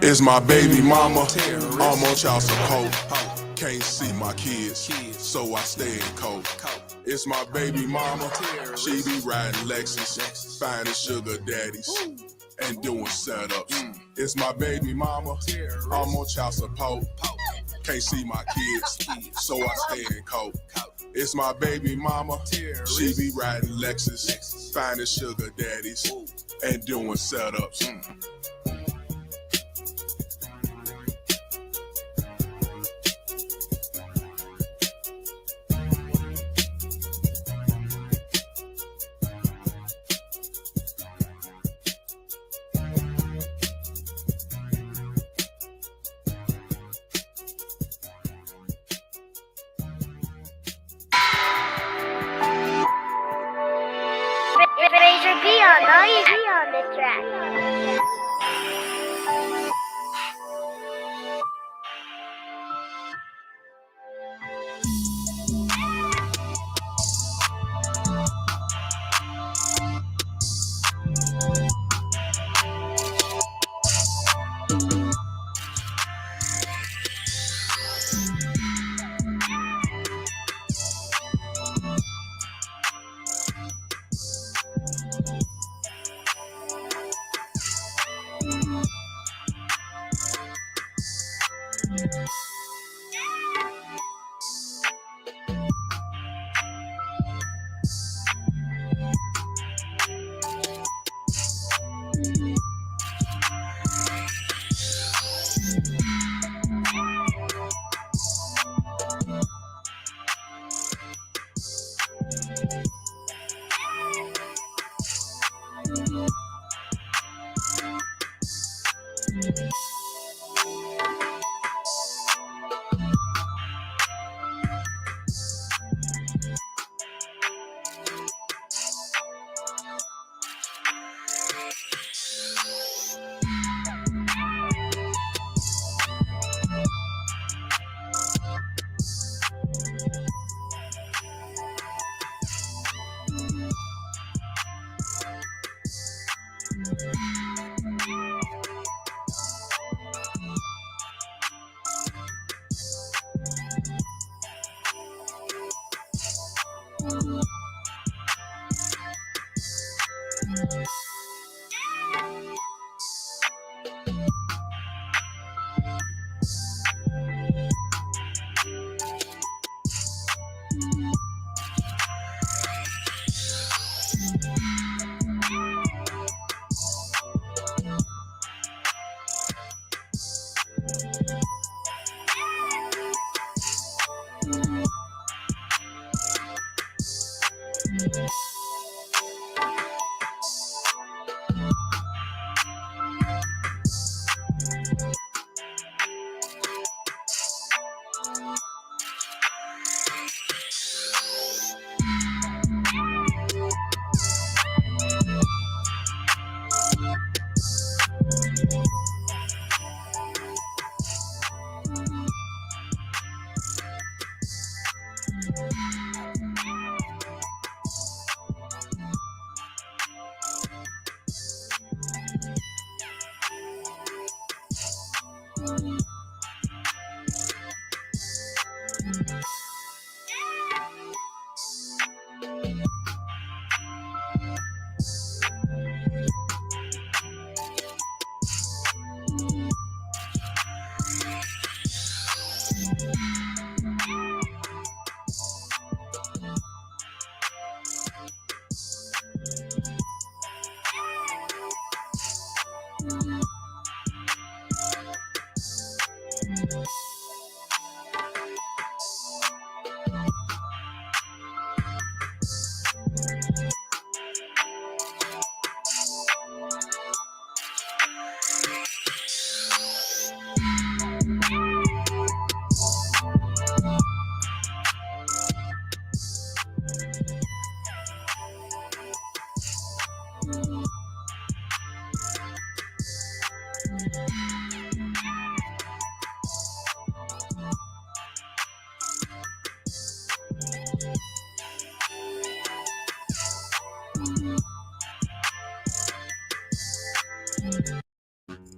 It's my baby mama, I'm on child support. Can't see my kids, so I stay in court. It's my baby mama, she be riding Lexus, finding sugar daddies and doing setups. It's my baby mama, I'm on child support. Can't see my kids, so I stay in court. It's my baby mama, she be riding Lexus, finding sugar daddies and doing setups. Razor B on this track.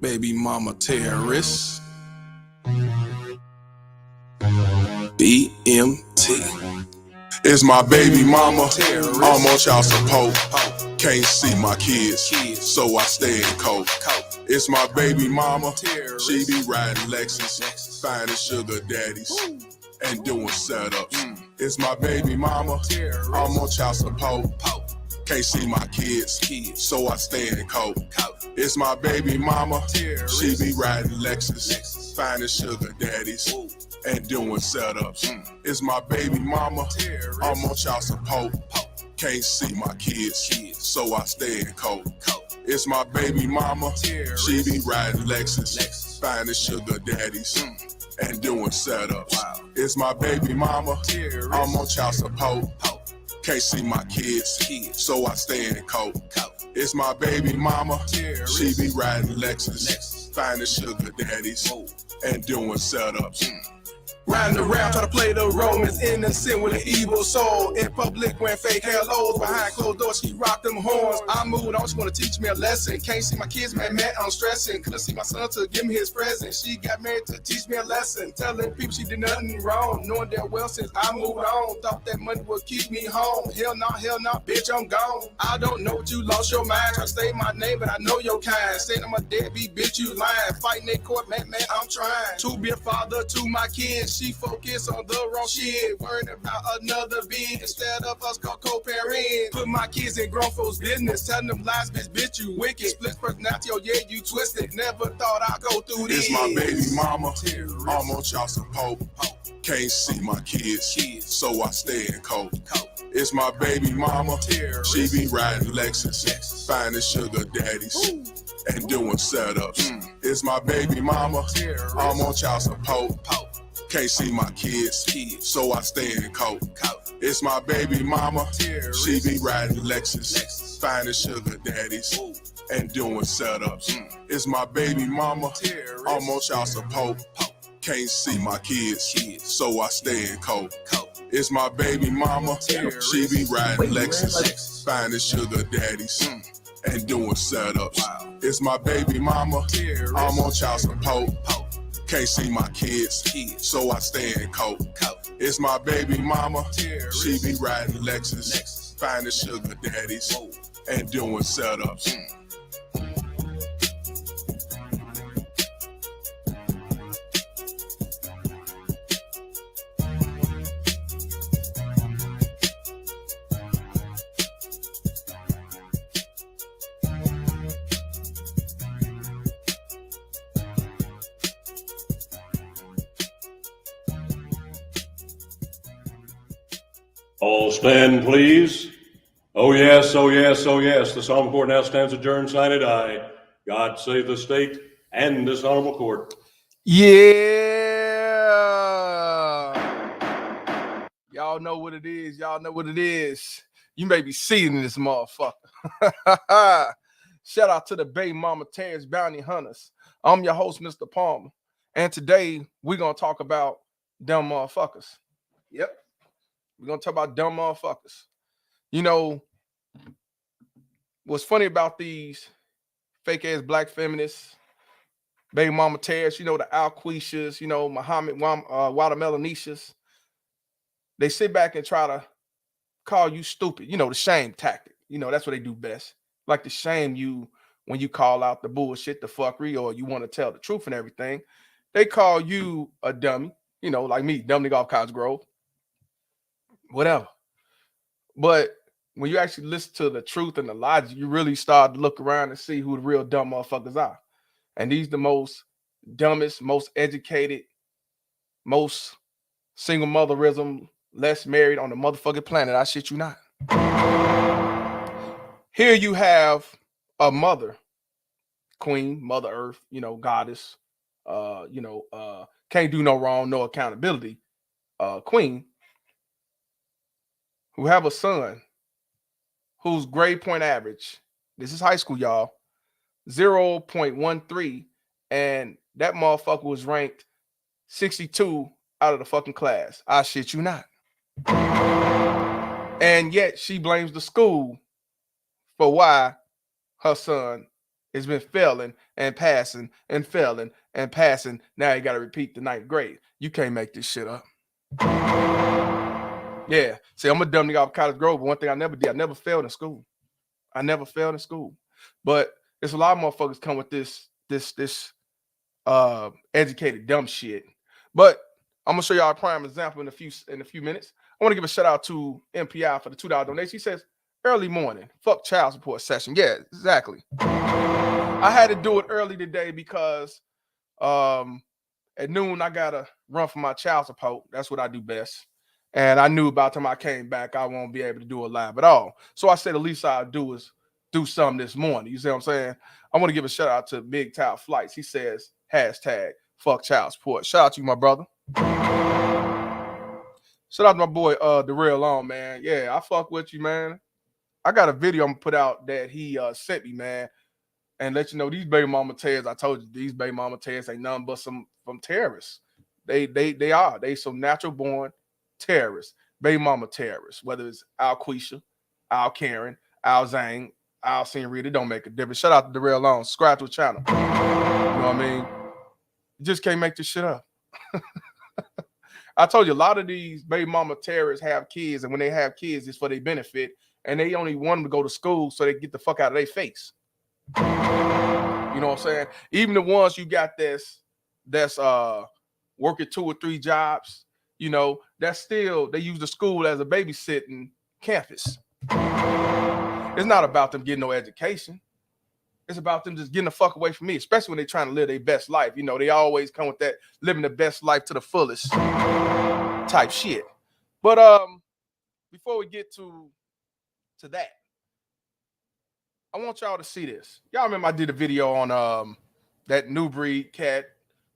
Baby mama terrorist. BMT. It's my baby mama, I'm on child support. Can't see my kids, so I stay in court. It's my baby mama, she be riding Lexus, finding sugar daddies and doing setups. It's my baby mama, I'm on child support. Can't see my kids, so I stay in court. It's my baby mama, she be riding Lexus, finding sugar daddies and doing setups. It's my baby mama, I'm on child support. Can't see my kids, so I stay in court. It's my baby mama, she be riding Lexus, finding sugar daddies and doing setups. It's my baby mama, I'm on child support. Can't see my kids, so I stay in court. It's my baby mama, she be riding Lexus, finding sugar daddies and doing setups. Riding around, try to play the role as innocent with an evil soul. In public, wearing fake hellos. Behind closed doors, she rock them horns. I moved on, she wanna teach me a lesson. Can't see my kids, man, I'm stressing. Couldn't see my son to give me his present. She got married to teach me a lesson. Telling people she did nothing wrong. Knowing damn well since I moved on. Thought that money would keep me home. Hell no, bitch, I'm gone. I don't know what you lost your mind. Try to say my name, but I know your kind. Saying I'm a deadbeat, bitch, you lying. Fighting in court, man, I'm trying to be a father to my kids. She focus on the wrong shit, worrying about another being instead of us co-parent. Put my kids in grown folks' business, telling them lies, bitch, you wicked. Split personality, oh yeah, you twisted. Never thought I'd go through this. It's my baby mama, I'm on child support. Can't see my kids, so I stay in court. It's my baby mama, she be riding Lexus, finding sugar daddies and doing setups. It's my baby mama, I'm on child support. Can't see my kids, so I stay in court. It's my baby mama, she be riding Lexus, finding sugar daddies and doing setups. It's my baby mama, I'm on child support. Can't see my kids, so I stay in court. It's my baby mama, she be riding Lexus, finding sugar daddies and doing setups. It's my baby mama, I'm on child support. Can't see my kids, so I stay in court. It's my baby mama, she be riding Lexus, finding sugar daddies and doing setups. All stand, please. Oh yes, oh yes, oh yes. The Solemn Court now stands adjourned, sine die. God save the state and this honorable court. Yeah. Y'all know what it is. Y'all know what it is. You may be seeing this motherfucker. Shout out to the Bay Mama Terrence Bounty Hunters. I'm your host, Mr. Palmer. And today we're going to talk about dumb motherfuckers. Yep. We're going to talk about dumb motherfuckers. You know, what's funny about these fake-ass black feminists, baby mama Terrence, you know, the Alquishas, you know, Muhammad Watermelonishas, they sit back and try to call you stupid. You know, the shame tactic. You know, that's what they do best. Like to shame you when you call out the bullshit, the fuckery, or you want to tell the truth and everything. They call you a dummy, you know, like me, dumb nigga off College Grove. Whatever. But when you actually listen to the truth and the logic, you really start to look around and see who the real dumb motherfuckers are. And these the most dumbest, most educated, most single motherism, less married on the motherfucking planet. I shit you not. Here you have a mother, queen, Mother Earth, you know, goddess, can't do no wrong, no accountability, queen, who have a son whose grade point average, this is high school, y'all, 0.13, and that motherfucker was ranked 62 out of the fucking class. I shit you not. And yet she blames the school for why her son It's been failing and passing and failing and passing. Now you got to repeat the 9th grade. You can't make this shit up. Yeah. See, I'm a dumb nigga off College Grove, but one thing I never did, I never failed in school. I never failed in school. But there's a lot of motherfuckers come with this educated dumb shit. But I'm gonna show y'all a prime example in a few minutes. I want to give a shout out to MPI for the $2 donation. He says, early morning, fuck child support session. Yeah, exactly. I had to do it early today because at noon I gotta run for my child support. That's what I do best. And I knew by the time I came back, I won't be able to do it live at all. So I said the least I'll do is do something this morning. You see what I'm saying? I want to give a shout out to Big Tile Flights. He says, hashtag fuck child support. Shout out to you, my brother. Shout out to my boy, The Real On, man. Yeah, I fuck with you, man. I got a video I'm gonna put out that he sent me, man, and let you know these baby mama tears. I told you these baby mama tears ain't nothing but some terrorists. They are. They some natural born terrorists, baby mama terrorists. Whether it's Al Quisha, Al Karen, Al Zane, Al Senorita, it don't make a difference. Shout out to The Real On. Subscribe to the channel. You know what I mean? You just can't make this shit up. I told you a lot of these baby mama terrorists have kids, and when they have kids, it's for their benefit, and they only want them to go to school so they get the fuck out of their face. You know what I'm saying? Even the ones you got that's working 2 or 3 jobs, you know, that's still, they use the school as a babysitting campus. It's not about them getting no education. It's about them just getting the fuck away from me, especially when they're trying to live their best life. You know, they always come with that living the best life to the fullest type shit. But before we get to that, I want y'all to see this. Y'all remember I did a video on that new breed cat,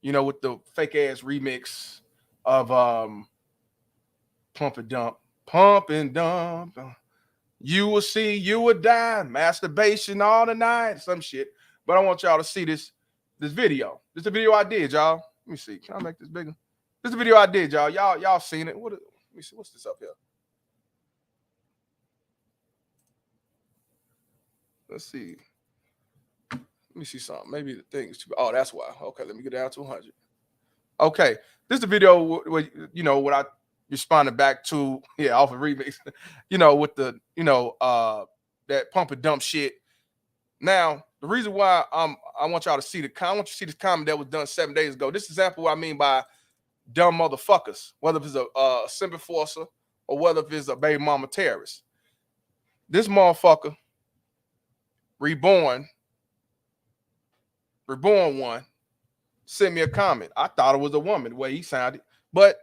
you know, with the fake ass remix of Pump and Dump. Pump and Dump. You will see, you will die. Masturbation all the night, some shit. But I want y'all to see this video. This is the video I did, y'all. Let me see. Can I make this bigger? This is the video I did, y'all. Y'all seen it. Let me see. What's this up here? Let's see. Let me see something. Maybe the thing is too. Oh, that's why. Okay, let me get down to 100. Okay, this is the video where, you know, what I responded back to, off of remix, you know, with the, you know, that pump and dump shit. Now, the reason why I want y'all to see I want you to see this comment that was done 7 days ago. This example what I mean by dumb motherfuckers, whether it's a simple forcer or whether it's a baby mama terrorist. This motherfucker, reborn one, sent me a comment. I thought it was a woman the way he sounded, but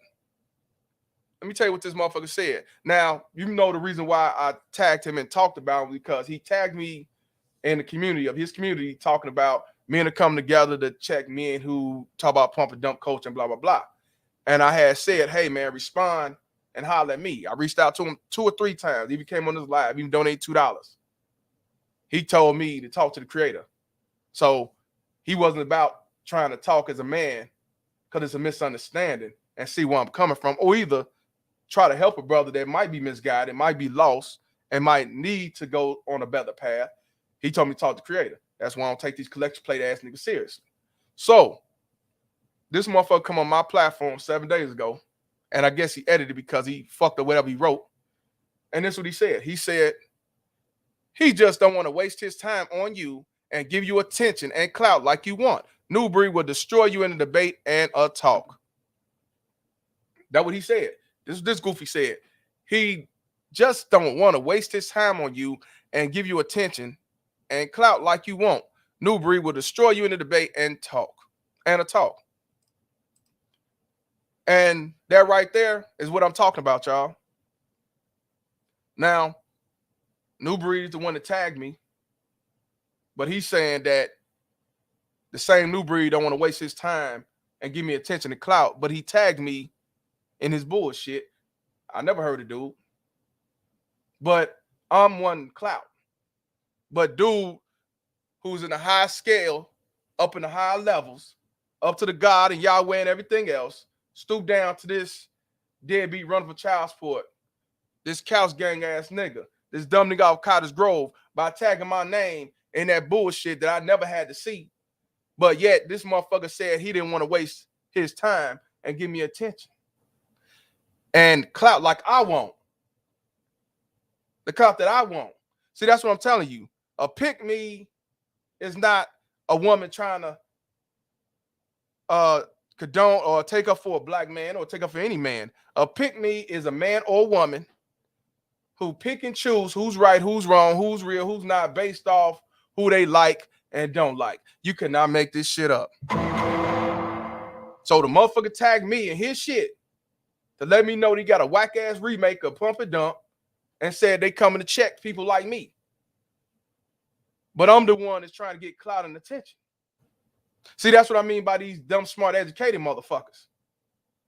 let me tell you what this motherfucker said. Now, you know the reason why I tagged him and talked about him, because he tagged me in the community of his community talking about men to come together to check men who talk about pump and dump culture and blah, blah, blah. And I had said, hey, man, respond and holler at me. I reached out to him 2 or 3 times. He even came on this live, even donated $2. He told me to talk to the creator. So he wasn't about trying to talk as a man because it's a misunderstanding and see where I'm coming from, or either try to help a brother that might be misguided, might be lost, and might need to go on a better path. He told me to talk to the creator. That's why I don't take these collection plate ass niggas seriously. So this motherfucker come on my platform 7 days ago, and I guess he edited because he fucked up whatever he wrote. And this is what he said. He said, he just don't want to waste his time on you and give you attention and clout like you want. New breed will destroy you in a debate and a talk. That's what he said. This goofy said. He just don't want to waste his time on you and give you attention and clout like you want. New breed will destroy you in a debate and talk. And a talk. And that right there is what I'm talking about, y'all. Now, New Breed is the one that tagged me, but he's saying that the same New Breed don't want to waste his time and give me attention and clout, but he tagged me in his bullshit. I never heard of dude, but I'm one clout. But dude who's in the high scale, up in the high levels, up to the God and Yahweh and everything else, stoop down to this deadbeat run for child support, this couch gang ass nigga, this dumb nigga off Cottage Grove, by tagging my name in that bullshit that I never had to see. But yet this motherfucker said he didn't want to waste his time and give me attention and clout like I want. The clout that I want. See, that's what I'm telling you. A pick me is not a woman trying to condone or take up for a black man or take up for any man. A pick me is a man or woman who pick and choose who's right, who's wrong, who's real, who's not, based off who they like and don't like. You cannot make this shit up. So the motherfucker tagged me in his shit to let me know he got a whack ass remake of Pump and Dump and said they coming to check people like me. But I'm the one that's trying to get clout and attention. See, that's what I mean by these dumb, smart, educated motherfuckers.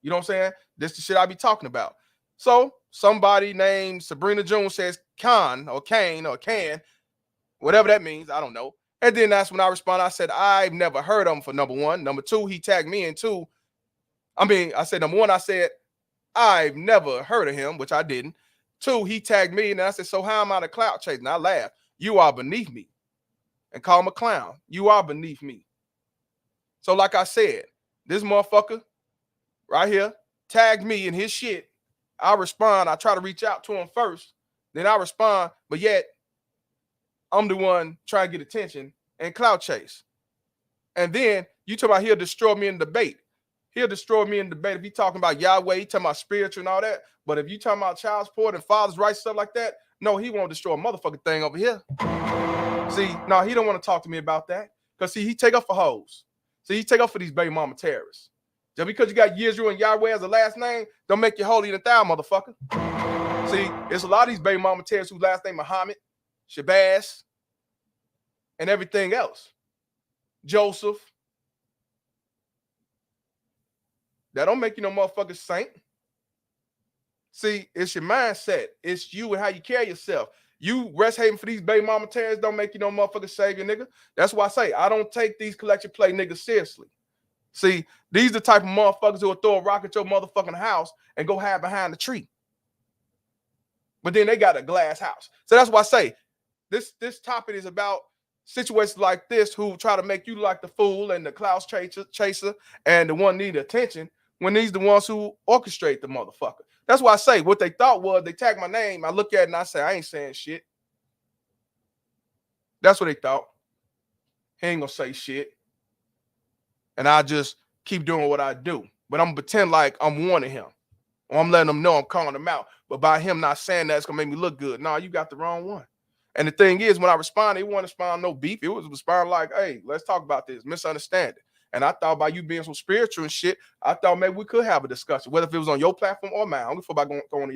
You know what I'm saying? This is the shit I be talking about. So somebody named Sabrina Jones says Khan or Kane or Can, whatever that means, I don't know. And then that's when I respond. I said, I've never heard of him, for number one. Number two, he tagged me in two. I said, number one, I said, I've never heard of him, which I didn't. Two, he tagged me, and I said, so how am I the clout chasing? I laughed. You are beneath me. And call him a clown. You are beneath me. So like I said, this motherfucker right here tagged me in his shit. I respond. I try to reach out to him first. Then I respond. But yet, I'm the one trying to get attention and clout chase. And then you talk about he'll destroy me in debate. He'll destroy me in debate if you talking about Yahweh, he talking about spiritual and all that. But if you talking about child support and father's rights, stuff like that, no, he won't destroy a motherfucking thing over here. See, no, he don't want to talk to me about that. Because, see, he take up for hoes. See, he take up for these baby mama terrorists. Just because you got Yisrael and Yahweh as a last name, don't make you holier than thou, motherfucker. See, it's a lot of these baby mama terrorists whose last name Muhammad, Shabazz, and everything else. Joseph. That don't make you no motherfucking saint. See, it's your mindset. It's you and how you carry yourself. You rest hating for these baby mama terrorists don't make you no motherfucking savior, nigga. That's why I say I don't take these collection play niggas seriously. See, these the type of motherfuckers who will throw a rock at your motherfucking house and go hide behind the tree. But then they got a glass house. So that's why I say this topic is about situations like this who try to make you like the fool and the clout chaser and the one need attention when these the ones who orchestrate the motherfucker. That's why I say what they thought was they tagged my name. I look at it and I say, I ain't saying shit. That's what they thought. He ain't gonna say shit. And I just keep doing what I do. But I'm gonna pretend like I'm warning him. Or I'm letting him know I'm calling him out. But by him not saying that, it's gonna make me look good. No, you got the wrong one. And the thing is, when I respond, it wasn't respond no beef. It was respond like, hey, let's talk about this. Misunderstanding. And I thought by you being so spiritual and shit, I thought maybe we could have a discussion, whether if it was on your platform or mine. I don't give a fuck about going to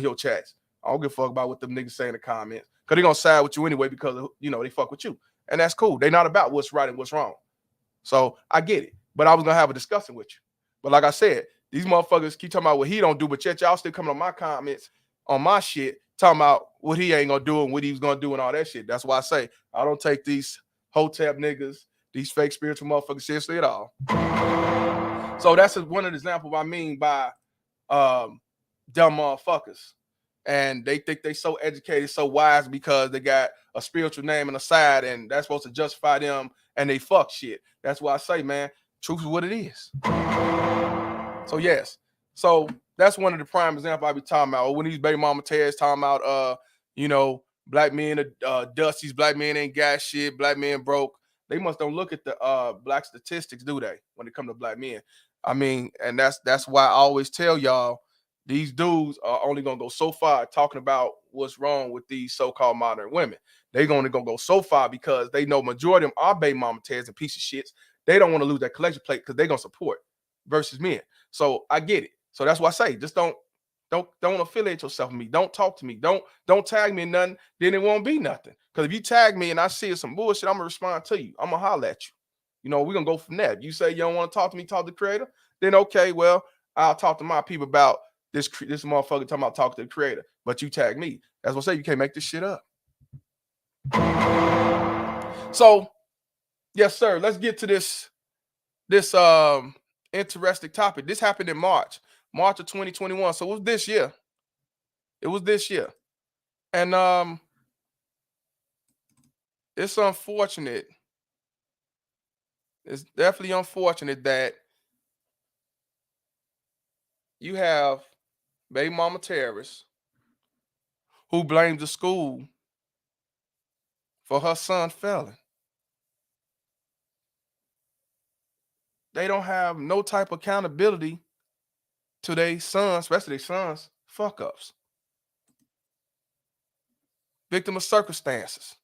your chats. I don't give a fuck about what them niggas say in the comments. Because they're going to side with you anyway because, you know, they fuck with you. And that's cool. They're not about what's right and what's wrong. So I get it. But I was going to have a discussion with you. But like I said, these motherfuckers keep talking about what he don't do, but yet y'all still coming on my comments on my shit, talking about what he ain't going to do and what he was going to do and all that shit. That's why I say I don't take these hotep niggas, these fake spiritual motherfuckers seriously at all. So that's one of the examples I mean by dumb motherfuckers. And they think they so educated, so wise because they got a spiritual name on the side and that's supposed to justify them and they fuck shit. That's why I say, man, truth is what it is. So yes. So that's one of the prime examples I be talking about. When these baby mama terrorists talking about you know, black men are dusties, black men ain't got shit, black men broke. They must don't look at the black statistics, do they, when it comes to black men? I mean, and that's why I always tell y'all these dudes are only gonna go so far talking about what's wrong with these so-called modern women. They're gonna go so far because they know majority of them are baby mama terrorists and piece of shits. They don't want to lose that collection plate because they're gonna support versus men. So I get it. So that's why I say just don't affiliate yourself with me. Don't talk to me. Don't tag me in nothing. Then it won't be nothing. Because if you tag me and I see some bullshit, I'm gonna respond to you. I'm gonna holler at you. You know, we're gonna go from there. If you say you don't want to talk to me, talk to the creator, then okay, well, I'll talk to my people about this motherfucker talking about talk to the creator. But you tag me. That's what I say. You can't make this shit up. So, yes, sir. Let's get to this interesting topic. This happened in March of 2021. So it was this year. And it's unfortunate. It's definitely unfortunate that you have baby mama terrorists who blame the school for her son failing. They don't have no type of accountability to their sons, especially their sons' fuck ups. Victim of circumstances.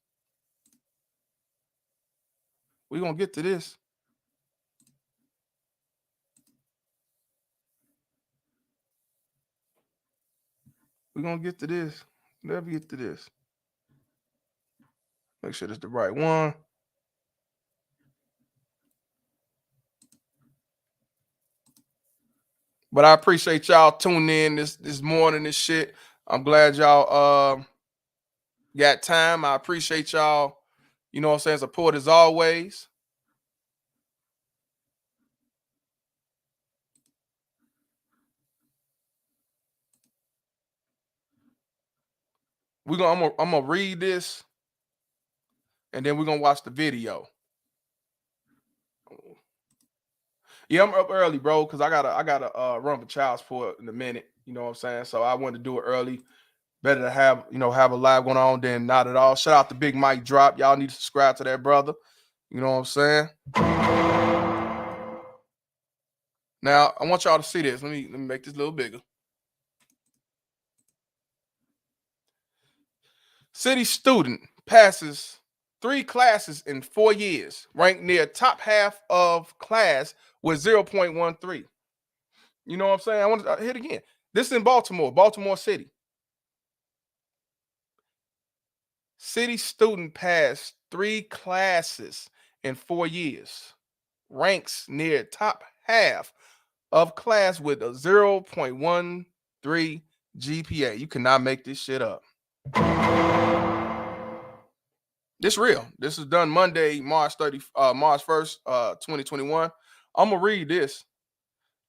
We're gonna get to this. We're gonna get to this. Never get to this. Make sure it's the right one. But I appreciate y'all tuning in this morning, this shit. I'm glad y'all got time. I appreciate y'all, you know what I'm saying, support as always. I'm gonna read this and then we're gonna watch the video. Yeah, I'm up early, bro, because I gotta run for child support in a minute. You know what I'm saying? So I wanted to do it early. Better to have, have a live going on than not at all. Shout out to Big Mike Drop. Y'all need to subscribe to that brother. You know what I'm saying? Now, I want y'all to see this. Let me make this a little bigger. City student passes 3 classes in 4 years, ranked near top half of class with 0.13. You know what I'm saying? I want to hit again. This is in Baltimore City. City student passed 3 classes in 4 years, ranks near top half of class with a 0.13 GPA. You cannot make this shit up. This real. This is done Monday, March 1st, 2021. I'm gonna read this.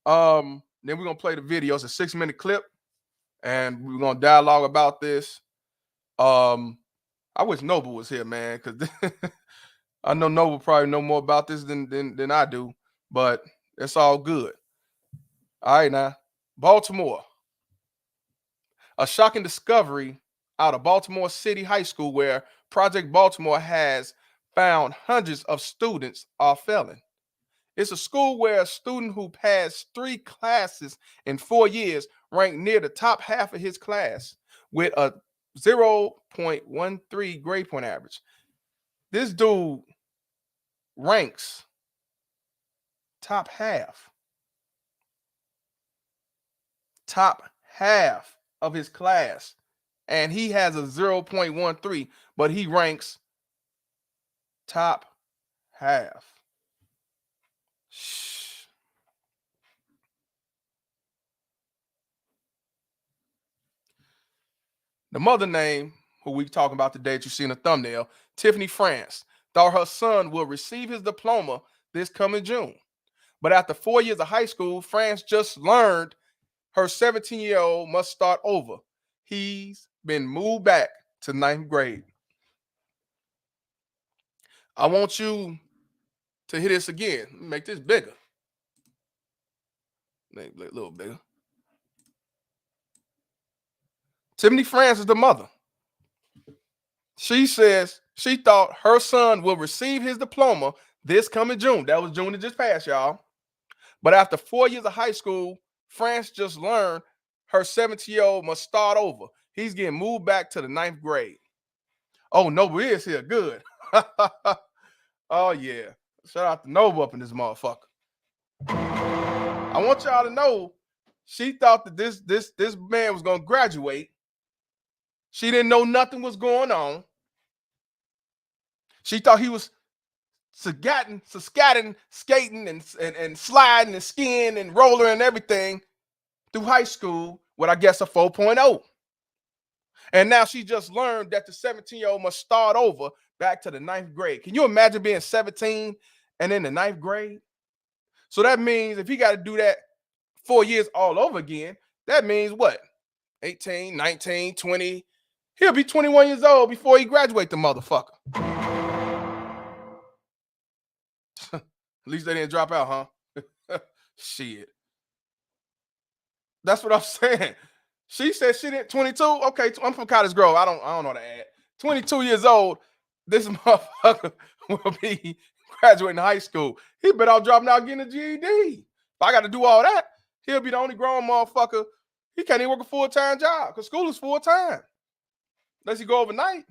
Then we're gonna play the video. It's a 6-minute clip, and we're gonna dialogue about this. I wish Noble was here, man, because I know Noble probably know more about this than I do, but it's all good. All right, now, Baltimore. A shocking discovery out of Baltimore City High School, where Project Baltimore has found hundreds of students are failing. It's a school where a student who passed 3 classes in 4 years ranked near the top half of his class with a 0.13 grade point average. This dude ranks top half of his class, and he has a 0.13, but he ranks top half. Shh. The mother name, who we talking about today that you see in the thumbnail, Tiffany France, thought her son will receive his diploma this coming June. But after 4 years of high school, France just learned her 17-year-old must start over. He's been moved back to 9th grade. I want you to hear this again. Make this bigger. Make it a little bigger. Tiffany France is the mother. She says she thought her son will receive his diploma this coming June. That was June that just passed, y'all. But after 4 years of high school, France just learned her 17-year-old must start over. He's getting moved back to the 9th grade. Oh, Noble is here. Good. Oh, yeah. Shout out to Noble up in this motherfucker. I want y'all to know she thought that this man was going to graduate. She didn't know nothing was going on. She thought he was scatting, skating, and sliding and skiing and roller and everything through high school with, I guess, a 4.0. And now she just learned that the 17-year-old must start over back to the 9th grade. Can you imagine being 17 and in the 9th grade? So that means if he got to do that 4 years all over again, that means what? 18, 19, 20. He'll be 21 years old before he graduates, the motherfucker. At least they didn't drop out, huh? Shit. That's what I'm saying. She said she didn't 22. Okay, I'm from Cottage Grove. I don't know the ad. 22 years old. This motherfucker will be graduating high school. He better off dropping out getting a GED. If I got to do all that, he'll be the only grown motherfucker. He can't even work a full-time job because school is full-time. Unless he go overnight.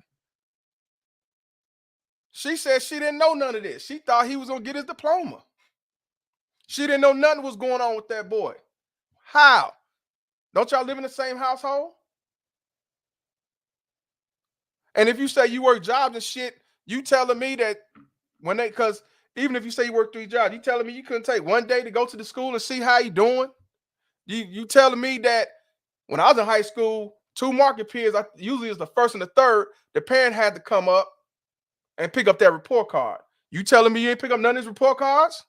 She said she didn't know none of this. She thought he was going to get his diploma. She didn't know nothing was going on with that boy. How? Don't y'all live in the same household? And if you say you work jobs and shit, you telling me that when they, because even if you say you work 3 jobs, you telling me you couldn't take one day to go to the school and see how he doing? You telling me that when I was in high school, 2 market periods, usually it's the first and the third, the parent had to come up and pick up that report card. You telling me you didn't pick up none of his report cards?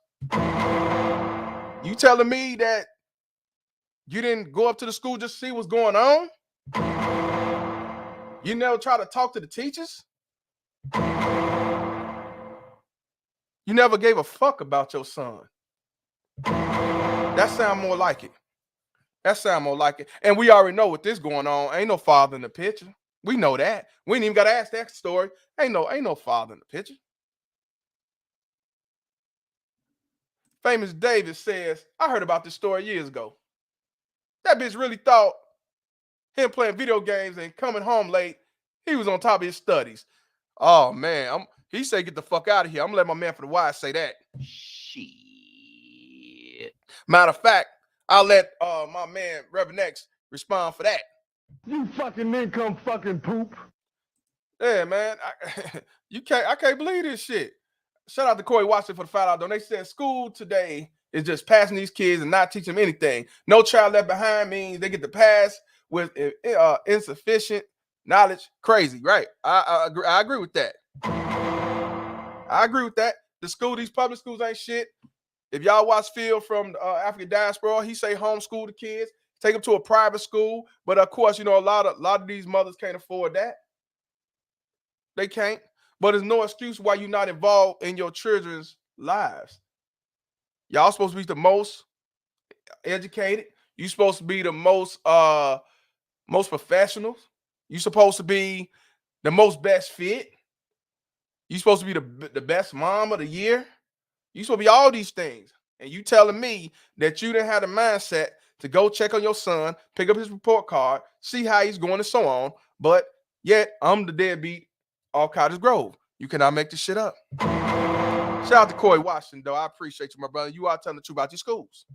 You telling me that you didn't go up to the school just to see what's going on? You never try to talk to the teachers? You never gave a fuck about your son. That sound more like it. That sound more like it. And we already know what this going on. Ain't no father in the picture. We know that. We ain't even got to ask that story. Ain't no father in the picture. Famous David says, I heard about this story years ago. That bitch really thought him playing video games and coming home late, he was on top of his studies. Oh, man. He say, get the fuck out of here. I'm going to let my man for the wise say that. Shit. Matter of fact, I'll let my man, Reverend X, respond for that. You fucking income fucking poop. Yeah, man. I can't believe this shit. Shout out to Corey Watson for the $5 donation. They said school today is just passing these kids and not teaching them anything. No child left behind means they get to pass with insufficient knowledge. Crazy, right? I agree with that. I agree with that. These public schools ain't shit. If y'all watch Phil from the African diaspora, he say homeschool the kids, take them to a private school. But of course, you know, a lot of these mothers can't afford that. They can't. But there's no excuse why you're not involved in your children's lives. Y'all supposed to be the most educated. You're supposed to be the most professionals. You're supposed to be the most best fit. You're supposed to be the best mom of the year. You're supposed to be all these things. And you telling me that you didn't have the mindset to go check on your son, pick up his report card, see how he's going and so on. But yet I'm the deadbeat off Cottage Grove. You cannot make this shit up. Shout out to Corey Washington, though. I appreciate you, my brother. You are telling the truth about your schools.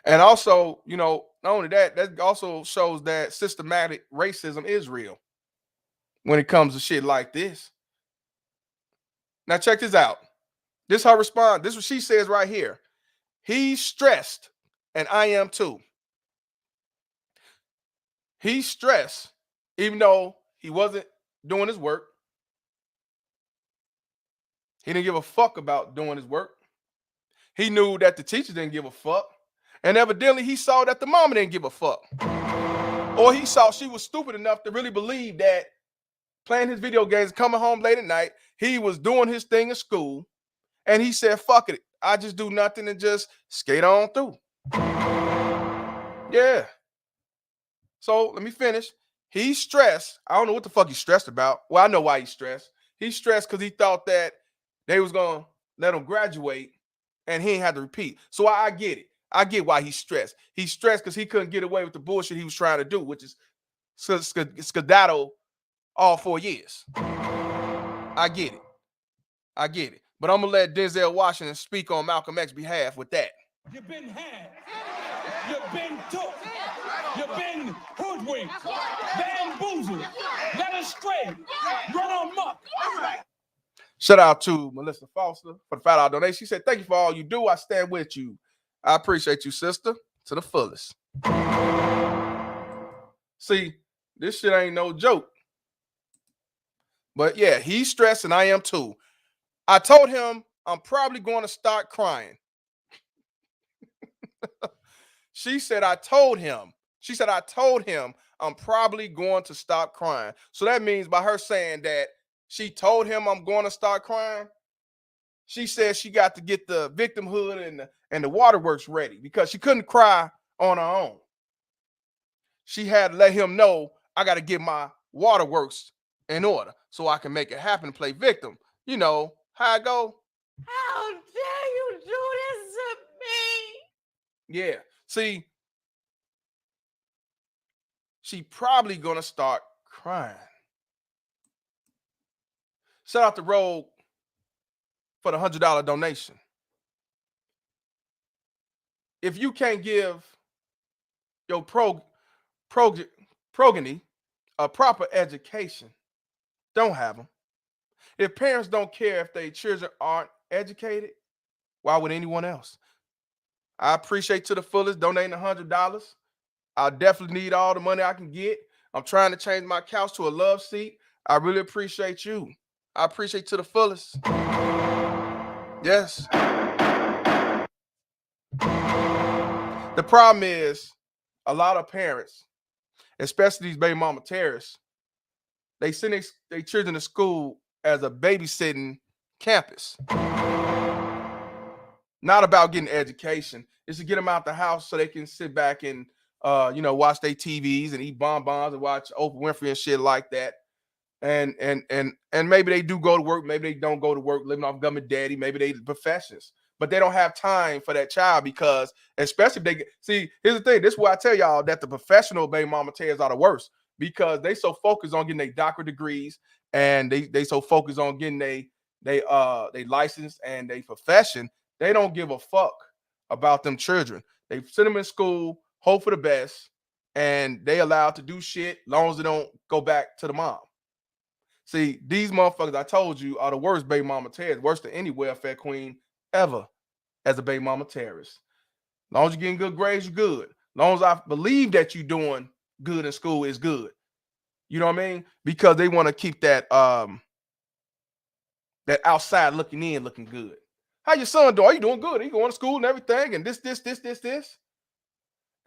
And also, you know, not only that, that also shows that systematic racism is real when it comes to shit like this. Now, check this out. This her response. This is what she says right here. He's stressed, and I am too. He's stressed, even though he wasn't doing his work. He didn't give a fuck about doing his work. He knew that the teacher didn't give a fuck. And evidently, he saw that the mama didn't give a fuck. Or he saw she was stupid enough to really believe that playing his video games, coming home late at night, he was doing his thing in school. And he said, fuck it. I just do nothing and just skate on through. Yeah. So let me finish. He's stressed. I don't know what the fuck he's stressed about. Well, I know why he's stressed. He's stressed because he thought that they was going to let him graduate and he ain't had to repeat. So I get it. I get why he's stressed. He's stressed because he couldn't get away with the bullshit he was trying to do, which is skedaddle all 4 years. I get it. I get it. But I'm going to let Denzel Washington speak on Malcolm X's behalf with that. You've been had. You've been took. You've been hoodwinked. Bamboozled. Led astray. Run amok. Shout out to Melissa Foster for the $5 donation. She said, thank you for all you do. I stand with you. I appreciate you, sister, to the fullest. See, this shit ain't no joke. But yeah, he's stressed and I am too. I told him I'm probably going to start crying. She said, I told him I'm probably going to stop crying. So that means by her saying that she told him, I'm going to start crying. She said she got to get the victimhood and the waterworks ready because she couldn't cry on her own. She had to let him know, I got to get my waterworks in order so I can make it happen and play victim. You know how I go? How dare you do this to me? Yeah. See, she probably gonna start crying. Shout out to Rogue for the $100 donation. If you can't give your progeny a proper education, don't have them. If parents don't care if their children aren't educated, why would anyone else? I appreciate to the fullest donating $100. I definitely need all the money I can get. I'm trying to change my couch to a love seat. I really appreciate you. I appreciate to the fullest. Yes. The problem is a lot of parents, especially these baby mama terrorists, they send their children to school as a babysitting campus. Not about getting education. It's to get them out the house so they can sit back and watch their TVs and eat bonbons and watch Oprah Winfrey and shit like that. And maybe they do go to work, maybe they don't go to work, living off government daddy, maybe they professions, but they don't have time for that child because, especially if they see, here's the thing, this is why I tell y'all that the professional baby mama tears are the worst, because they so focused on getting their doctorate degrees and they so focused on getting they license and they profession, they don't give a fuck about them children. They send them in school, hope for the best, and they allowed to do shit long as they don't go back to the mom. See, these motherfuckers, I told you, are the worst baby mama terrorists, worse than any welfare queen ever as a baby mama terrorist. As long as you're getting good grades, you're good. As long as I believe that you're doing good in school, is good. You know what I mean? Because they want to keep that that outside looking in looking good. How your son doing? Are you doing good? Are you going to school and everything? And this.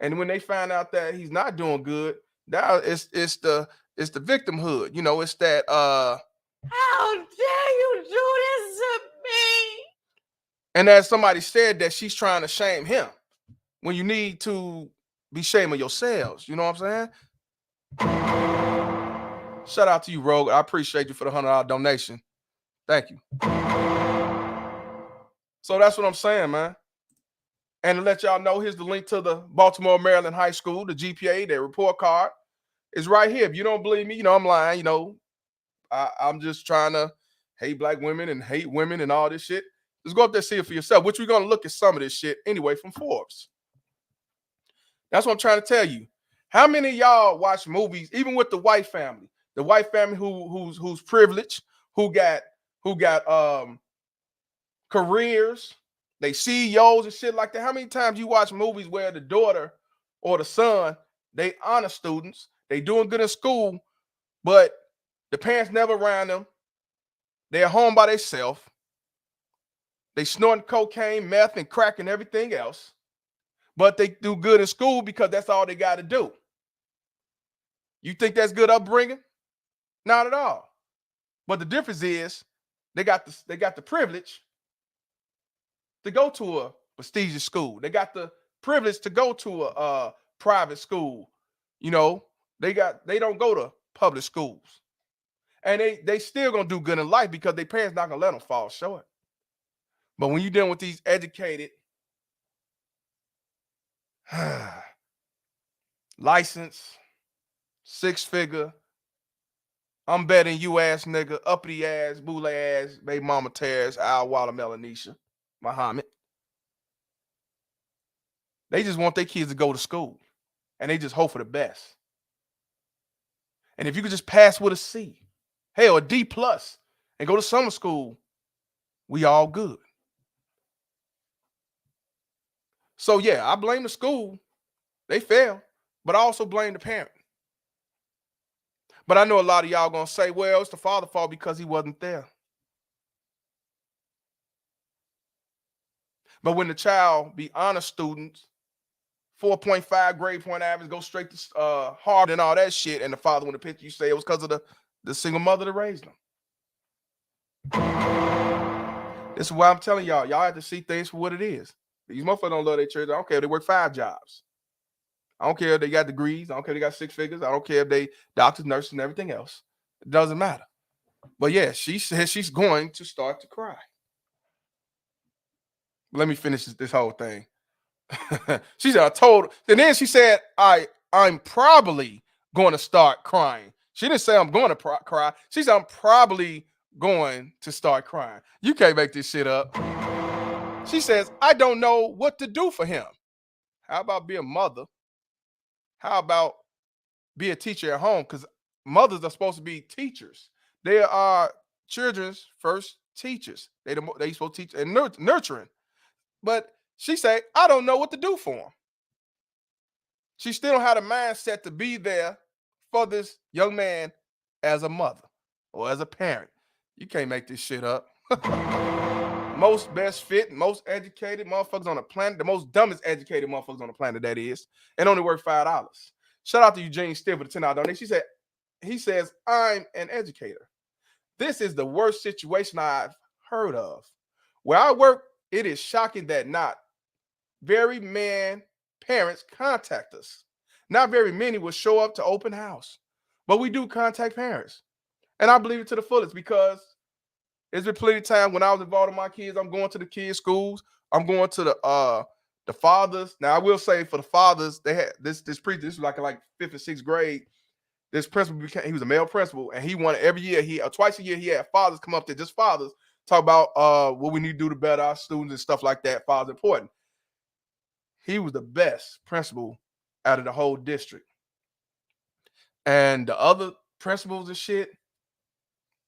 And when they find out that he's not doing good, now it's the victimhood. You know, it's that How dare you do this to me? and as somebody said, that she's trying to shame him when you need to be shaming yourselves. You know what I'm saying? Shout out to you, Rogue. I appreciate you for the $100 donation. Thank you. So that's what I'm saying, man. And to let y'all know, here's the link to the Baltimore, Maryland High School, the GPA, their report card is right here. If you don't believe me, I'm lying. I'm just trying to hate black women and hate women and all this shit. Just go up there and see it for yourself, which we're going to look at some of this shit anyway from Forbes. That's what I'm trying to tell you. How many of y'all watch movies, even with the white family who's privileged, who got careers, they CEOs and shit like that? How many times you watch movies where the daughter or the son, they honor students, they doing good in school, but the parents never around them, they're home by themselves, they snorting cocaine, meth, and crack and everything else, but they do good in school because that's all they got to do. You think that's good upbringing? Not at all. But the difference is they got the privilege to go to a prestigious school. They got the privilege to go to a private school. They don't go to public schools. And they still gonna do good in life because their parents not gonna let them fall short. But when you're dealing with these educated, licensed, six-figure, I'm betting you ass nigga, uppity ass, boule ass, baby mama tears, Al Walla Melanisha, Muhammad. They just want their kids to go to school. And they just hope for the best. And if you could just pass with a C, hell, a D+, and go to summer school, we all good. So yeah, I blame the school. They fail, but I also blame the parent. But I know a lot of y'all gonna say, well, it's the father's fault because he wasn't there. But when the child be honor students, 4.5 grade point average, go straight to Harvard and all that shit, and the father, when the picture, you say it was because of the single mother that raised them. This is why I'm telling y'all. Y'all have to see things for what it is. These motherfuckers don't love their church. I don't care if they work 5 jobs. I don't care if they got degrees. I don't care if they got 6 figures. I don't care if they doctors, nurses, and everything else. It doesn't matter. But yeah, she says she's going to start to cry. Let me finish this whole thing. She said, I told, and then she said, I'm probably going to start crying. She didn't say I'm going to cry. She said, I'm probably going to start crying. You can't make this shit up. She says, I don't know what to do for him. How about be a mother? How about be a teacher at home? Because mothers are supposed to be teachers. They are children's first teachers. They supposed to teach and nurturing. But she said, I don't know what to do for him. She still don't have the mindset to be there for this young man as a mother or as a parent. You can't make this shit up. Most best fit, most educated motherfuckers on the planet, the most dumbest educated motherfuckers on the planet, that is, and only worth $5. Shout out to Eugene Still for the $10 donation. He says, I'm an educator. This is the worst situation I've heard of. Where I work, it is shocking that not very many parents contact us. Not very many will show up to open house, but we do contact parents. And I believe it to the fullest, because there's been plenty of time when I was involved in my kids, I'm going to the kids' schools. I'm going to the fathers. Now, I will say for the fathers, they had this preacher, this was like 5th and 6th grade. This principal he was a male principal, and he wanted every year, twice a year, he had fathers come up there, just fathers, talk about what we need to do to better our students and stuff like that. Fathers important. He was the best principal out of the whole district. And the other principals and shit,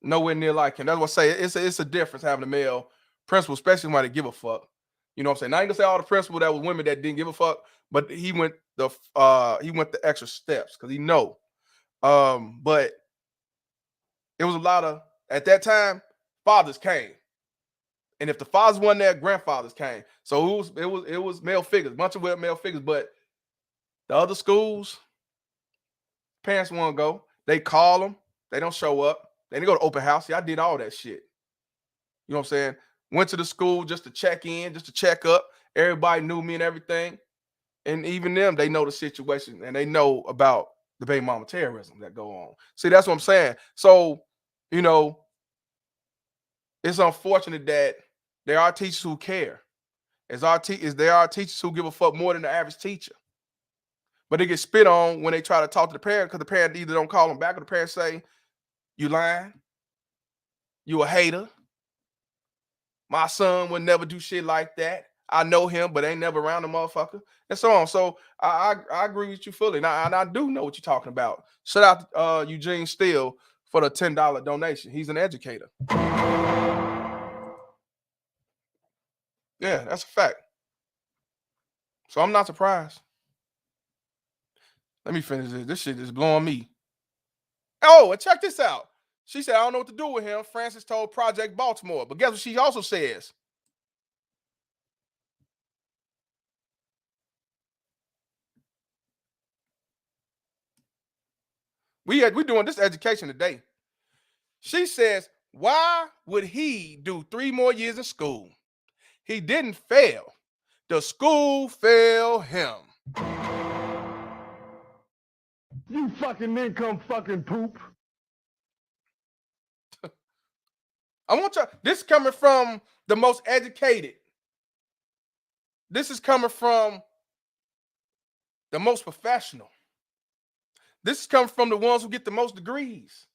nowhere near like him. That's what I say. It's a difference having a male principal, especially when they give a fuck. You know what I'm saying? Now, I ain't gonna say all the principal that was women that didn't give a fuck, but he went the extra steps because he know. But it was a lot of, at that time, fathers came. And if the fathers weren't there, grandfathers came. So it was male figures, a bunch of male figures. But the other schools, parents won't go. They call them. They don't show up. They didn't go to open house. Yeah, I did all that shit. You know what I'm saying? Went to the school just to check in, just to check up. Everybody knew me and everything. And even them, they know the situation and they know about the baby mama terrorism that go on. See, that's what I'm saying. So, you know, it's unfortunate that there are teachers who care. There are teachers who give a fuck more than the average teacher. But they get spit on when they try to talk to the parent, because the parent either don't call them back or the parent say, you lying, you a hater. My son would never do shit like that. I know him, but ain't never around the motherfucker, and so on. So I agree with you fully. And I do know what you're talking about. Shout out to Eugene Still for the $10 donation. He's an educator. Yeah, that's a fact. So I'm not surprised. Let me finish this. This shit is blowing me. Oh, and check this out. She said, I don't know what to do with him. Francis told Project Baltimore. But guess what she also says? We're doing this education today. She says, why would he do 3 more years in school? He didn't fail. The school failed him. You fucking income fucking poop. I want you. This is coming from the most educated. This is coming from the most professional. This is coming from the ones who get the most degrees.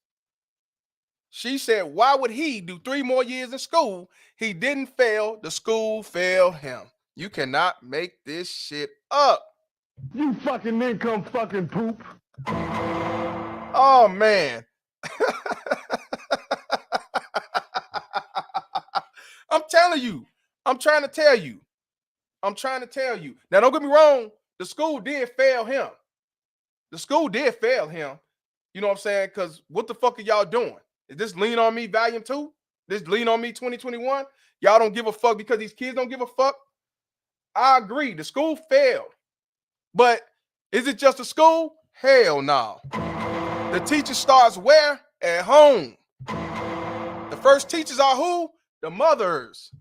She said, why would he do 3 more years in school? He didn't fail. The school failed him. You cannot make this shit up. You fucking income fucking poop. Oh, man. I'm telling you. I'm trying to tell you. Now, don't get me wrong. The school did fail him. The school did fail him. You know what I'm saying? Because what the fuck are y'all doing? Is this Lean On Me Volume 2? This Lean On Me 2021? Y'all don't give a fuck because these kids don't give a fuck? I agree. The school failed. But is it just a school? Hell no. The teacher starts where? At home. The first teachers are who? The mothers.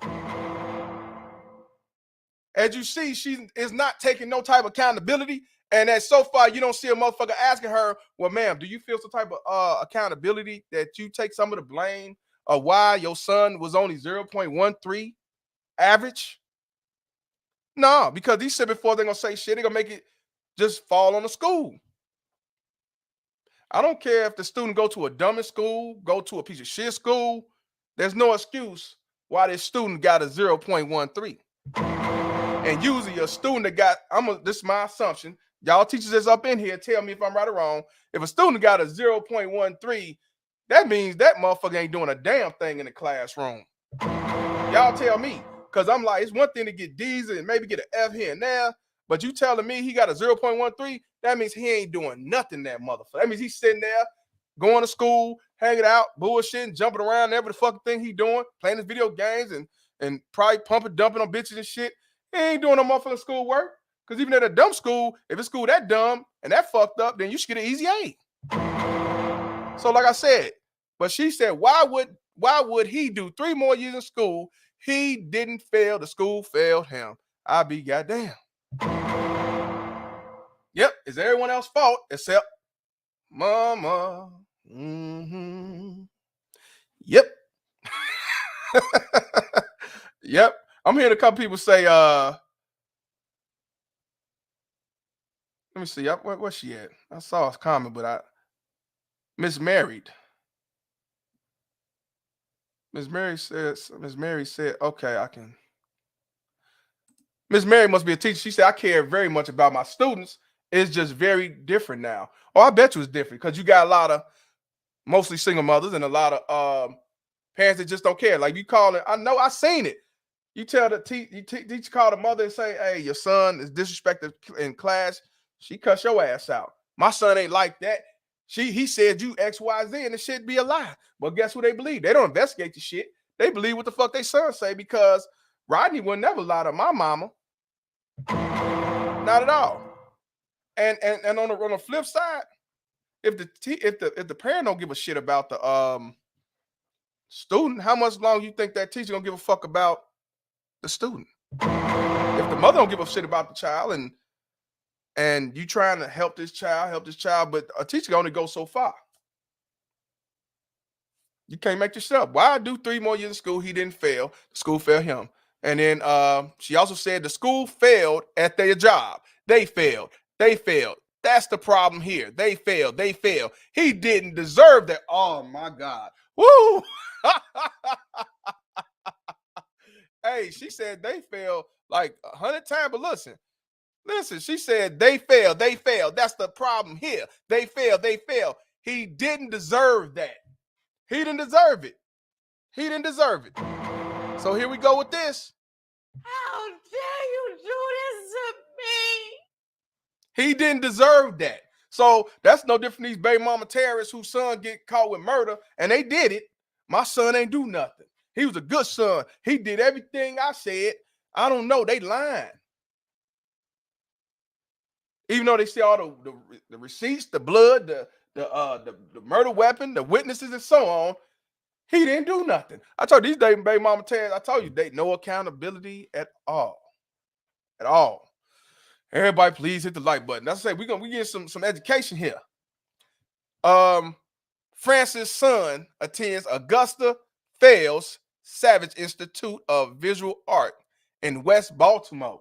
As you see, she is not taking no type of accountability. And that so far, you don't see a motherfucker asking her, well, ma'am, do you feel some type of accountability that you take some of the blame of why your son was only 0.13 average? No, because these shit before they're going to say shit, they're going to make it just fall on the school. I don't care if the student go to a dummy school, go to a piece of shit school. There's no excuse why this student got a 0.13. And usually a student that got, this is my assumption. Y'all teachers that's up in here, tell me if I'm right or wrong. If a student got a 0.13, that means that motherfucker ain't doing a damn thing in the classroom. Y'all tell me. Because I'm like, it's one thing to get D's and maybe get an F here and there. But you telling me he got a 0.13, that means he ain't doing nothing, that motherfucker. That means he's sitting there, going to school, hanging out, bullshitting, jumping around, every fucking thing he doing, playing his video games and probably pumping, dumping on bitches and shit. He ain't doing no motherfucking school work. Because even at a dumb school, if it's school that dumb and that fucked up, then you should get an easy A. So like I said, but she said, why would he do 3 more years in school? He didn't fail. The school failed him. I be goddamn. Yep, it's everyone else's fault except mama. Mm-hmm. Yep. Yep. I'm hearing a couple people say, let me see, where's she at? I saw a comment, but Miss Mary said, okay, I can. Miss Mary must be a teacher. She said, I care very much about my students. It's just very different now. Oh, I bet you it's different because you got a lot of mostly single mothers and a lot of parents that just don't care. Like you call it, I know, I seen it. You tell the teacher, call the mother and say, hey, your son is disrespected in class. She cuss your ass out. My son ain't like that. He said you X, Y, Z, and it should be a lie. But guess what they believe? They don't investigate the shit. They believe what the fuck they son say because Rodney would never lie to my mama. Not at all. And on the flip side, if the parent don't give a shit about the student, how much longer you think that teacher gonna give a fuck about the student? If the mother don't give a shit about the child and you trying to help this child, but a teacher can only go so far. You can't make this shit up. Why do 3 more years in school? He didn't fail. The school failed him. And then she also said the school failed at their job. They failed. That's the problem here. They failed. He didn't deserve that. Oh my God. Woo! Hey, she said they failed like 100 times, but listen, she said they failed. That's the problem here. They failed. He didn't deserve that. He didn't deserve it. So here we go with this. How dare you do this to me? He didn't deserve that. So that's no different than these baby mama terrorists whose son get caught with murder, and they did it. My son ain't do nothing. He was a good son. He did everything I said. I don't know. They lying. Even though they see all the receipts, the blood, the murder weapon, the witnesses, and so on, he didn't do nothing. I told you, these baby mama terrorists, I told you, they no accountability at all. At all. Everybody, please hit the like button. That's I say we get some education here. Francis' son attends Augusta Fales Savage Institute of Visual Art in West Baltimore.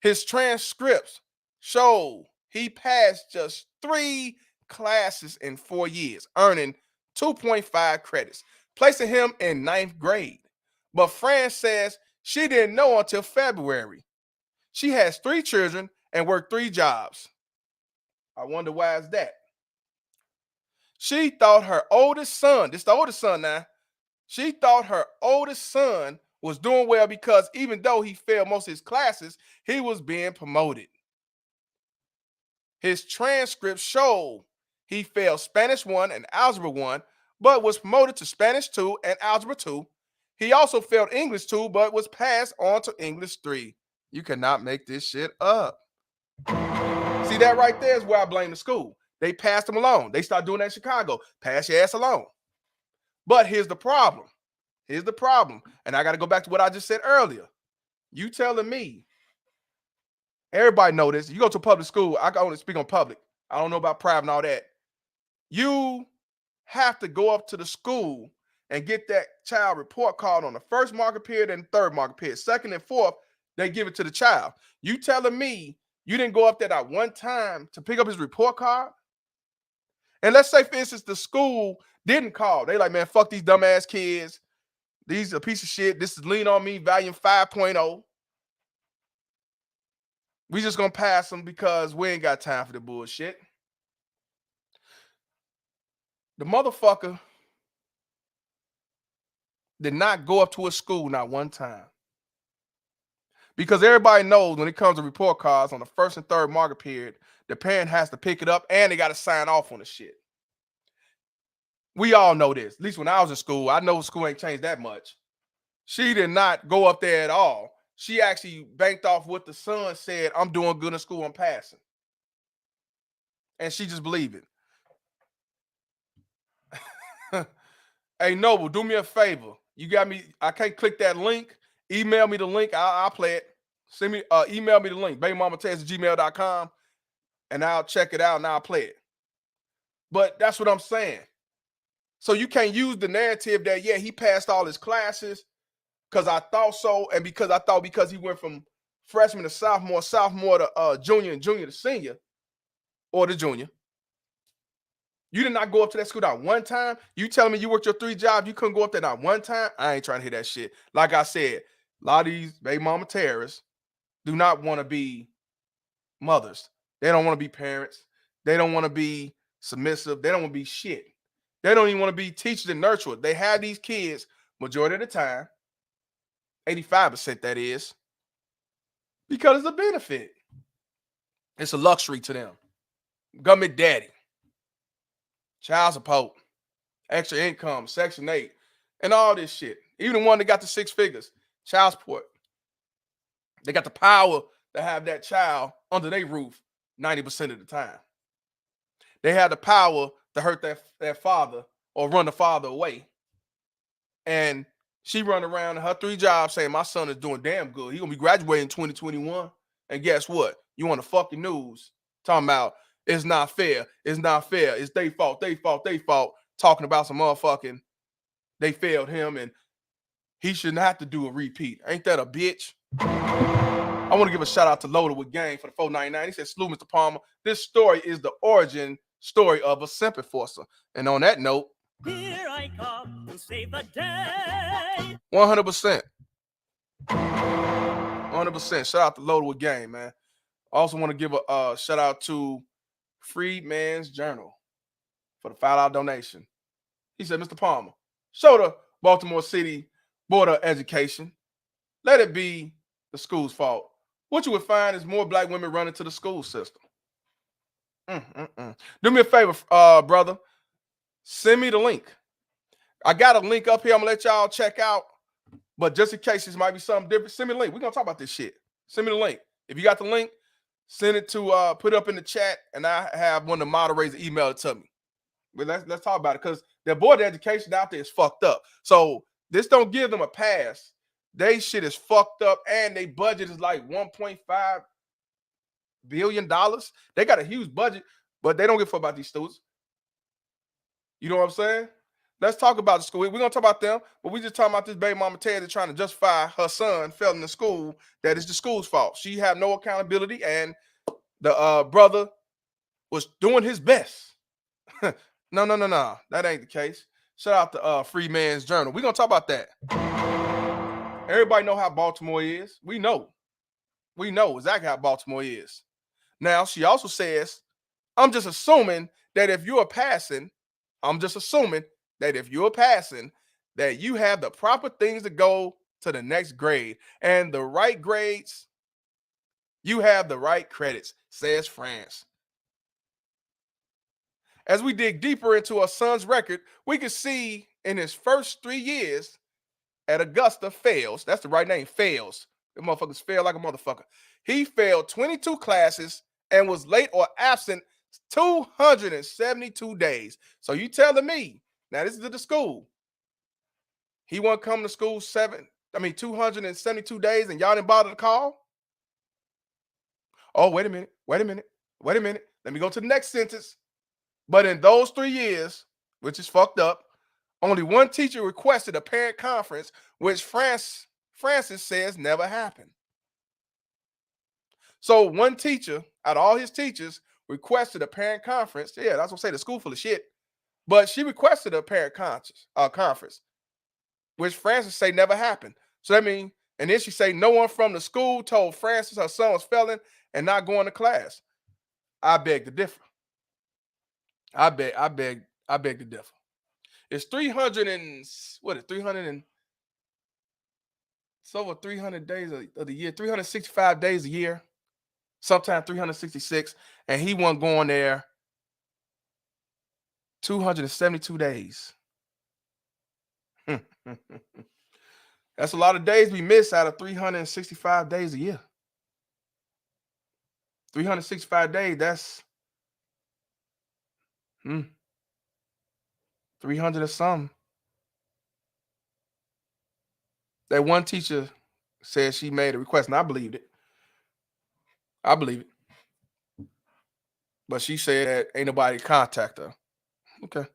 His transcripts show he passed just 3 classes in 4 years, earning 2.5 credits, placing him in 9th grade. But Fran says she didn't know until February. She has 3 children and worked 3 jobs. I wonder why is that? She thought her oldest son, this is the oldest son now, she thought her oldest son was doing well because even though he failed most of his classes, he was being promoted. His transcripts show he failed Spanish 1 and Algebra 1, but was promoted to Spanish 2 and Algebra 2. He also failed English 2, but was passed on to English 3. You cannot make this shit up. See, that right there is where I blame the school. They passed him along. They started doing that in Chicago. Pass your ass along. But here's the problem. Here's the problem. And I got to go back to what I just said earlier. You telling me, everybody know this. You go to public school, I can only speak on public. I don't know about private and all that. You have to go up to the school and get that child report card on the first market period and third market period. Second and fourth, they give it to the child. You telling me you didn't go up there that one time to pick up his report card? And let's say, for instance, the school didn't call. They like, man, fuck these dumbass kids. These are a piece of shit. This is lean on me, volume 5.0. We just gonna pass them because we ain't got time for the bullshit. The motherfucker did not go up to a school not one time. Because everybody knows when it comes to report cards on the first and third market period, the parent has to pick it up and they got to sign off on the shit. We all know this. At least when I was in school, I know school ain't changed that much. She did not go up there at all. She actually banked off what the son said. I'm doing good in school. I'm passing. And she just believed it. Hey, Noble, do me a favor. You got me. I can't click that link. Email me the link. I'll play it. Send me, email me the link, babymamaTez@gmail.com, and I'll check it out and I'll play it. But that's what I'm saying. So you can't use the narrative that, yeah, he passed all his classes because I thought so, and because he went from freshman to sophomore to junior, and junior to senior, or the junior. You did not go up to that school not one time. You telling me you worked your 3 jobs, you couldn't go up there not one time? I ain't trying to hear that shit. Like I said, a lot of these baby mama terrorists do not want to be mothers. They don't want to be parents. They don't want to be submissive. They don't want to be shit. They don't even want to be teachers and nurturers. They have these kids majority of the time, 85% that is, because it's a benefit. It's a luxury to them. Government daddy, child support, extra income, Section 8, and all this shit. Even the one that got the 6 figures, child support. They got the power to have that child under their roof 90% of the time. They have the power to hurt their father or run the father away. And she run around in her 3 jobs saying, my son is doing damn good. He's going to be graduating in 2021. And guess what? You on the fucking news talking about it's not fair. It's not fair. It's their fault. Talking about some motherfucking, they failed him and he shouldn't have to do a repeat. Ain't that a bitch? I want to give a shout out to Loaded with Gang for the $4.99. He said, salute, Mr. Palmer. This story is the origin story of a simp enforcer. And on that note, here I come to save the day. 100%. 100%. Shout out to Loaded with Gang, man. I also want to give a shout out to Freedman's Journal for the $5 donation. He said, Mr. Palmer, show the Baltimore City Board of Education. Let it be the school's fault. What you would find is more black women running to the school system. Do me a favor, brother. Send me the link. I got a link up here I'm going to let y'all check out. But just in case this might be something different, send me the link. We're going to talk about this shit. Send me the link. If you got the link, send it to, put it up in the chat, and I have one of the moderators email it to me. But let's talk about it, because their board of education out there is fucked up. So this don't give them a pass. They shit is fucked up, and their budget is like $1.5 billion. They got a huge budget, but they don't give a fuck about these students. You know what I'm saying? Let's talk about the school. We're going to talk about them, but we just talking about this baby mama Ted trying to justify her son failing in school, that it's the school's fault. She have no accountability, and the brother was doing his best. No. That ain't the case. Shout out to Freeman's Journal. We're going to talk about that. Everybody know how Baltimore is. We know exactly how Baltimore is. Now, she also says, I'm just assuming that if you're passing, that you have the proper things to go to the next grade. And the right grades, you have the right credits, says France. As we dig deeper into our son's record, we can see in his first 3 years at Augusta fails. That's the right name, fails. The motherfuckers fail like a motherfucker. He failed 22 classes and was late or absent 272 days. So you telling me, now this is at the school, He wasn't coming to school 272 days, and y'all didn't bother to call? Oh, wait a minute. Let me go to the next sentence. But in those 3 years, which is fucked up, only one teacher requested a parent conference, which Francis says never happened. So one teacher out of all his teachers requested a parent conference. Yeah, that's what I say, the school full of shit. But she requested a parent conference, which Francis say never happened. So that means, and then she say no one from the school told Francis her son was failing and not going to class. I beg to differ. I beg to differ. It's 300 and what is 300 and it's over 300 days of the year, 365 days a year, sometimes 366, and he wasn't going there 272 days. That's a lot of days we miss out of 365 days a year. 365 days, that's 300 or something. That one teacher said she made a request, and I believed it. I believe it. But she said that ain't nobody contact her. Okay.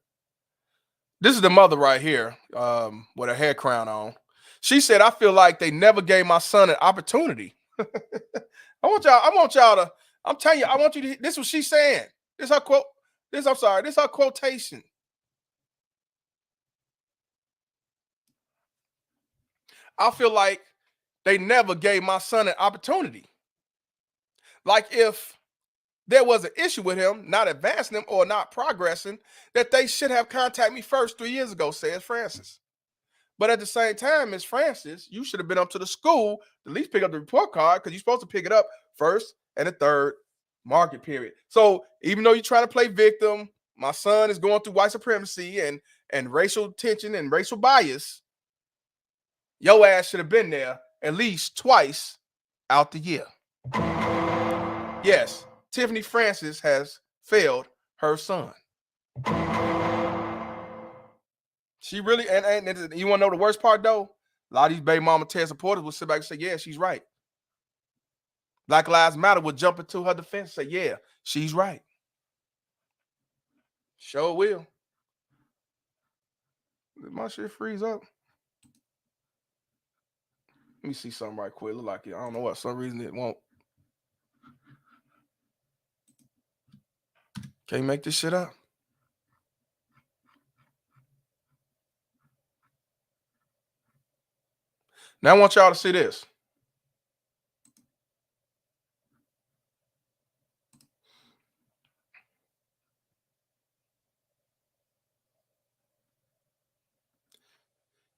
This is the mother right here, with her hair crown on. She said, I feel like they never gave my son an opportunity. I want y'all to, I'm telling you, I want you to, this is what she's saying. This is her quote. This is her quotation. I feel like they never gave my son an opportunity. Like if there was an issue with him not advancing him or not progressing, that they should have contacted me first 3 years ago, says Francis. But at the same time, Miss Francis, you should have been up to the school to at least pick up the report card, because you're supposed to pick it up first and the third market period. So even though you're trying to play victim, my son is going through white supremacy and racial tension and racial bias, your ass should have been there at least twice out the year. Yes, Tiffany Francis has failed her son. She really, and you want to know the worst part though? A lot of these baby mama Ted supporters will sit back and say, yeah, she's right. Black Lives Matter would jump into her defense and say, yeah, she's right. Sure will. Did my shit freeze up? Let me see something right quick. Look like it. I don't know what. For some reason it won't. Can't make this shit up. Now I want y'all to see this.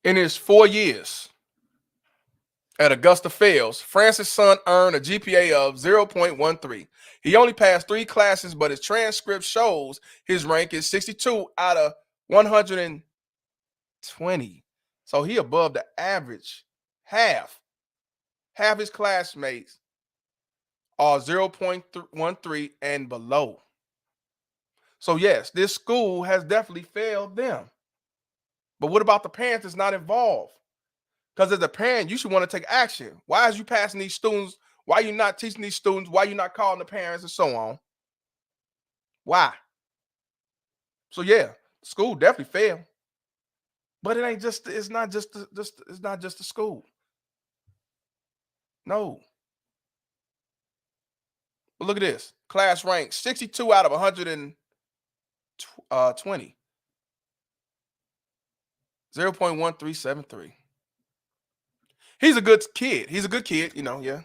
In his 4 years at Augusta Fails, Francis' son earned a GPA of 0.13. He only passed 3 classes, but his transcript shows his rank is 62 out of 120. So he above the average. Half his classmates are 0.13 and below. So yes, this school has definitely failed them. But what about the parents that's not involved? Because as a parent, you should want to take action. Why is you passing these students? Why are you not teaching these students? Why are you not calling the parents and so on? Why? So yeah, school definitely failed. But it ain't just, it's not just the school. No. But look at this. Class rank 62 out of 120. 0.1373. He's a good kid. He's a good kid, yeah.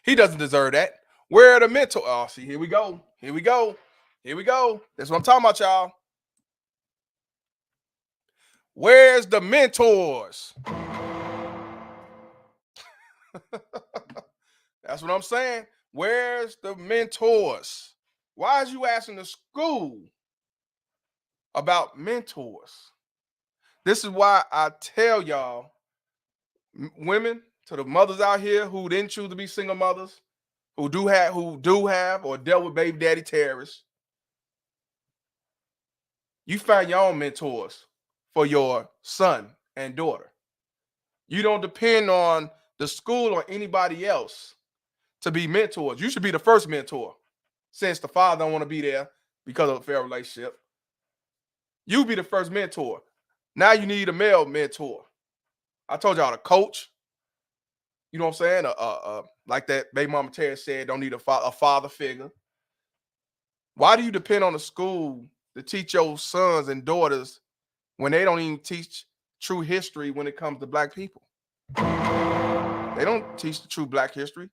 He doesn't deserve that. Where are the mentors? Oh, see, here we go. That's what I'm talking about, y'all. Where's the mentors? That's what I'm saying. Where's the mentors? Why is you asking the school about mentors? This is why I tell y'all, women, to the mothers out here who didn't choose to be single mothers, who do have or dealt with baby daddy terrorists, you find your own mentors for your son and daughter. You don't depend on the school or anybody else to be mentors. You should be the first mentor, since the father don't want to be there because of a fair relationship. You be the first mentor. Now you need a male mentor. I told y'all, a coach. You know what I'm saying? Like that baby mama Terry said, don't need a father figure. Why do you depend on the school to teach your sons and daughters when they don't even teach true history when it comes to black people? They don't teach the true black history.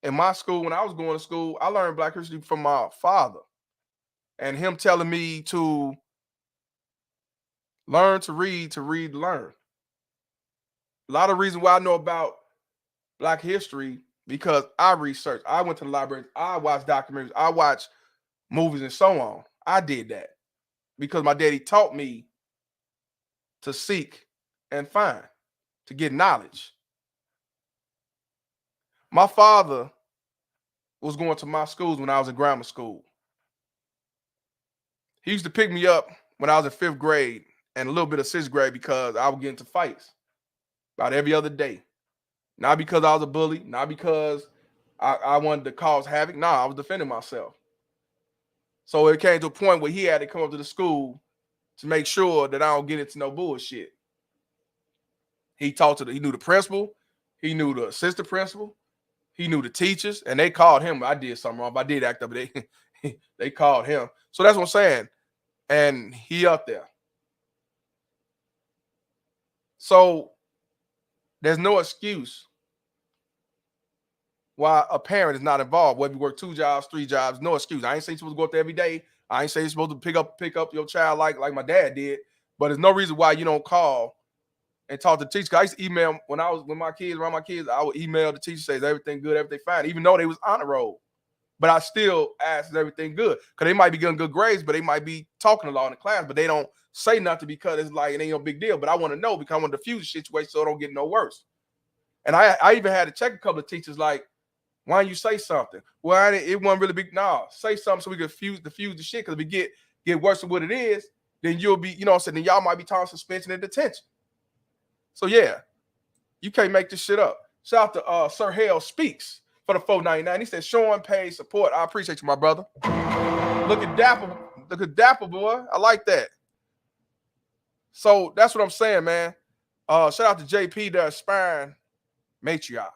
In my school, when I was going to school, I learned black history from my father and him telling me to learn to read, to learn. A lot of reasons why I know about black history because I researched. I went to the library. I watched documentaries. I watched movies and so on. I did that because my daddy taught me to seek and find, to get knowledge. My father was going to my schools when I was in grammar school. He used to pick me up when I was in 5th grade and a little bit of 6th grade because I would get into fights about every other day. Not because I was a bully, not because I wanted to cause havoc. No, I was defending myself. So it came to a point where he had to come up to the school to make sure that I don't get into no bullshit. He knew the principal, he knew the assistant principal, he knew the teachers, and they called him. I did something wrong, but I did act up. They called him. So that's what I'm saying. And he up there. So there's no excuse why a parent is not involved, whether you work 2 jobs, 3 jobs, no excuse. I ain't saying you're supposed to go up there every day. I ain't saying you're supposed to pick up your child like my dad did, but there's no reason why you don't call and talk to the teacher. I used to email when I was with my kids, around my kids, I would email the teacher, say, is everything good, everything fine, even though they was on the road. But I still ask, is everything good? Because they might be getting good grades, but they might be talking a lot in the class, but they don't say nothing because it's like, it ain't no big deal. But I want to know because I want to diffuse the situation so it don't get no worse. And I even had to check a couple of teachers like, why don't you say something? Well, it wasn't really big. No, say something so we can diffuse the shit. Because if it get worse than what it is, then you'll be, you know what I'm saying, then y'all might be talking suspension and detention. So yeah, you can't make this shit up. Shout out to Sir Hale Speaks for the $4.99. He said, showing paid support. I appreciate you, my brother. Looking dapper, boy. I like that. So that's what I'm saying, man. Shout out to JP, the aspiring matriarch.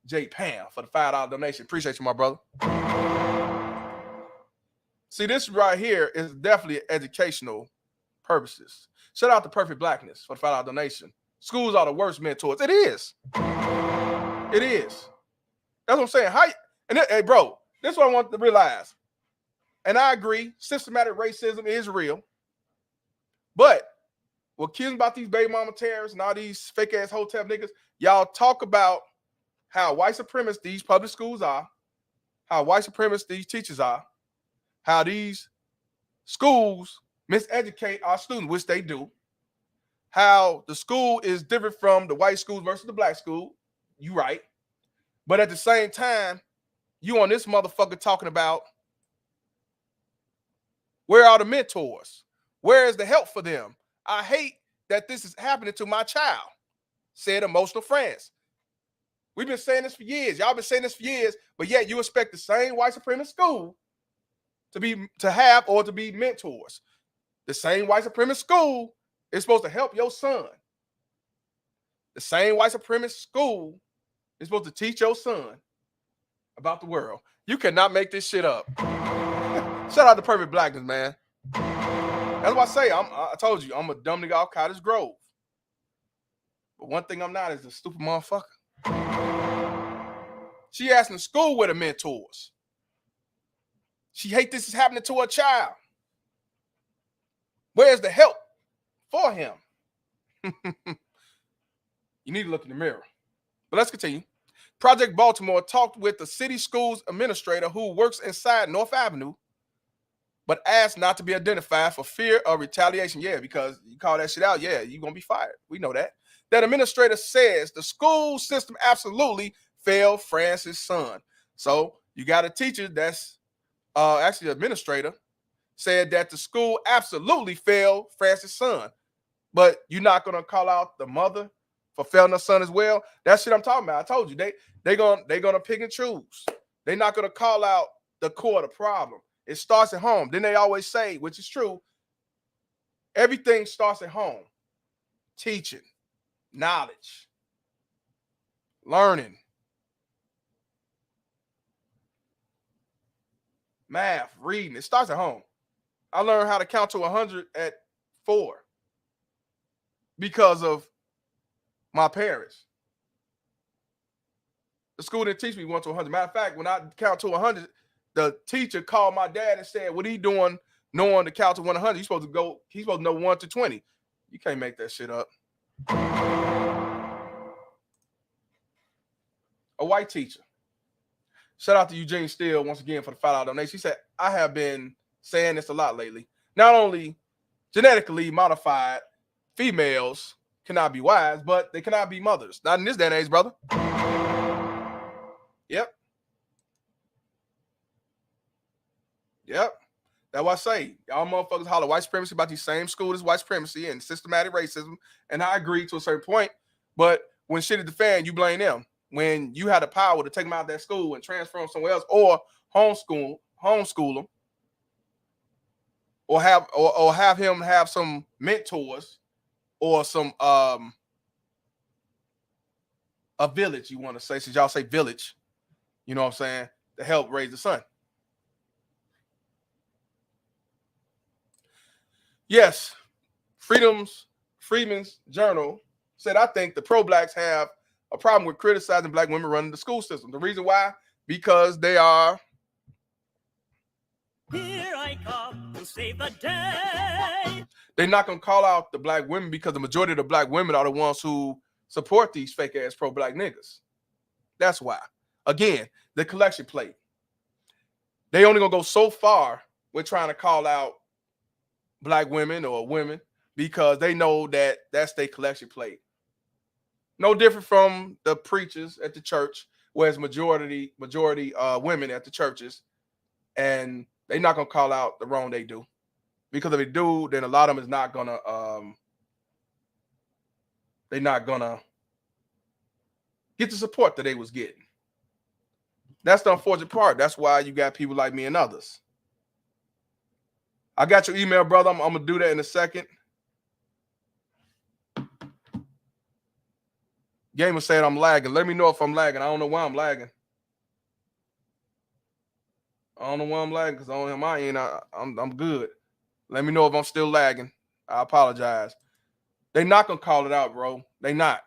J Pam for the $5 donation. Appreciate you, my brother. See, this right here is definitely educational purposes. Shout out to Perfect Blackness for the $5 donation. Schools are the worst mentors. It is. It is. That's what I'm saying. Hey, bro, this is what I want to realize. And I agree, systematic racism is real. But what kills about these baby mama terrorists and all these fake ass hotel niggas, y'all talk about how white supremacist these public schools are, how white supremacist these teachers are, how these schools miseducate our students, which they do, how the school is different from the white schools versus the black school. You right. But at the same time, you on this motherfucker talking about where are the mentors? Where is the help for them? I hate that this is happening to my child, said emotional friends. We've been saying this for years. Y'all been saying this for years, but yet you expect the same white supremacist school to have or to be mentors. The same white supremacist school is supposed to help your son. The same white supremacist school is supposed to teach your son about the world. You cannot make this shit up. Shout out to Perfect Blackness, man. That's what I say. I told you, I'm a dumb nigga off Cottage Grove. But one thing I'm not is a stupid motherfucker. She asking the school where the mentors. She hate this is happening to her child. Where's the help for him? You need to look in the mirror. But let's continue. Project Baltimore talked with the city schools administrator who works inside North Avenue, but asked not to be identified for fear of retaliation. Yeah, because you call that shit out, yeah, you're going to be fired. We know that. That administrator says the school system absolutely failed Francis' son. So you got a teacher that's actually an administrator said that the school absolutely failed Francis' son. but you're not gonna call out the mother for failing her son as well. That shit I'm talking about. I told you they're gonna pick and choose. They're not gonna call out the core of the problem. It starts at home. Then they always say, which is true, everything starts at home. Teaching, knowledge, learning, math, reading. It starts at home. I learned how to count to 100 at 4 because of my parents. The school didn't teach me 1 to 100. Matter of fact, when I count to 100, the teacher called my dad and said, "What are you doing knowing to count to 100? He's supposed to know 1 to 20. You can't make that shit up." A white teacher. Shout out to Eugene Steele once again for the $5 donation. She said, "I have been saying this a lot lately. Not only genetically modified females cannot be wives, but they cannot be mothers. Not in this day and age, brother." Yep. That's what I say. Y'all motherfuckers holler white supremacy about these same schools as white supremacy and systematic racism. And I agree to a certain point. But when shit is the fan, you blame them. When you had the power to take them out of that school and transfer them somewhere else, or homeschool them, or have him have some mentors or some a village, you want to say, since y'all say village, you know what I'm saying, to help raise the son. Yes, Freeman's Journal said, "I think the pro-blacks have a problem with criticizing black women running the school system. The reason why, because they are..." Here I come to save the day. They're not going to call out the black women because the majority of the black women are the ones who support these fake-ass pro-black niggas. That's why. Again, the collection plate. They only going to go so far with trying to call out black women or women because they know that that's their collection plate. No different from the preachers at the church, where it's majority women at the churches, and they're not gonna call out the wrong they do, because if they do, then a lot of them is not gonna they're not gonna get the support that they was getting. That's the unfortunate part. That's why you got people like me and others. I got your email, brother. I'm gonna do that in a second. Gamer said I'm lagging. Let me know if I'm lagging. I don't know why I'm lagging. I don't know why I'm lagging, because on my end, I'm good. Let me know if I'm still lagging. I apologize. They're not gonna call it out, bro. They not.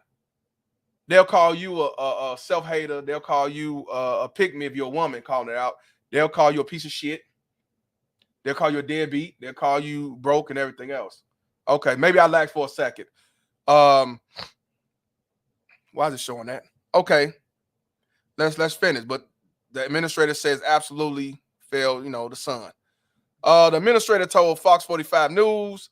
They'll call you a self-hater. They'll call you a pick-me if you're a woman calling it out. They'll call you a piece of shit. They'll call you a deadbeat. They'll call you broke and everything else. Okay, maybe I lagged for a second. Why is it showing that? Okay, let's finish. But the administrator says absolutely failed, the son. The administrator told Fox 45 News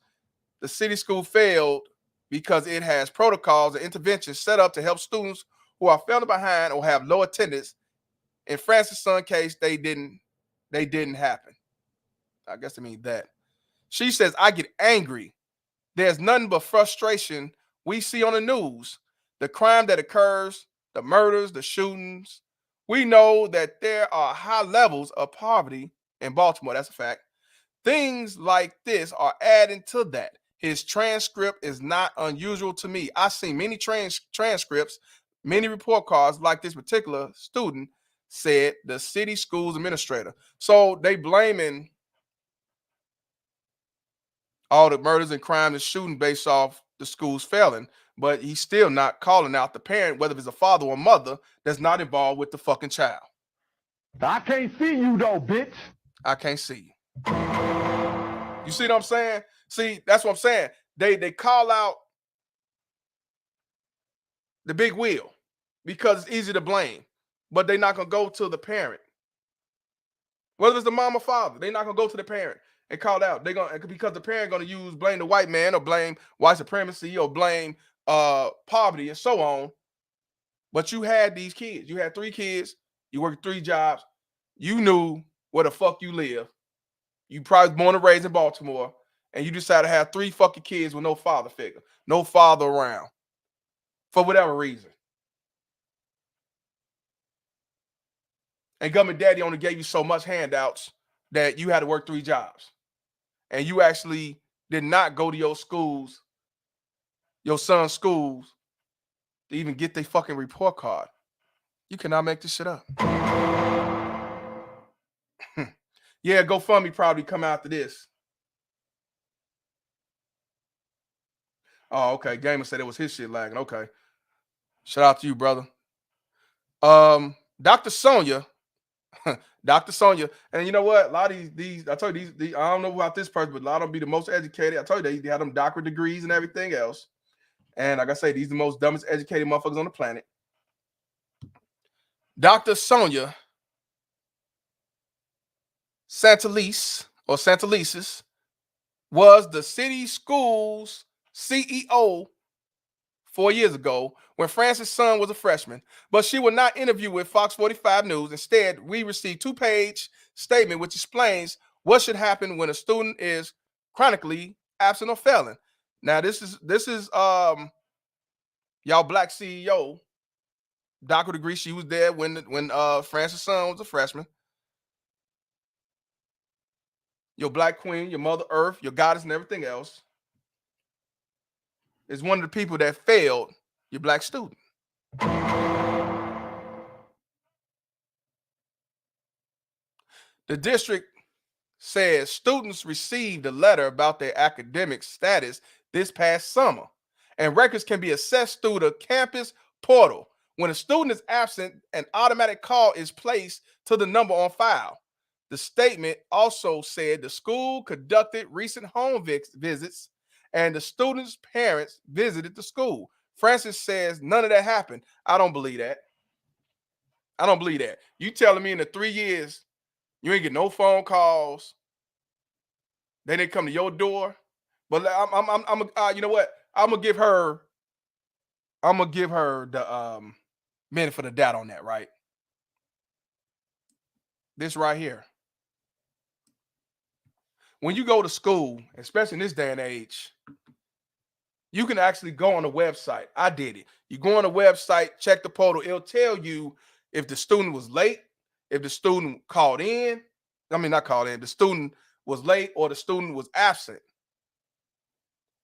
the city school failed because it has protocols and interventions set up to help students who are failing behind or have low attendance. In Francis' son case, they didn't happen. I guess I mean that. She says, "I get angry. There's nothing but frustration we see on the news. The crime that occurs, the murders, the shootings. We know that there are high levels of poverty in Baltimore. That's a fact. Things like this are adding to that. His transcript is not unusual to me. I've seen many transcripts, many report cards like this particular student," said the city schools administrator. So they blaming all the murders and crime and shooting based off the schools failing, but he's still not calling out the parent, whether it's a father or mother, that's not involved with the fucking child. I can't see you though, bitch. I can't see you. You see what I'm saying? See, that's what I'm saying. They call out the big wheel because it's easy to blame, but they're not gonna go to the parent. Whether it's the mom or father, they're not gonna go to the parent and call it out. They're gonna, because the parent gonna blame the white man or blame white supremacy or blame poverty and so on. But you had these kids. You had 3 kids. You worked 3 jobs. You knew where the fuck you live. You probably born and raised in Baltimore, and you decide to have 3 fucking kids with no father figure, no father around, for whatever reason. And government daddy only gave you so much handouts that you had to work 3 jobs. And you actually did not go to your schools, your son's schools, to even get their fucking report card. You cannot make this shit up. Yeah, GoFundMe probably come after this. Oh, okay. Gamer said it was his shit lagging. Okay. Shout out to you, brother. Dr. Sonia. Dr. Sonia. And you know what? A lot of these I told you these, I don't know about this person, but a lot of them be the most educated. I told you they have them doctorate degrees and everything else. And like I say, these are the most dumbest educated motherfuckers on the planet. Dr. Sonia Santelises was the city school's CEO 4 years ago when Francis' son was a freshman, but she would not interview with Fox 45 News. Instead, we received 2-page statement which explains what should happen when a student is chronically absent or failing. Now, this is y'all black CEO, doctorate degree. She was there when Francis' son was a freshman. Your black queen, your mother earth, your goddess, and everything else is one of the people that failed your black student. The district says students received a letter about their academic status this past summer, and records can be accessed through the campus portal. When a student is absent, an automatic call is placed to the number on file. The statement also said the school conducted recent home visits and the students' parents visited the school. Francis says none of that happened. I don't believe that. I don't believe that. You telling me in the 3 years you ain't get no phone calls? They didn't come to your door? But you know what? I'm gonna give her the benefit of the doubt on that, right? This right here. When you go to school, especially in this day and age, you can actually go on the website. I did it. You go on the website, check the portal. It'll tell you if the student was late, if the student called in. I mean, not called in. The student was late or the student was absent.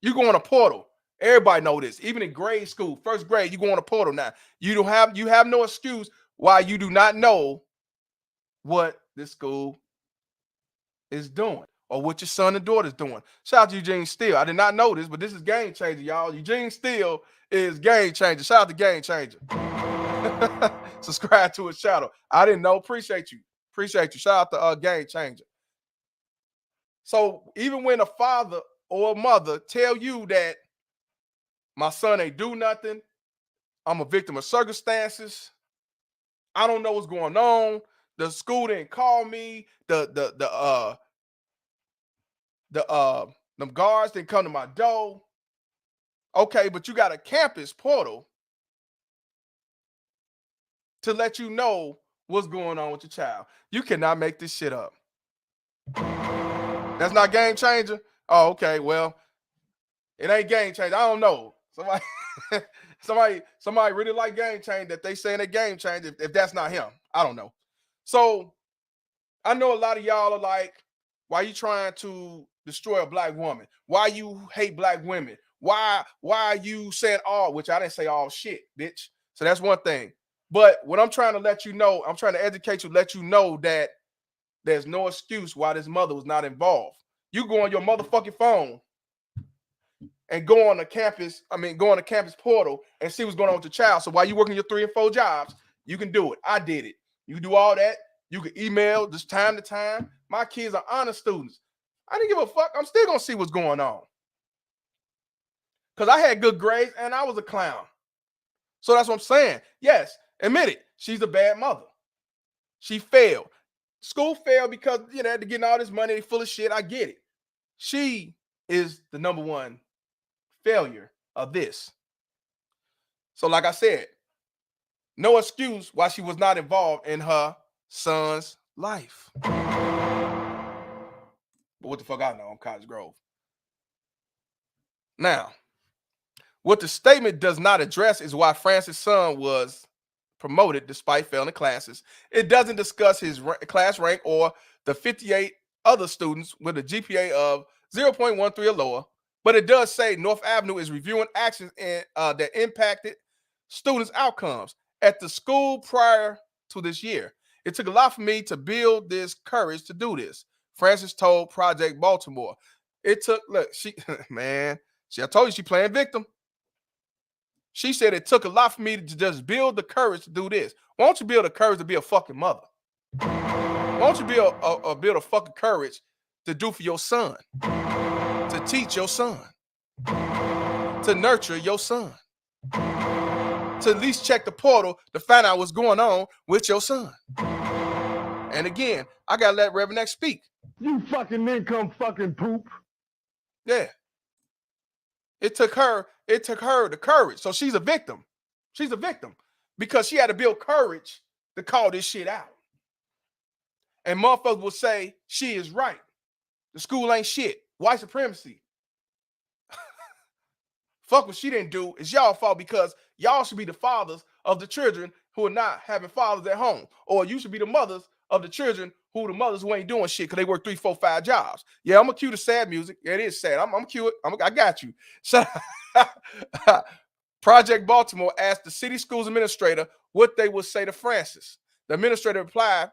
You go on a portal. Everybody know this. Even in grade school, first grade, you go on a portal now. You have no excuse why you do not know what this school is doing or what your son and daughter is doing. Shout out to Eugene Steele. I did not know this, but this is Game Changer, y'all. Eugene Steele is Game Changer. Shout out to Game Changer. Subscribe to his channel. I didn't know. Appreciate you. Appreciate you. Shout out to Game Changer. So even when a father or a mother tell you that my son ain't do nothing, I'm a victim of circumstances, I don't know what's going on, the school didn't call me, them guards didn't come to my door. Okay, but you got a campus portal to let you know what's going on with your child. You cannot make this shit up. That's not Game Changer? Oh, okay. Well, it ain't Game Changer. I don't know. Somebody really like Game Changer that they saying a Game Changer if that's not him. I don't know. So I know a lot of y'all are like, why you trying to destroy a black woman? Why you hate black women? Why are you saying all, which I didn't say all shit, bitch. So that's one thing. But what I'm trying to let you know, I'm trying to educate you, let you know that there's no excuse why this mother was not involved. You go on your motherfucking phone and go on the campus portal and see what's going on with your child. So while you working your 3 and 4 jobs, you can do it. I did it. You can do all that. You can email just time to time. My kids are honor students. I didn't give a fuck. I'm still gonna see what's going on. Because I had good grades and I was a clown. So that's what I'm saying. Yes, admit it. She's a bad mother. She failed. School failed because, you know, they're getting all this money, they full of shit. I get it. She is the number one failure of this. So like I said, no excuse why she was not involved in her son's life. But what the fuck I know? I'm Cottage Grove. Now, what the statement does not address is why Francis' son was promoted despite failing classes. It doesn't discuss his class rank or the 58 other students with a GPA of 0.13 or lower, but it does say North Avenue is reviewing actions that impacted students' outcomes at the school prior to this year. It took a lot for me to build this courage to do this, Francis told Project Baltimore. It took, look, she, man, I told you she playing victim. She said it took a lot for me to just build the courage to do this. Why don't you build the courage to be a fucking mother? Why don't you build a fucking courage to do for your son? To teach your son? To nurture your son? To at least check the portal to find out what's going on with your son? And again, I gotta let Reverend X speak. You fucking income fucking poop. Yeah. It took her the courage. So she's a victim. She's a victim because she had to build courage to call this shit out. And motherfuckers will say she is right. The school ain't shit. White supremacy. Fuck what she didn't do. It's y'all fault because y'all should be the fathers of the children who are not having fathers at home. Or you should be the mothers of the children who ain't doing shit because they work 3, 4, 5 jobs. Yeah, I'm gonna cue the sad music. Yeah, it is sad. I'm cue it. I got you. So Project Baltimore asked the city schools administrator what they would say to Francis. The administrator replied,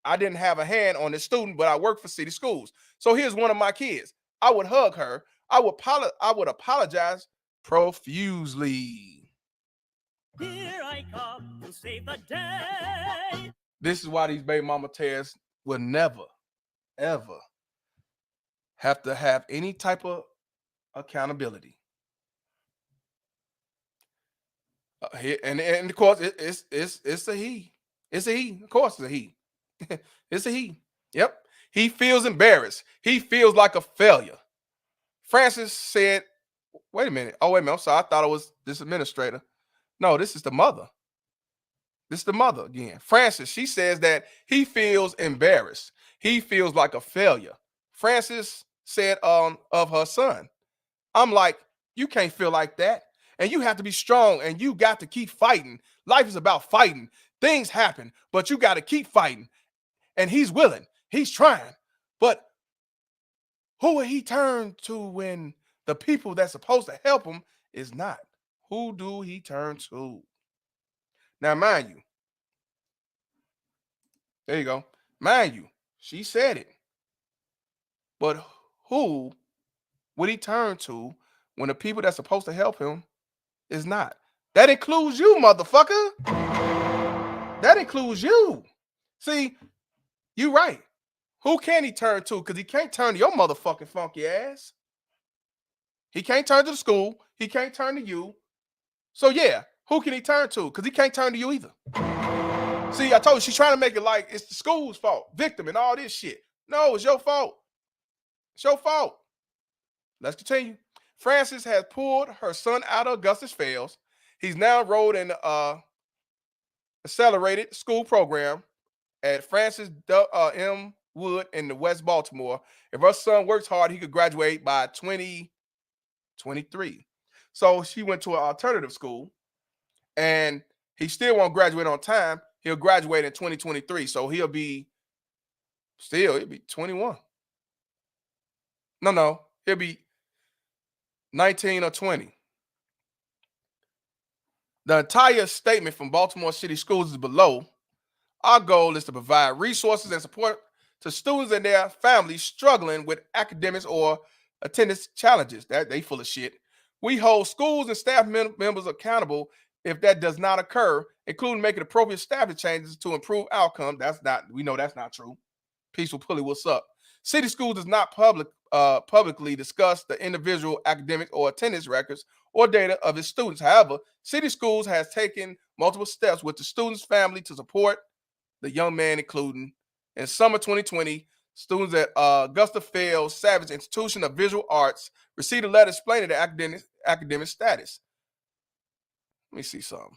I didn't have a hand on this student, but I work for city schools. So here's one of my kids. I would hug her. I would apologize profusely. Here I come to save the day. This is why these baby mama tears will never, ever have to have any type of accountability. And of course, it's a he. It's a he. Of course, it's a he. It's a he. Yep. He feels embarrassed. He feels like a failure. Francis said, wait a minute. Oh, wait a minute. I'm sorry. I thought it was this administrator. No, this is the mother. This is the mother again. Francis, she says that he feels embarrassed. He feels like a failure. Francis said of her son, I'm like, you can't feel like that. And you have to be strong and you got to keep fighting. Life is about fighting. Things happen, but you got to keep fighting. And he's willing. He's trying. But who will he turn to when the people that's supposed to help him is not? Who do he turn to? Now, mind you, there you go. Mind you, she said it. But who would he turn to when the people that's supposed to help him is not? That includes you, motherfucker. That includes you. See, you right. Who can he turn to? Because he can't turn to your motherfucking funky ass. He can't turn to the school. He can't turn to you. So yeah, who can he turn to? Because he can't turn to you either. See, I told you, she's trying to make it like it's the school's fault, victim and all this shit. No, it's your fault. It's your fault. Let's continue. Frances has pulled her son out of Augustus Fails. He's now enrolled in accelerated school program at Francis M. Wood in the West Baltimore. If her son works hard, he could graduate by 2023. So she went to an alternative school, and he still won't graduate on time. He'll graduate in 2023. So he'll be 21. No, he'll be 19 or 20. The entire statement from Baltimore City Schools is below. Our goal is to provide resources and support to students and their families struggling with academics or attendance challenges. That they full of shit. We hold schools and staff members accountable if that does not occur, including making appropriate staffing changes to improve outcomes. We know that's not true. Peaceful Pulley, what's up? City Schools does not publicly discuss the individual academic or attendance records or data of its students. However, City Schools has taken multiple steps with the student's family to support the young man, including in summer 2020, students at Augusta Fails Savage Institution of Visual Arts received a letter explaining their academic status. Let me see something.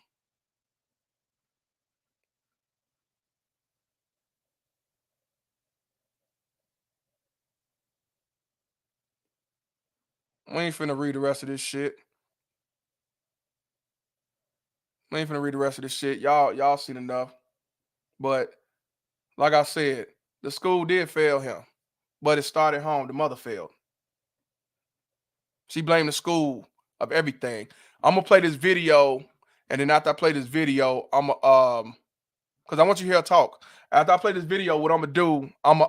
We ain't finna read the rest of this shit. We ain't finna read the rest of this shit. Y'all seen enough. But like I said, the school did fail him, but it started home. The mother failed. She blamed the school of everything. I'm gonna play this video, and then after I play this video, I'm because I want you to hear her talk. After I play this video, what I'm gonna do, I'm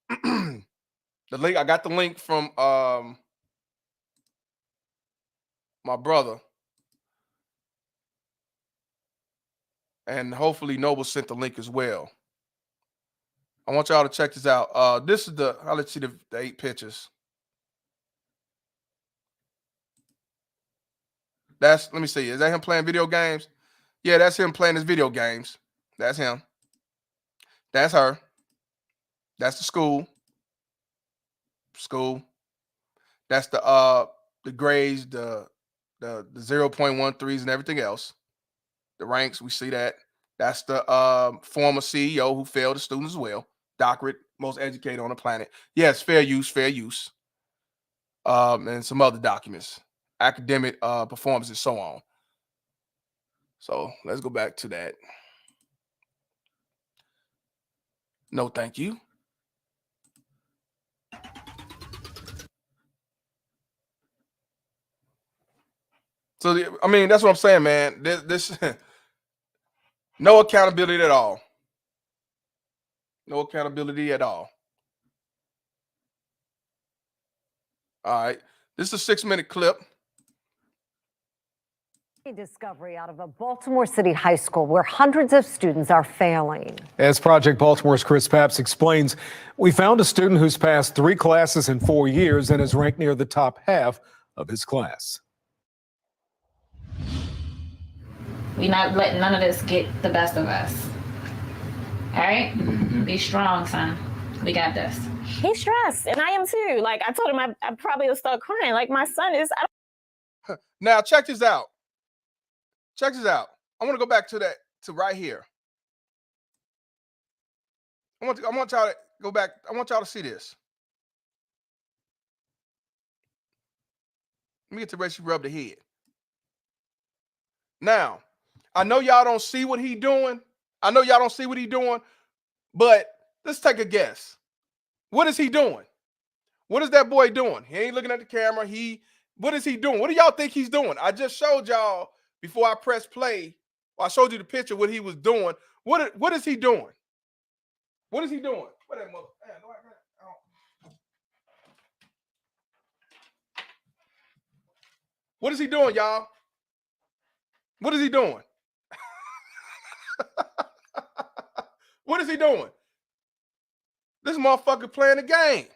the link. I got the link from my brother, and hopefully Noble sent the link as well. I want y'all to check this out. This is I'll let you see the 8 pictures. Let me see. Is that him playing video games? Yeah, that's him playing his video games. That's him. That's her. That's the school. School. That's the grades, the 0.13s and everything else. The ranks, we see that. That's the former CEO who failed the students as well. Doctorate, most educated on the planet. Yes, fair use. And some other documents, academic performance, and so on. So let's go back to that. No, thank you. So I mean, that's what I'm saying, man. This no accountability at all. No accountability at all. All right. This is a 6-minute clip. Discovery out of a Baltimore City high school where hundreds of students are failing. As Project Baltimore's Chris Papps explains, we found a student who's passed 3 classes in 4 years and is ranked near the top half of his class. We're not letting none of this get the best of us. All right? Be strong, son. We got this. He's stressed, and I am too. Like, I told him I probably would start crying. Like, my son is. Now, check this out. Check this out. I want to go back to right here. I want y'all to go back. I want y'all to see this. Let me get to where she rubbed the head. Now, I know y'all don't see what he doing. But let's take a guess. What is he doing? What is that boy doing? He ain't looking at the camera. What is he doing? What do y'all think he's doing? I just showed y'all before I pressed play. I showed you the picture what he was doing. What is he doing? What is he doing? What that mother? What is he doing, y'all? What is he doing? What is he doing? This motherfucker playing the game.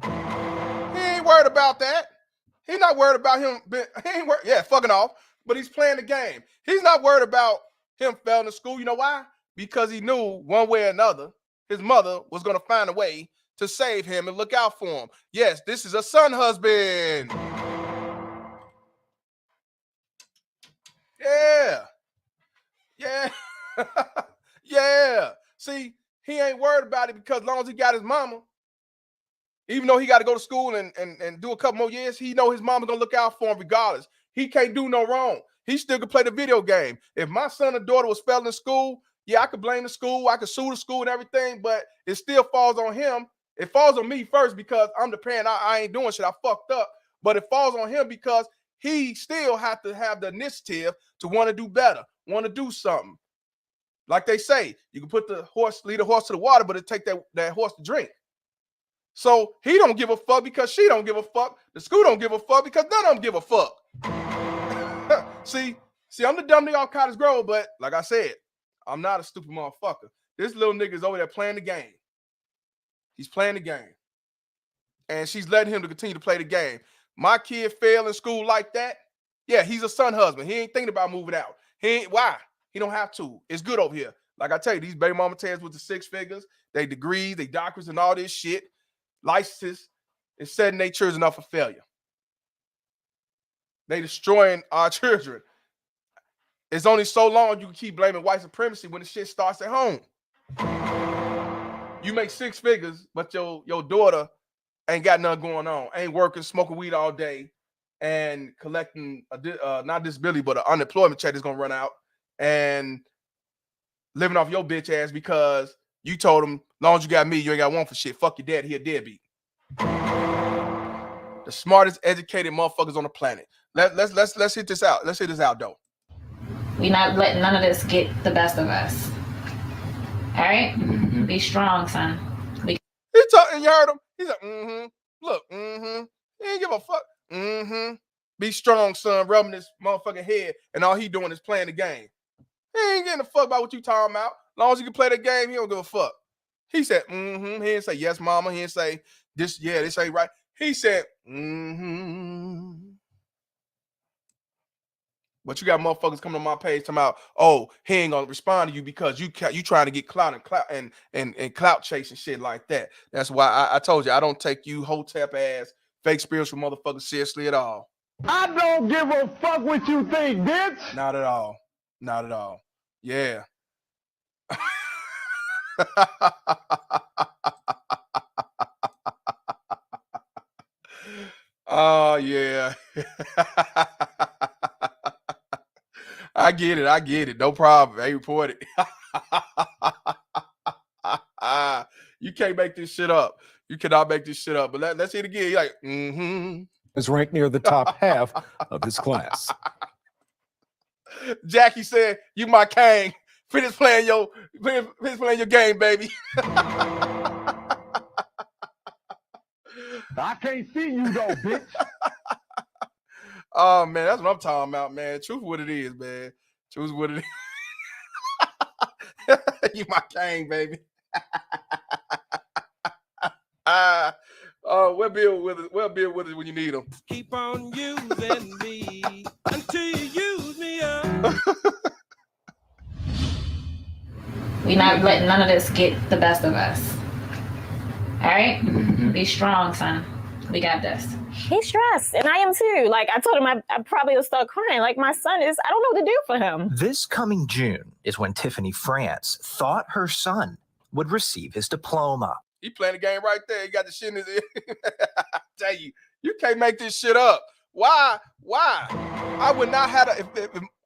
He ain't worried about that. He's not worried about him. Fucking off. But he's playing the game. He's not worried about him failing in school. You know why? Because he knew one way or another, his mother was going to find a way to save him and look out for him. Yes, this is a son husband. Yeah. Yeah. See, he ain't worried about it because as long as he got his mama, even though he got to go to school and do a couple more years, he know his mama's going to look out for him regardless. He can't do no wrong. He still could play the video game. If my son or daughter was failing in school, yeah, I could blame the school. I could sue the school and everything, but it still falls on him. It falls on me first because I'm the parent. I ain't doing shit. I fucked up. But it falls on him because he still have to have the initiative to want to do better, want to do something. Like they say, you can lead the horse to the water, but it take that horse to drink. So he don't give a fuck because she don't give a fuck. The school don't give a fuck because none of them give a fuck. See, I'm the dumb nigga off Cottage Grove, but like I said, I'm not a stupid motherfucker. This little nigga's over there playing the game. He's playing the game. And she's letting him to continue to play the game. My kid failed in school like that. Yeah, he's a son husband. He ain't thinking about moving out. Why? He don't have to. It's good over here. Like I tell you, these baby mama tails with the 6 figures, they degrees, they doctorates and all this shit, licenses, is setting their children up for failure. They destroying our children. It's only so long you can keep blaming white supremacy when the shit starts at home. You make 6 figures, but your daughter ain't got nothing going on, ain't working, smoking weed all day, and collecting not disability, but an unemployment check that's gonna run out, and living off your bitch ass because you told him, long as you got me, you ain't got one for shit. Fuck your dad, he a deadbeat. The smartest, educated motherfuckers on the planet. Let's hit this out. Let's hit this out, though. We not letting none of this get the best of us. All right? Be strong, son. He talking, you heard him? He's like, look, he ain't give a fuck. Be strong, son, rubbing his motherfucking head, and all he doing is playing the game. He ain't getting a fuck about what you talking about. As long as you can play the game, he don't give a fuck. He said, He didn't say, yes, mama. He didn't say, this ain't right. He said, But you got motherfuckers coming on my page talking about, oh, he ain't gonna respond to you because you trying to get clout and clout chasing shit like that. That's why I told you I don't take you hotep ass fake spiritual motherfuckers seriously at all. I don't give a fuck what you think, bitch. Not at all. Not at all. Yeah. Oh yeah. I get it. No problem. They report it. You can't make this shit up. You cannot make this shit up. But let's hear it again. You're like, Is ranked near the top half of his class. Jackie said, "You my king. Finish playing your game, baby." I can't see you though, bitch. Oh man, that's what I'm talking about, man. Truth what it is, man. Truth what it is. You my king, baby. We'll be with it. We'll be with it when you need them. Keep on using me until you use me up. We not letting none of this get the best of us. All right? Be strong, son. We got this. He's stressed, and I am too. Like, I told him I probably would start crying. Like, my son is, I don't know what to do for him. This coming June is when Tiffany France thought her son would receive his diploma. He playing the game right there. He got the shit in his ear. I tell you, you can't make this shit up. Why? I would not have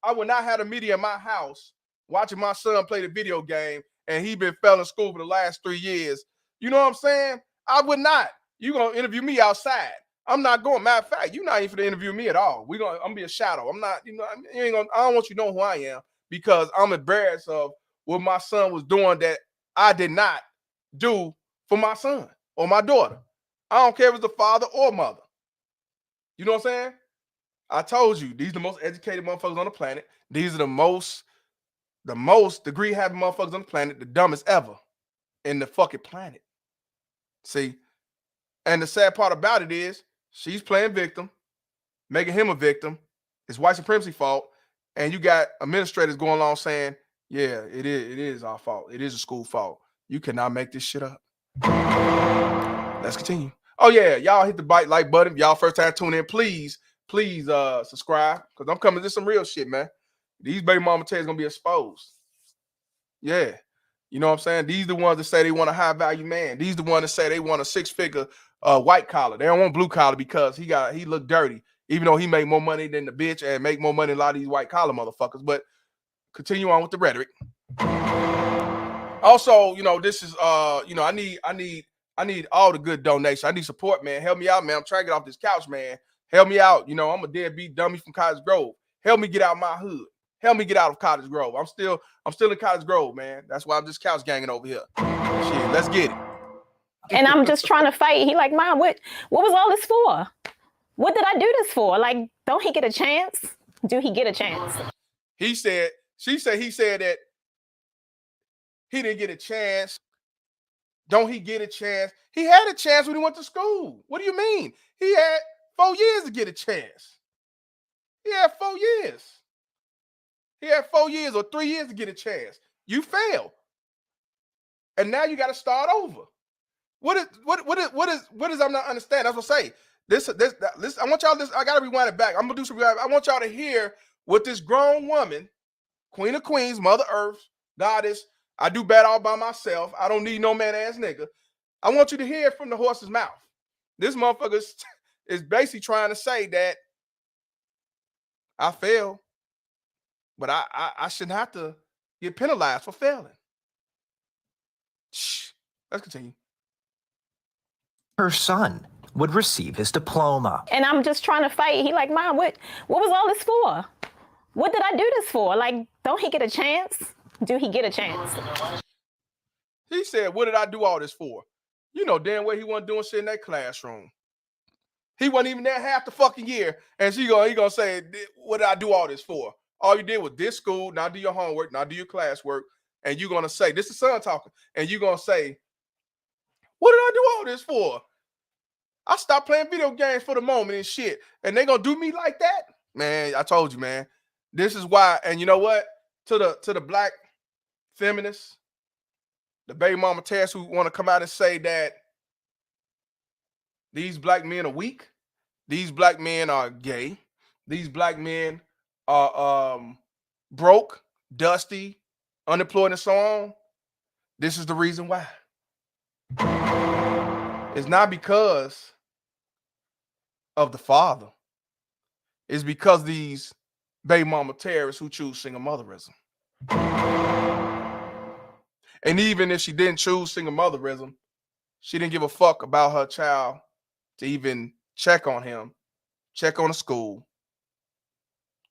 I would not have a media in my house watching my son play the video game, and he been failing school for the last 3 years. You know what I'm saying? I would not. You gonna interview me outside? I'm not going. Matter of fact, you're not even gonna interview me at all. I'm gonna be a shadow. I'm not. You know, you ain't gonna. I don't want you to know who I am because I'm embarrassed of what my son was doing that I did not do for my son or my daughter. I don't care if it's the father or mother. You know what I'm saying? I told you, these are the most educated motherfuckers on the planet. These are the most degree having motherfuckers on the planet, the dumbest ever in the fucking planet. See? And the sad part about it is she's playing victim, making him a victim. It's white supremacy fault. And you got administrators going along saying, yeah, it is our fault. It is a school fault. You cannot make this shit up. Let's continue. Oh yeah, y'all hit the like button. If y'all first time tuning in, please subscribe because I'm coming to some real shit, man. These baby mama tails gonna be exposed. Yeah, you know what I'm saying. These the ones that say they want a high value man. These the ones that say they want a 6-figure white collar. They don't want blue collar because he look dirty, even though he make more money than the bitch and make more money than a lot of these white collar motherfuckers. But continue on with the rhetoric. Also, you know, this is I need all the good donations. I need support, man. Help me out, man. I'm trying to get off this couch, man. Help me out. You know, I'm a deadbeat dummy from Cottage Grove. Help me get out my hood. Help me get out of Cottage Grove. I'm still in Cottage Grove, man. That's why I'm just couch ganging over here. Shit, let's get it. And I'm just trying to fight. He like, Mom, what was all this for? What did I do this for? Like, don't he get a chance? Do he get a chance? He said that he didn't get a chance. Don't he get a chance? He had a chance when he went to school. What do you mean? He had 4 years to get a chance. He had 4 years. He had 4 years or 3 years to get a chance. You failed. And now you got to start over. What is I'm not understanding? That's what I say. This I want y'all I gotta rewind it back. I'm gonna do some. I want y'all to hear what this grown woman, Queen of Queens, Mother Earth, Goddess. I do bad all by myself. I don't need no man ass nigga. I want you to hear it from the horse's mouth. This motherfucker is basically trying to say that I failed, but I shouldn't have to get penalized for failing. Shh. Let's continue. Her son would receive his diploma. And I'm just trying to fight. He like, Mom, what was all this for? What did I do this for? Like, don't he get a chance? Do he get a chance? He said, what did I do all this for? You know damn well he wasn't doing shit in that classroom. He wasn't even there half the fucking year. And he gonna say, what did I do all this for? All you did was this school, now do your homework, now do your classwork. And you're gonna say, this is son talking, and you're gonna say, what did I do all this for? I stopped playing video games for the moment and shit. And they gonna do me like that? Man, I told you, man. This is why, and you know what? To the black feminists, the baby mama terrorists who want to come out and say that these black men are weak, these black men are gay, these black men are broke, dusty, unemployed, and so on. This is the reason why. It's not because of the father. It's because these baby mama terrorists who choose single motherism. And even if she didn't choose single motherism, she didn't give a fuck about her child to even check on him, check on the school,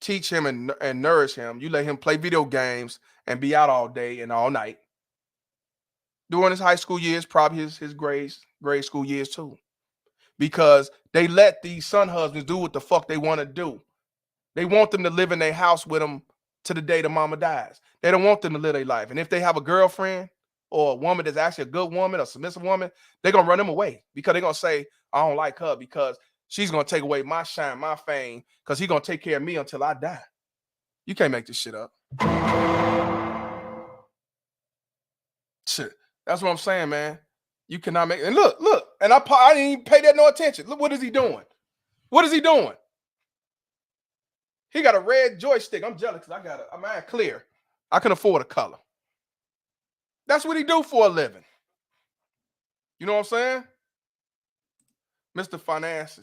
teach him and nourish him. You let him play video games and be out all day and all night. During his high school years, probably his grade school years too. Because they let these son husbands do what the fuck they want to do. They want them to live in their house with them to the day the mama dies. They don't want them to live their life. And if they have a girlfriend or a woman that's actually a good woman, a submissive woman, they're going to run them away because they're going to say, I don't like her because she's going to take away my shine, my fame, because he's going to take care of me until I die. You can't make this shit up. Shit. That's what I'm saying, man. You cannot make it. And look, and I didn't even pay that no attention. Look, what is he doing? What is he doing? He got a red joystick. I'm jealous because I'm mine clear. I can afford a color. That's what he do for a living. You know what I'm saying? Mr. Finance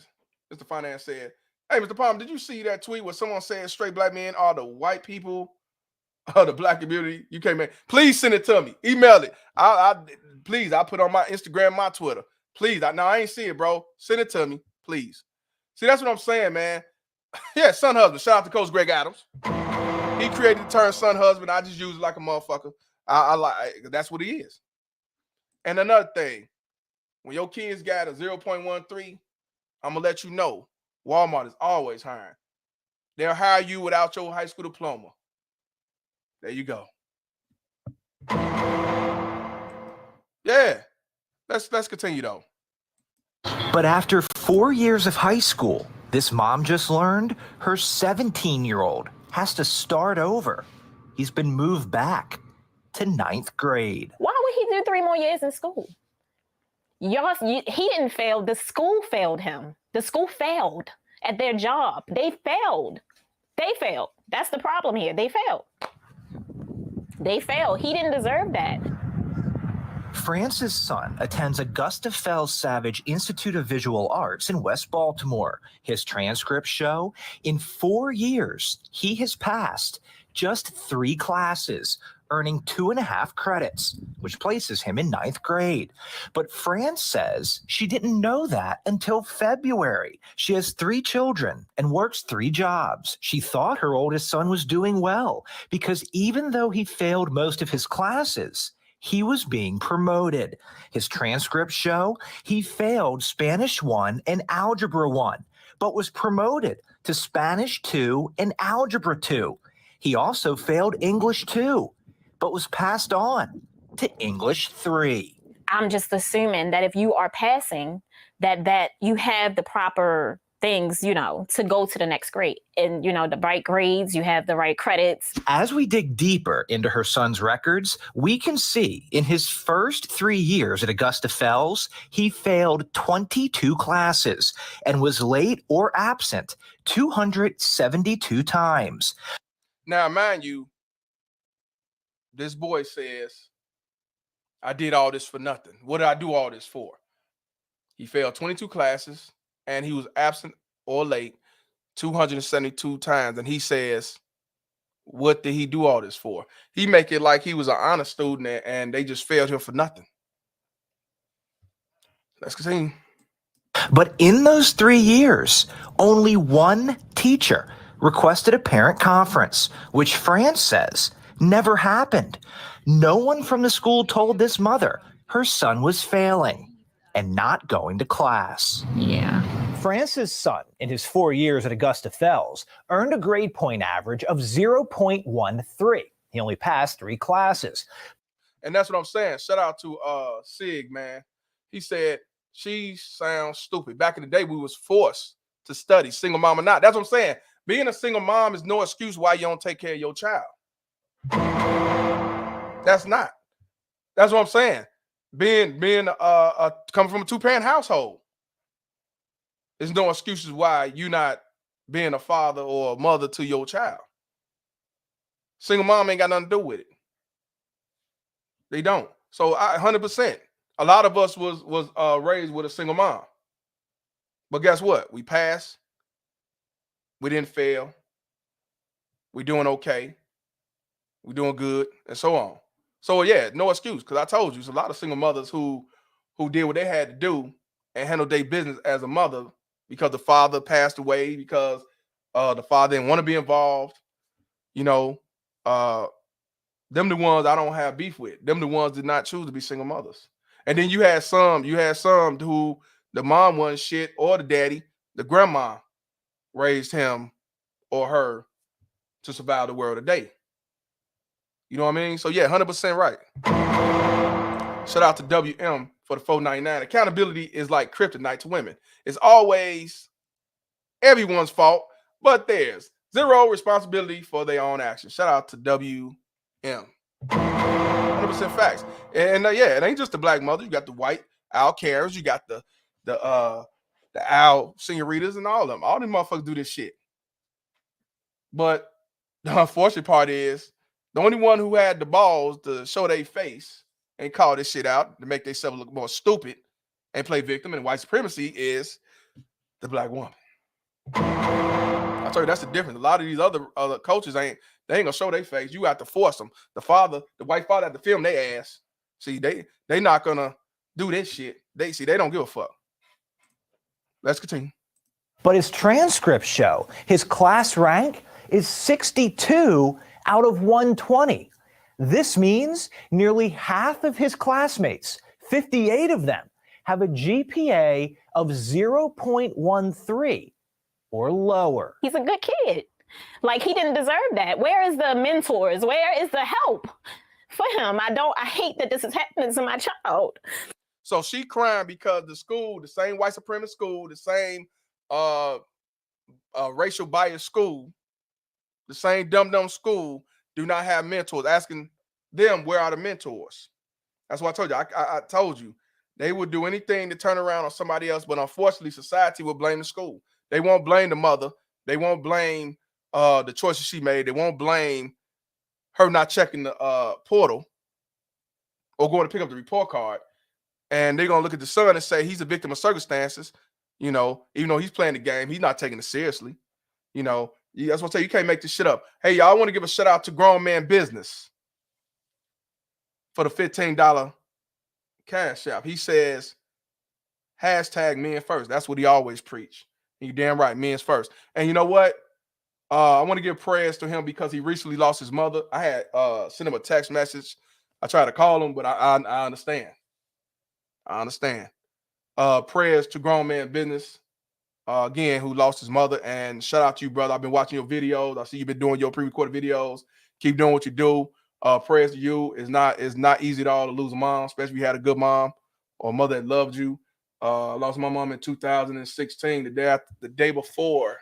said, hey, Mr. Palm, did you see that tweet where someone said straight black men are the white people of the black community? You can't make. Please send it to me. Email it. Please, I'll put it on my Instagram, my Twitter. Please. I ain't see it, bro. Send it to me, please. See, that's what I'm saying, man. Yeah, son husband. Shout out to Coach Greg Adams. He created the term son husband. I just use it like a motherfucker. I like that's what he is. And another thing, when your kids got a 0.13, I'm gonna let you know Walmart is always hiring. They'll hire you without your high school diploma. There you go. Yeah. Let's continue though. But after 4 years of high school, this mom just learned her 17-year-old has to start over. He's been moved back to 9th grade. Why would he do 3 more years in school? He didn't fail. The school failed him. The school failed at their job. They failed. That's the problem here. They failed. He didn't deserve that. France's son attends Augusta Fells Savage Institute of Visual Arts in West Baltimore. His transcripts show in 4 years, he has passed just 3 classes, earning 2.5 credits, which places him in 9th grade. But France says she didn't know that until February. She has 3 children and works 3 jobs. She thought her oldest son was doing well because even though he failed most of his classes, he was being promoted. His transcripts show he failed Spanish 1 and Algebra 1, but was promoted to Spanish 2 and Algebra 2. He also failed English 2, but was passed on to English 3. I'm just assuming that if you are passing, that you have the proper things, to go to the next grade. And, the right grades, you have the right credits. As we dig deeper into her son's records, we can see in his first 3 years at Augusta Fells, he failed 22 classes and was late or absent 272 times. Now, mind you, this boy says, I did all this for nothing. What did I do all this for? He failed 22 classes, and he was absent or late 272 times. And he says, what did he do all this for? He make it like he was an honor student and they just failed him for nothing. Let's continue. But in those 3 years, only one teacher requested a parent conference, which France says never happened. No one from the school told this mother her son was failing and not going to class. Yeah. France's son, in his 4 years at Augusta Fells, earned a grade point average of 0.13. He only passed 3 classes. And that's what I'm saying. Shout out to Sig, man. He said, she sounds stupid. Back in the day, we was forced to study, single mom or not. That's what I'm saying. Being a single mom is no excuse why you don't take care of your child. That's not. That's what I'm saying. Being coming from a 2-parent household, there's no excuses why you not being a father or a mother to your child. Single mom ain't got nothing to do with it. They don't. So 100%. A lot of us was raised with a single mom. But guess what? We passed. We didn't fail. We doing okay. We doing good, and so on. So yeah, no excuse, because I told you, there's a lot of single mothers who did what they had to do and handled their business as a mother because the father passed away, because the father didn't want to be involved. You know, them the ones I don't have beef with. Them the ones did not choose to be single mothers. And then you had some who the mom wasn't shit, or the daddy, the grandma raised him or her to survive the world today. You know what I mean? So yeah, 100% right. Shout out to WM for the $4.99. Accountability is like kryptonite to women. It's always everyone's fault, but there's zero responsibility for their own actions. Shout out to WM. 100% facts. And yeah, it ain't just the black mother. You got the white Al Karens. You got the Al Senoritas and all of them. All them motherfuckers do this shit. But the unfortunate part is the only one who had the balls to show their face and call this shit out to make themselves look more stupid and play victim and white supremacy is the black woman. I told you that's the difference. A lot of these other coaches they ain't gonna show their face. You have to force them. The white father had to film their ass. See, they not gonna do this shit. They don't give a fuck. Let's continue. But his transcripts show his class rank is 62 out of 120. This means nearly half of his classmates, 58 of them, have a GPA of 0.13 or lower. He's a good kid. Like, he didn't deserve that. Where is the mentors? Where is the help for him? I hate that this is happening to my child. So she crying because the school, the same white supremacist school, the same racial bias school, the same dumb school, do not have mentors. Asking them, where are the mentors? That's what I told you. I told you they would do anything to turn around on somebody else, but unfortunately, society will blame the school. They won't blame the mother. They won't blame the choices she made. They won't blame her not checking the portal or going to pick up the report card. And they're gonna look at the son and say he's a victim of circumstances. You know, even though he's playing the game, he's not taking it seriously. You know, that's what I tell you. You can't make this shit up. Hey, y'all, I want to give a shout out to Grown Man Business for the $15 cash app. He says, hashtag men first. That's what he always preach. And you're damn right, men's first. And you know what? I want to give prayers to him because he recently lost his mother. I had sent him a text message. I tried to call him, but I understand. I understand. Prayers to Grown Man Business. Again, who lost his mother, and shout out to you, brother. I've been watching your videos. I see you've been doing your pre-recorded videos. Keep doing what you do. Prayers to you. It's not easy at all to lose a mom, especially if you had a good mom or a mother that loved you. I lost my mom in 2016, the day before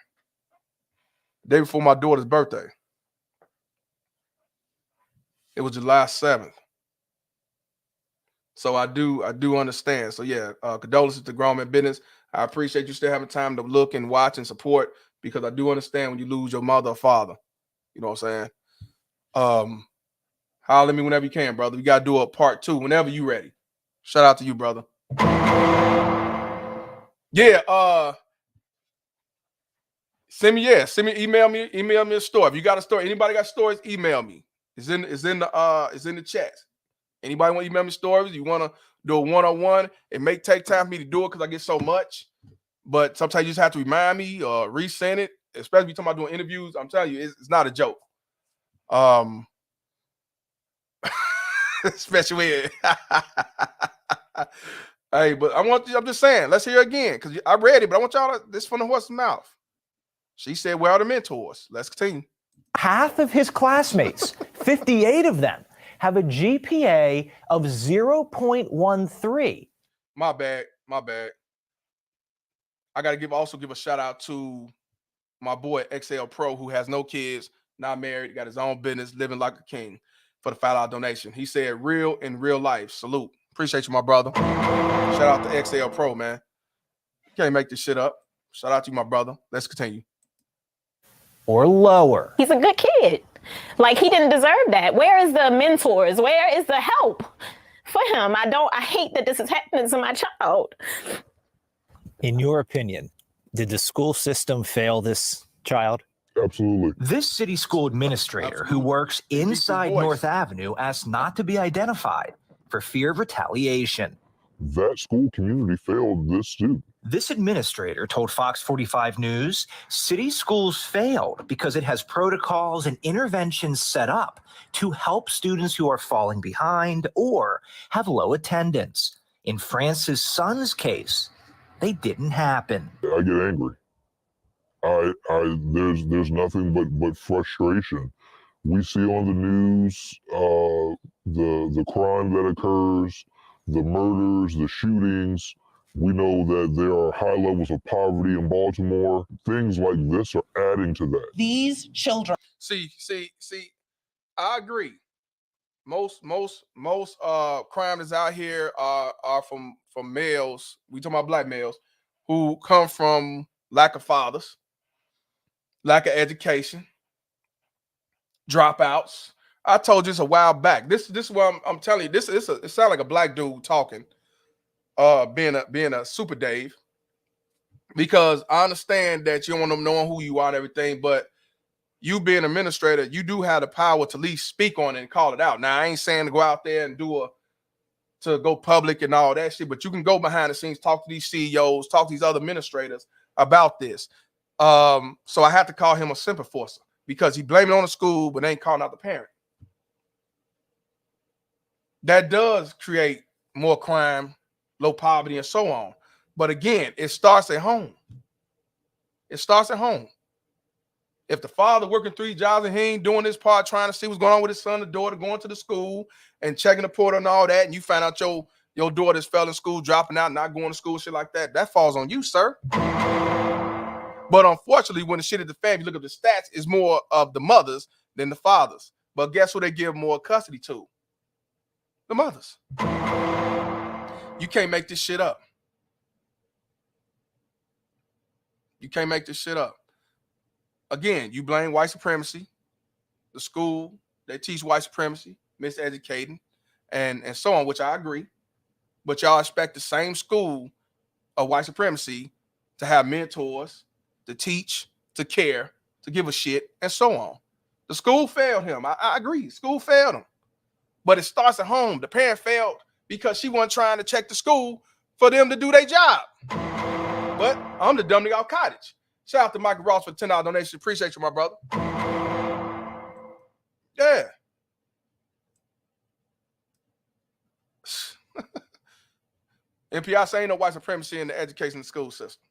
my daughter's birthday. It was July 7th. So I do understand. So yeah, condolences to Grown Man Business. I appreciate you still having time to look and watch and support, because I do understand when you lose your mother or father. You know what I'm saying? Holler at me whenever you can, brother. We got to do a part 2 whenever you ready. Shout out to you, brother. Yeah, email me a story. If you got a story, anybody got stories, email me. It's in the chat. Anybody want to email me stories? You want to do a one-on-one? It may take time for me to do it because I get so much, but sometimes you just have to remind me or resend it, especially if you're talking about doing interviews. I'm telling you, it's not a joke. Especially hey, but I'm just saying, let's hear it again because I read it, but I want y'all to, this from the horse's mouth. She said, "Where are the mentors?" Let's continue. Half of his classmates, 58 of them, have a GPA of 0.13. My bad. I got to also give a shout out to my boy XL Pro, who has no kids, not married, got his own business, living like a king, for the $5 donation. He said, "Real in real life." Salute. Appreciate you, my brother. Shout out to XL Pro, man. You can't make this shit up. Shout out to you, my brother. Let's continue. Or lower. He's a good kid. Like, he didn't deserve that. Where is the mentors? Where is the help for him? I hate that this is happening to my child. In your opinion, did the school system fail this child? Absolutely. This city school administrator who works inside North Avenue asked not to be identified for fear of retaliation. That school community failed this student. This administrator told Fox 45 News city schools failed because it has protocols and interventions set up to help students who are falling behind or have low attendance. In France's son's case, they didn't happen. I get angry. There's nothing but frustration. We see on the news the crime that occurs, the murders, the shootings. We know that there are high levels of poverty in Baltimore. Things like this are adding to that. These children. See, I agree. Most crime that's out here are from males. We talking about black males who come from lack of fathers, lack of education, dropouts. I told you this a while back. This is what I'm telling you. It sounds like a black dude talking, being a super Dave, because I understand that you don't want them knowing who you are and everything, but you being an administrator, you do have the power to at least speak on it and call it out. Now, I ain't saying to go out there and to go public and all that shit, but you can go behind the scenes, talk to these CEOs, talk to these other administrators about this. So I have to call him a sympathizer because he blamed it on the school, but ain't calling out the parent. That does create more crime, low poverty, and so on. But again, it starts at home. It starts at home. If the father working 3 jobs and he ain't doing his part, trying to see what's going on with his son or daughter, going to the school and checking the portal and all that, and you find out your daughter's failing school, dropping out, not going to school, shit like that, that falls on you, sir. But unfortunately, when the shit at the family, you look at the stats, is more of the mothers than the fathers. But guess who they give more custody to? The mothers. You can't make this shit up. You can't make this shit up. Again, you blame white supremacy, the school, they teach white supremacy, miseducating, and so on, which I agree. But y'all expect the same school of white supremacy to have mentors, to teach, to care, to give a shit, and so on. The school failed him. I agree. School failed him. But it starts at home. The parent failed because she wasn't trying to check the school for them to do their job. But I'm the dumb nigga off Cottage. Shout out to Michael Ross for the $10 donation. Appreciate you, my brother. Yeah. NPI ain't no white supremacy in the education and school system.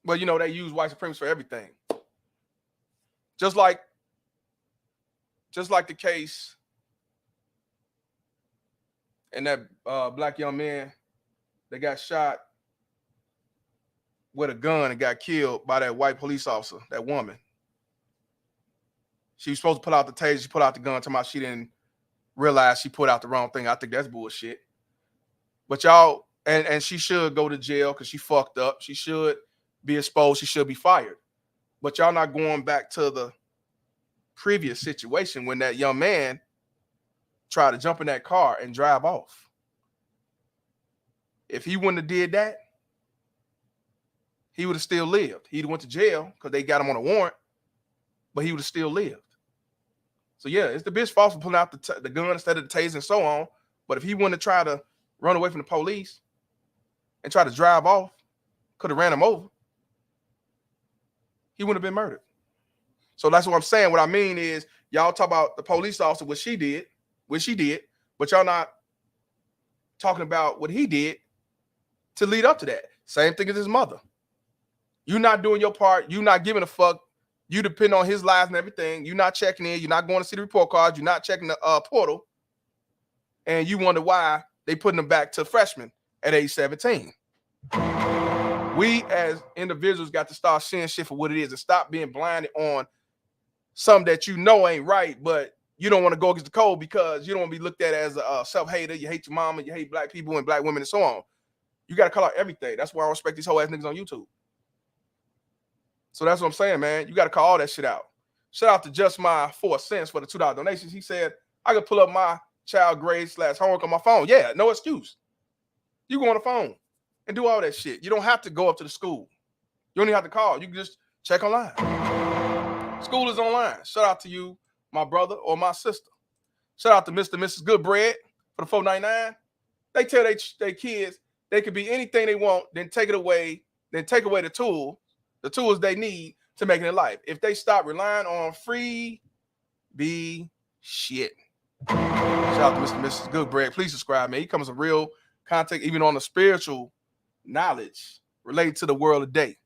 But you know, they use white supremacy for everything. Just like the case and that black young man that got shot with a gun and got killed by that white police officer, that woman. She was supposed to pull out the taser. She put out the gun, talking about she didn't realize she put out the wrong thing. I think that's bullshit. But y'all, and she should go to jail because she fucked up. She should be exposed. She should be fired. But y'all not going back to the previous situation when that young man tried to jump in that car and drive off. If he wouldn't have did that, he would have still lived. He'd went to jail because they got him on a warrant, but he would have still lived. So yeah, it's the bitch fault for pulling out the gun instead of the taser and so on. But if he wouldn't have tried to run away from the police and try to drive off, could have ran him over, he wouldn't have been murdered. So that's what I'm saying. What I mean is, y'all talk about the police officer, what she did, but y'all not talking about what he did to lead up to that. Same thing as his mother. You're not doing your part. You're not giving a fuck. You depend on his lives and everything. You're not checking in. You're not going to see the report cards. You're not checking the portal. And you wonder why they putting them back to freshmen at age 17. We as individuals got to start seeing shit for what it is and stop being blinded on something that you know ain't right, but you don't want to go against the code because you don't want to be looked at as a self-hater. You hate your mama. You hate black people and black women and so on. You got to call out everything. That's why I respect these whole ass niggas on YouTube. So that's what I'm saying, man. You got to call all that shit out. Shout out to Just My 4 cents for the $2 donations. He said, I could pull up my child grade / homework on my phone. Yeah, no excuse. You go on the phone and do all that shit. You don't have to go up to the school. You only have to call. You can just check online. School is online. Shout out to you, my brother or my sister. Shout out to Mr. and Mrs. Goodbread for the $4.99. They tell their kids they could be anything they want, then take it away, then take away the tools they need to make it in life. If they stop relying on free shit. Shout out to Mr. and Mrs. Goodbread. Please subscribe, man. He comes with real content, even on the spiritual knowledge related to the world today.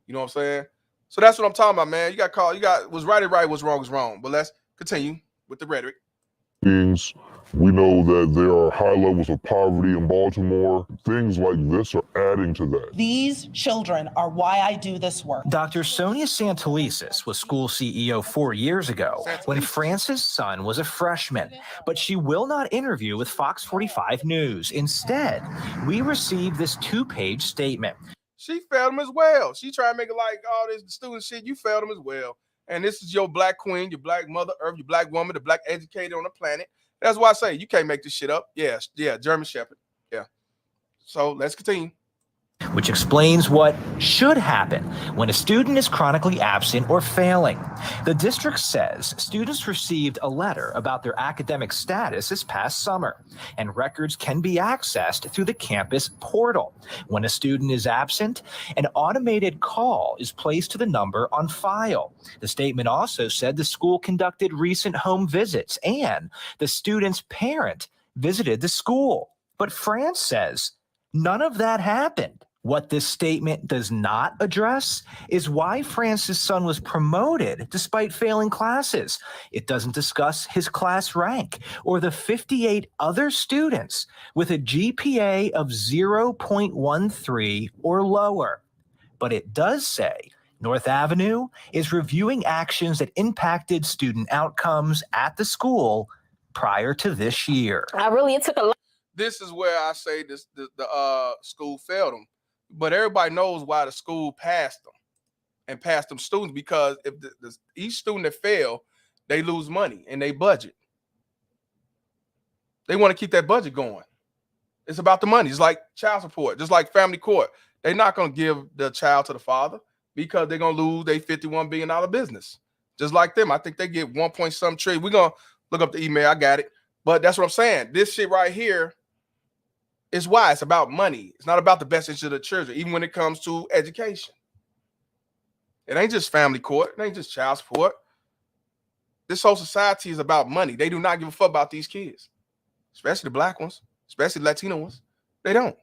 You know what I'm saying? So that's what I'm talking about, man. You got called. You got was right is right, what's wrong is wrong. But let's continue with the rhetoric. We know that there are high levels of poverty in Baltimore. Things like this are adding to that. These children are why I do this work. Dr. Sonia Santelises was school CEO 4 years ago when France's son was a freshman, but she will not interview with Fox 45 News. Instead, we received this 2-page statement. She failed him as well. She tried to make it like all this student shit. You failed him as well. And this is your black queen, your black mother earth, your black woman, the black educator on the planet. That's why I say you can't make this shit up. Yeah, German Shepherd. Yeah. So let's continue. Which explains what should happen when a student is chronically absent or failing. The district says students received a letter about their academic status this past summer, and records can be accessed through the campus portal. When a student is absent, an automated call is placed to the number on file. The statement also said the school conducted recent home visits and the student's parent visited the school. But France says none of that happened. What this statement does not address is why France's son was promoted despite failing classes. It doesn't discuss his class rank or the 58 other students with a GPA of 0.13 or lower. But it does say North Avenue is reviewing actions that impacted student outcomes at the school prior to this year. It took a lot. This is where I say the school failed them. But everybody knows why the school passed them and passed them students, because if each student that fail, they lose money in their budget. They want to keep that budget going. It's about the money. It's like child support, just like family court. They're not going to give the child to the father because they're going to lose their $51 billion business. Just like them. I think they get 1.some trillion. We're going to look up the email. I got it. But that's what I'm saying. This shit right here is why it's about money. It's not about the best interest of the children, even when it comes to education. It ain't just family court. It ain't just child support. This whole society is about money. They do not give a fuck about these kids, especially the black ones, especially the Latino ones. They don't.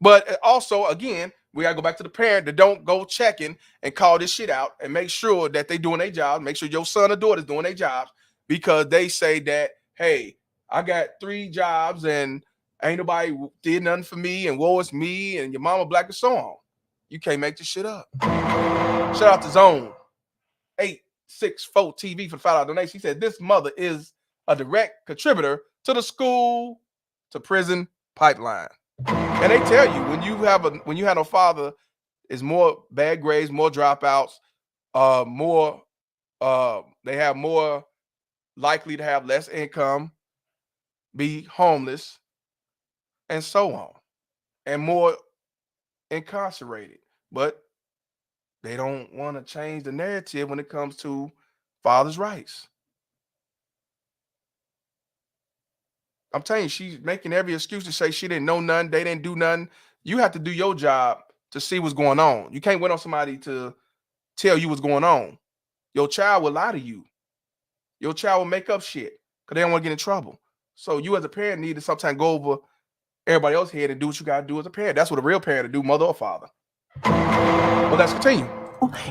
But also, again, we got to go back to the parent that don't go checking and call this shit out and make sure that they doing their job. Make sure your son or daughter is doing their jobs, because they say that, hey, I got 3 jobs and ain't nobody did nothing for me, and woe is me, and your mama black and so on. You can't make this shit up. Shout out to Zone 864 TV for the $5 donation. He said this mother is a direct contributor to the school to prison pipeline. And they tell you when you have no father, is more bad grades, more dropouts, they have more likely to have less income, be homeless, and so on. and more incarcerated. But they don't want to change the narrative when it comes to fathers' rights. I'm telling you, she's making every excuse to say she didn't know nothing, they didn't do nothing. You have to do your job to see what's going on. You can't wait on somebody to tell you what's going on. Your child will lie to you. Your child will make up shit because they don't want to get in trouble. So you as a parent need to sometimes go over everybody else's head and do what you got to do as a parent. That's what a real parent to do, mother or father. Well, let's continue.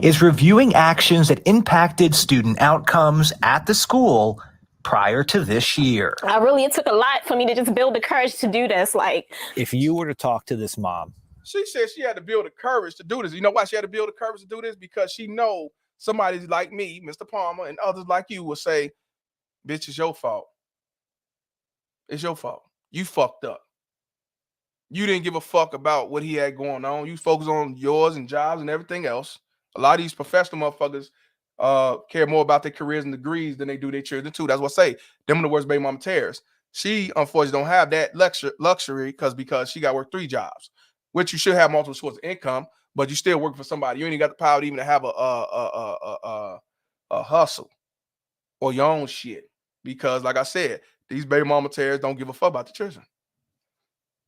Is reviewing actions that impacted student outcomes at the school prior to this year. It took a lot for me to just build the courage to do this. Like, if you were to talk to this mom, she said she had to build the courage to do this. You know why she had to build the courage to do this? Because she know somebody like me, Mr. Palmer, and others like you will say, bitch, it's your fault. It's your fault. You fucked up. You didn't give a fuck about what he had going on. You focus on yours and jobs and everything else. A lot of these professional motherfuckers care more about their careers and degrees than they do their children too. That's what I say. Them are the worst baby mama terrorists. She unfortunately don't have that luxury because she got to work 3 jobs, which you should have multiple sources of income, but you still work for somebody. You ain't got the power to even have a hustle or your own shit. Because like I said, these baby mama terrorists don't give a fuck about the children.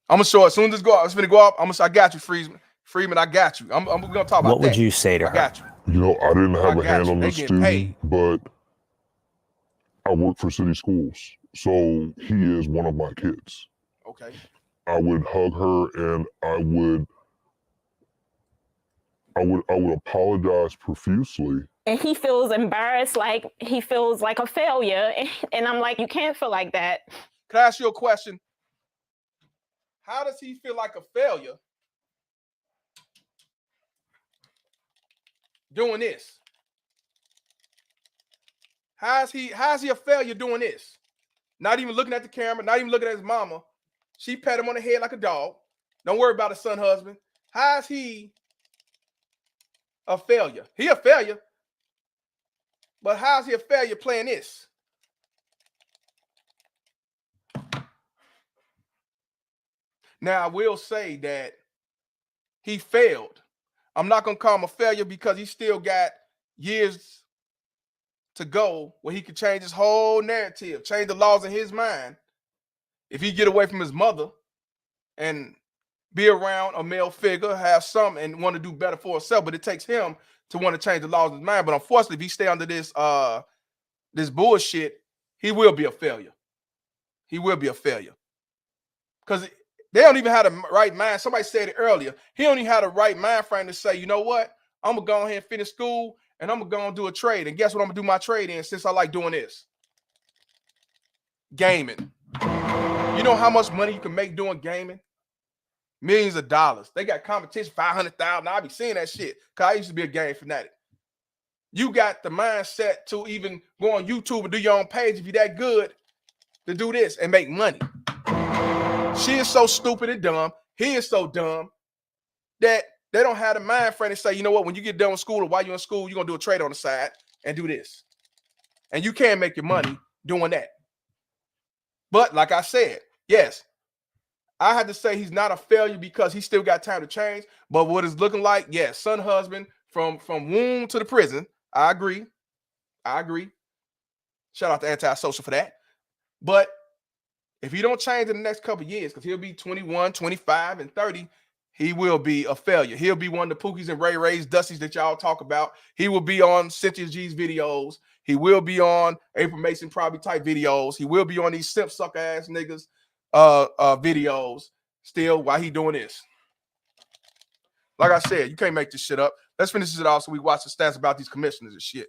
I'm gonna show it as soon as this go up. It's gonna go up. I got you, Freeman. I got you. I'm gonna talk about that. What would you say to her? I got you. You know, I didn't have a hand on They this getting student, paid. but I work for city schools, so he is one of my kids. Okay. I would hug her and I would apologize profusely. and he feels embarrassed, like he feels like a failure. And I'm like, you can't feel like that. Can I ask you a question? How does he feel like a failure doing this? How's he a failure doing this? Not even looking at the camera, not even looking at his mama. She pat him on the head like a dog. Don't worry about his son husband. How's he a failure? He a failure. But how's he a failure playing this? Now, I will say that he failed. I'm not going to call him a failure because he still got years to go where he could change his whole narrative, change the laws in his mind. If he get away from his mother and be around a male figure, have some and want to do better for himself, but it takes him to want to change the laws in his mind. But unfortunately, if he stay under this this bullshit, he will be a failure. He will be a failure. Because they don't even have the right mind. Somebody said it earlier. He don't even have the right mind frame to say, you know what? I'm going to go ahead and finish school and I'm going to go and do a trade. And guess what I'm going to do my trade in since I like doing this? Gaming. You know how much money you can make doing gaming? Millions of dollars. They got competition, 500,000. I be seeing that shit because I used to be a game fanatic. You got the mindset to even go on YouTube and do your own page if you're that good to do this and make money. She is so stupid and dumb. He is so dumb that they don't have the mind frame to say, you know what, when you get done with school or while you're in school, you're going to do a trade on the side and do this. And you can make your money doing that. But like I said, yes, I had to say he's not a failure because he still got time to change. But what it's looking like, yes, son, husband, from womb to the prison. I agree. Shout out to Antisocial for that. But if he don't change in the next couple of years, because he'll be 21, 25, and 30, he will be a failure. He'll be one of the Pookies and Ray Rays, Dusty's that y'all talk about. He will be on Cynthia G's videos. He will be on April Mason probably type videos. He will be on these simp sucker ass niggas videos still while he doing this. Like I said, you can't make this shit up. Let's finish it off so we watch the stats about these commissioners and shit.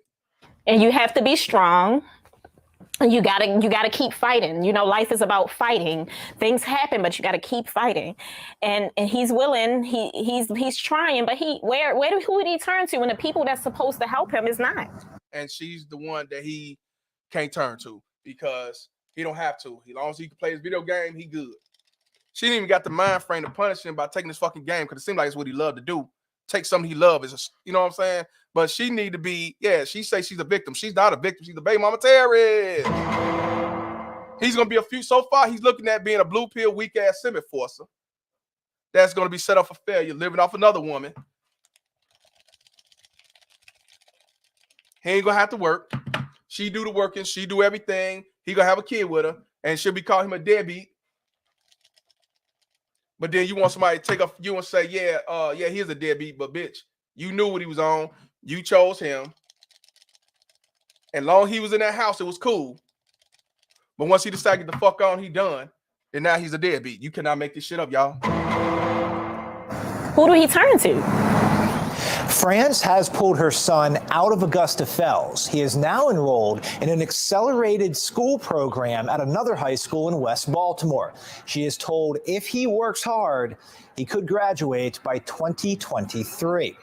And you have to be strong. You gotta keep fighting. You know, life is about fighting. Things happen, but you gotta keep fighting. And he's willing. He's trying, but who would he turn to when the people that's supposed to help him is not? And she's the one that he can't turn to because he don't have to. As long as he can play his video game, he good. She didn't even got the mind frame to punish him by taking this fucking game because it seems like it's what he loved to do. Take something he loves, you know what I'm saying? But she need to be, she say she's a victim. She's not a victim. She's a baby mama terrorist. He's going to be so far, he's looking at being a blue pill, weak-ass Senate enforcer. that's going to be set up for failure, living off another woman. He ain't going to have to work. She do the working. She do everything. He going to have a kid with her, and she'll be calling him a deadbeat. But then you want somebody to take up you and say, yeah, he's a deadbeat, but bitch, you knew what he was on. You chose him. And long he was in that house, it was cool. But once he decided to get the fuck on, he done. And now he's a deadbeat. You cannot make this shit up, y'all. Who do he turn to? France has pulled her son out of Augusta Fells. He is now enrolled in an accelerated school program at another high school in West Baltimore. She is told if he works hard, he could graduate by 2023.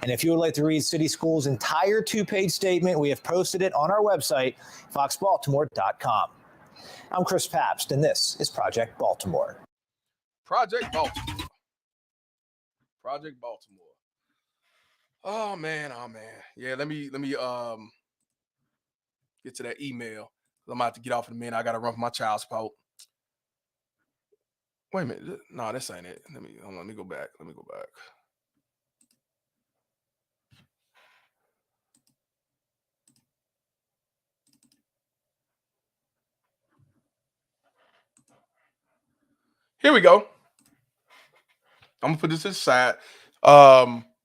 And if you would like to read City Schools' entire two-page statement, we have posted it on our website, foxbaltimore.com. I'm Chris Pabst, and this is Project Baltimore. Project Baltimore. Project Baltimore. Oh man. Yeah, let me get to that email. I'm about to get off in a minute. I gotta run for my child support. Wait a minute. No, this ain't it. Let me go back. Here we go. I'm gonna put this aside.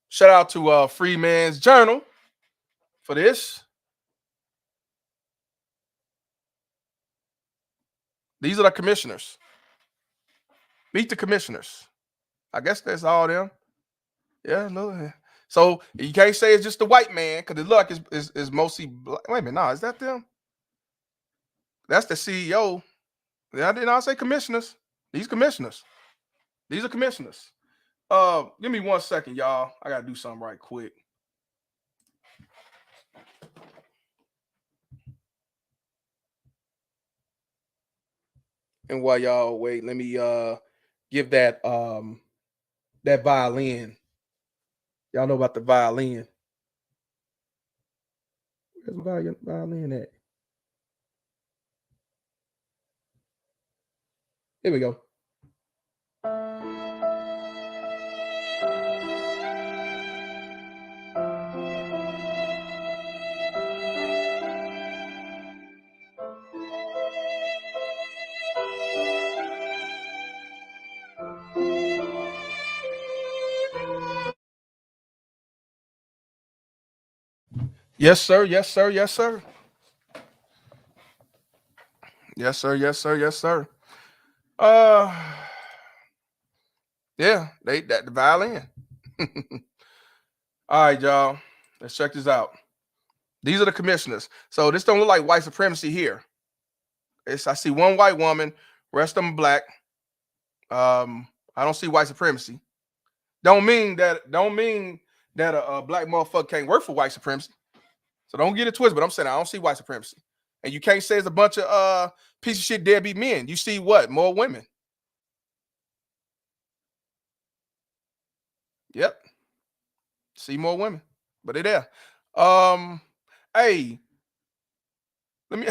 Shout out to Freeman's Journal for this. These are the commissioners. Meet the commissioners. I guess that's all them. Yeah, no. So you can't say it's just the white man because the look is mostly black. Wait a minute, no, is that them? That's the CEO. Yeah, I did not say commissioners. These commissioners. These are commissioners. Give me 1 second, y'all. I gotta do something right quick. And while y'all wait, let me give that that violin. Y'all know about the violin. Where's the violin at? Here we go. Yes, sir. Yes, sir. Yes, sir. Yes, sir. Yes, sir. Yes, sir. Yeah, the violin. All right, y'all. Let's check this out. These are the commissioners. So this don't look like white supremacy here. I see one white woman, rest of them black. I don't see white supremacy. Don't mean that a black motherfucker can't work for white supremacy. So don't get it twisted, but I'm saying I don't see white supremacy. And you can't say it's a bunch of piece of shit deadbeat men. You see what? More women. Yep. See more women. But they're there. Hey, let me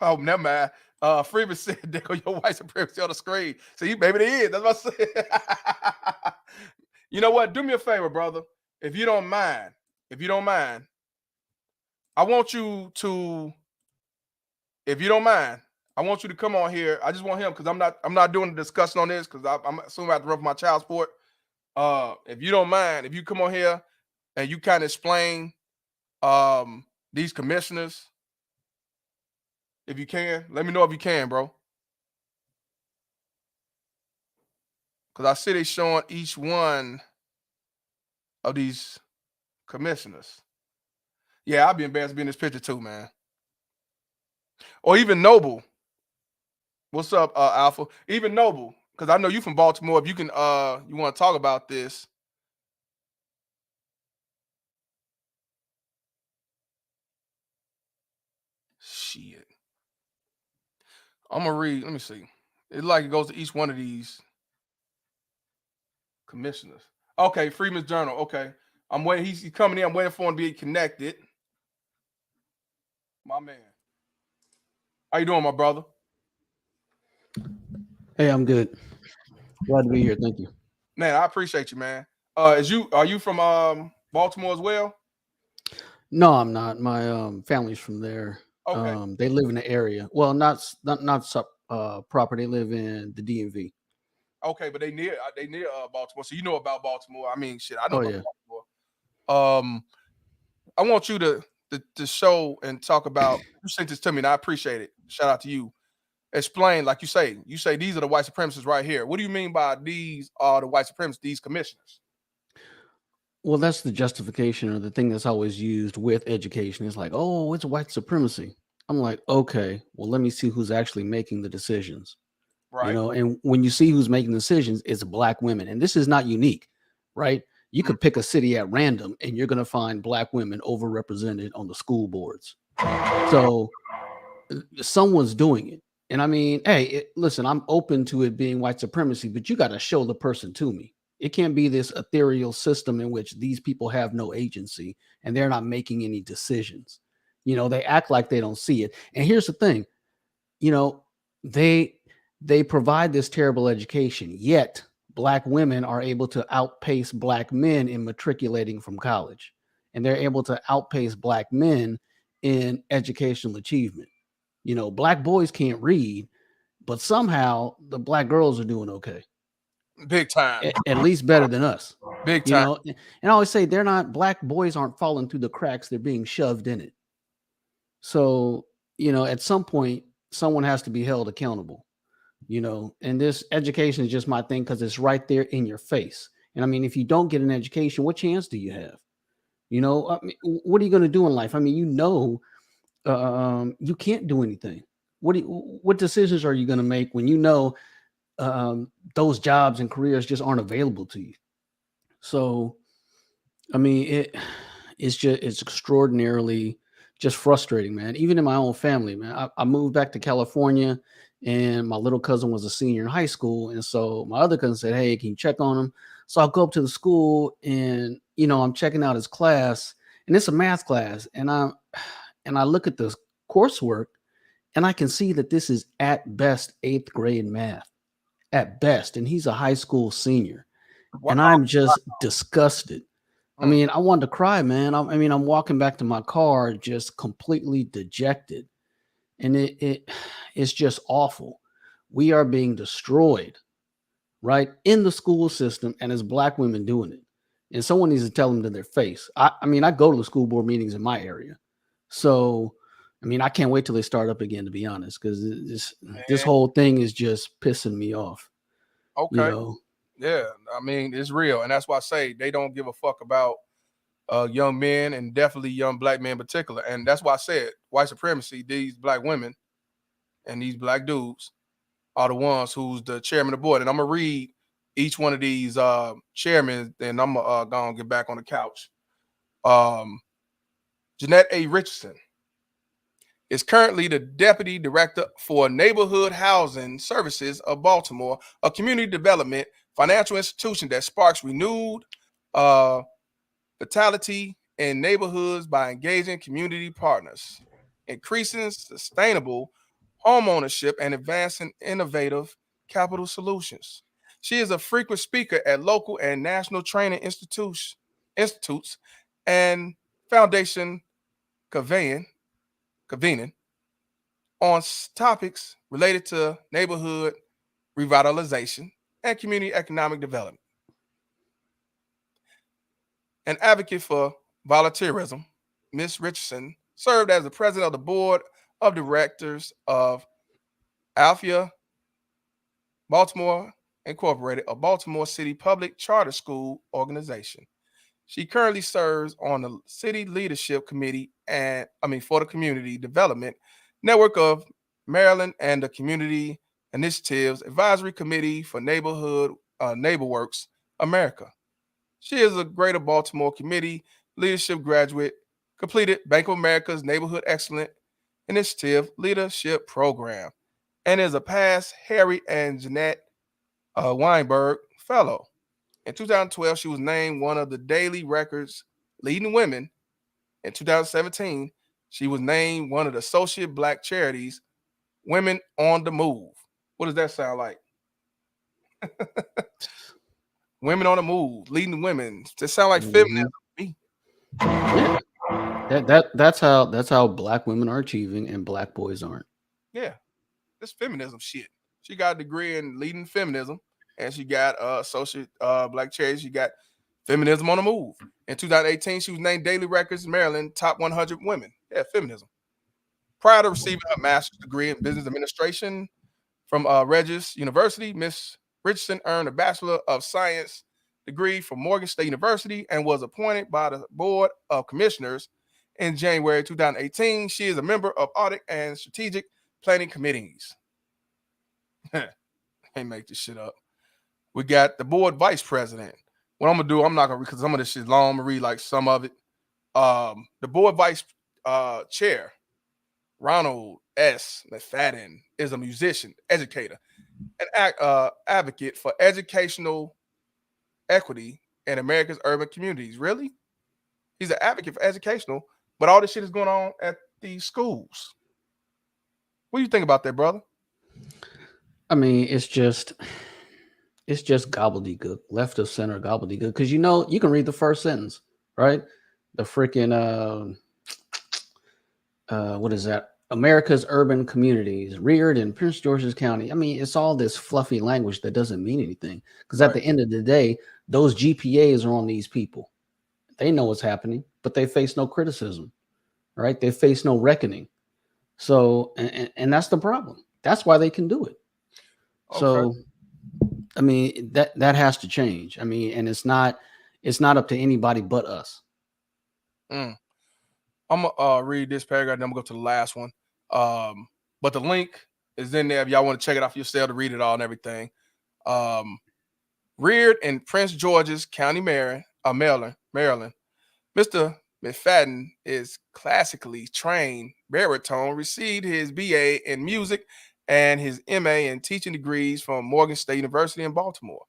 oh, never mind. Freeman said there go your white supremacy on the screen. See, maybe they is. That's what I said. You know what? Do me a favor, brother. If you don't mind, I want you to, if you don't mind, I want you to come on here. I just want him because I'm not doing a discussion on this because I'm assuming I have to run for my child support. If you don't mind, if you come on here and you kind of explain these commissioners, if you can, let me know if you can, bro. Because I see they showing each one of these commissioners. Yeah, I'd be embarrassed to be in this picture too, man. Or even Noble. What's up, Alpha? Even Noble, because I know you from Baltimore. If you can, you want to talk about this. Shit. I'm gonna read. Let me see. It's like it goes to each one of these commissioners. Okay, Freeman's Journal. Okay, I'm waiting. He's coming in. I'm waiting for him to be connected. My man. How you doing, my brother? Hey, I'm good. Glad to be here. Thank you. Man, I appreciate you, man. Are you from Baltimore as well? No, I'm not. My family's from there. Okay. They live in the area. Well, not proper. They live in the DMV. Okay, but they near Baltimore, so you know about Baltimore. I mean, shit, I know Oh about yeah. Baltimore. I want you to show and talk about. You sent this to me, and I appreciate it. Shout out to you. Explain, like you say these are the white supremacists right here. What do you mean by these are the white supremacists? These commissioners. Well, that's the justification or the thing that's always used with education. It's like, oh, it's white supremacy. I'm like, okay, well, let me see who's actually making the decisions. Right. And when you see who's making decisions, it's black women. And this is not unique, right? You could pick a city at random and you're going to find black women overrepresented on the school boards. So someone's doing it. And I mean, hey, listen, I'm open to it being white supremacy, but you got to show the person to me. It can't be this ethereal system in which these people have no agency and they're not making any decisions. They act like they don't see it. And here's the thing, they provide this terrible education, yet black women are able to outpace black men in matriculating from college. And they're able to outpace black men in educational achievement. Black boys can't read, but somehow the black girls are doing okay. Big time. At least better than us. Big time. And I always say black boys aren't falling through the cracks, they're being shoved in it. So, at some point, someone has to be held accountable. And this education is just my thing because it's right there in your face. And I mean, if you don't get an education, what chance do you have? I mean, what are you going to do in life? I mean, you can't do anything. What decisions are you going to make when those jobs and careers just aren't available to you? So, I mean, it's extraordinarily just frustrating, man. Even in my own family, man. I moved back to California, and my little cousin was a senior in high school, and so my other cousin said, "Hey, can you check on him?" So I'll go up to the school, and I'm checking out his class, and it's a math class, and I look at the coursework, and I can see that this is at best 8th grade math, at best, and he's a high school senior, and I'm just disgusted. I mean, I wanted to cry, man. I'm walking back to my car just completely dejected. And it's just awful. We are being destroyed, right? In the school system, and as black women doing it. And someone needs to tell them to their face. I go to the school board meetings in my area. So, I can't wait till they start up again, to be honest, because this whole thing is just pissing me off. Okay. Yeah, I mean, it's real. And that's why I say they don't give a fuck about young men, and definitely young black men in particular. And that's why I said white supremacy, these black women and these black dudes are the ones who's the chairman of the board. And I'm going to read each one of these chairmen, and I'm going to get back on the couch. Jeanette A. Richardson is currently the Deputy Director for Neighborhood Housing Services of Baltimore, a community development financial institution that sparks renewed vitality in neighborhoods by engaging community partners, increasing sustainable homeownership, and advancing innovative capital solutions. She is a frequent speaker at local and national training institutes and foundation convening on topics related to neighborhood revitalization and community economic development. An advocate for volunteerism, Ms. Richardson served as the president of the board of directors of Alphia Baltimore Incorporated, a Baltimore City public charter school organization. She currently serves on the city leadership committee for the community development network of Maryland and the Community Initiatives Advisory Committee for NeighborWorks America. She is a Greater Baltimore Committee leadership graduate, completed Bank of America's Neighborhood Excellent Initiative Leadership Program, and is a past Harry and Jeanette Weinberg Fellow. In 2012, she was named one of the Daily Record's leading women. In 2017, she was named one of the Associate Black Charities Women on the Move. What does that sound like? Women on the move, leading women. Just sound like feminism to me. Yeah. That's how black women are achieving and black boys aren't. Yeah, this feminism shit. She got a degree in leading feminism, and she got associate black chair. She got feminism on the move. In 2018, she was named Daily Records Maryland top 100 women. Yeah, feminism. Prior to receiving her master's degree in business administration from Regis University, Miss Richardson earned a Bachelor of Science degree from Morgan State University and was appointed by the Board of Commissioners in January 2018. She is a member of Audit and Strategic Planning Committees. Can't make this shit up. We got the board vice president. What I'm gonna do, I'm not gonna read because some of this shit is long. I'm gonna read like some of it. The board vice chair, Ronald S. McFadden, is a musician, educator, and advocate for educational equity in America's urban communities. Really? He's an advocate for educational, but all this shit is going on at these schools. What do you think about that, brother? I mean, it's just gobbledygook, left of center gobbledygook. Because you can read the first sentence, right? The freaking what is that? America's urban communities, reared in Prince George's County. I mean, it's all this fluffy language that doesn't mean anything. Because at the end of the day, those GPAs are on these people. They know what's happening, but they face no criticism, right? They face no reckoning. So, and that's the problem. That's why they can do it. Okay. So, I mean, that has to change. I mean, and it's not up to anybody but us. I'm gonna read this paragraph, then I'm gonna go to the last one. But the link is in there if y'all want to check it out for yourself to read it all and everything. Reared in Prince George's County, Maryland, Mr. McFadden is classically trained baritone, received his BA in music and his MA in teaching degrees from Morgan State University in Baltimore.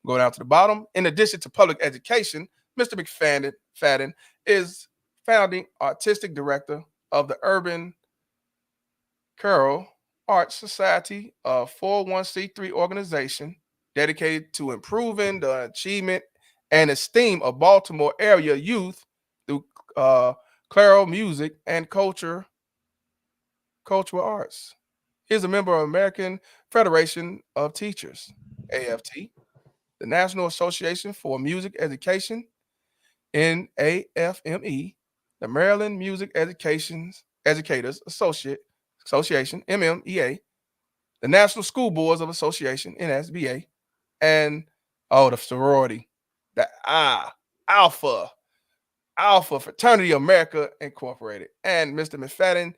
Go down to the bottom. In addition to public education, Mr. McFadden is founding artistic director of the Urban Choral Arts Society, a 401c3 organization dedicated to improving the achievement and esteem of Baltimore area youth through choral music and cultural arts. He is a member of American Federation of Teachers, AFT, the National Association for Music Education, NAFME, the Maryland Music Educators Association, MMEA, the National School Boards of Association, NSBA, and the sorority, the Alpha Fraternity America Incorporated. And Mr. McFadden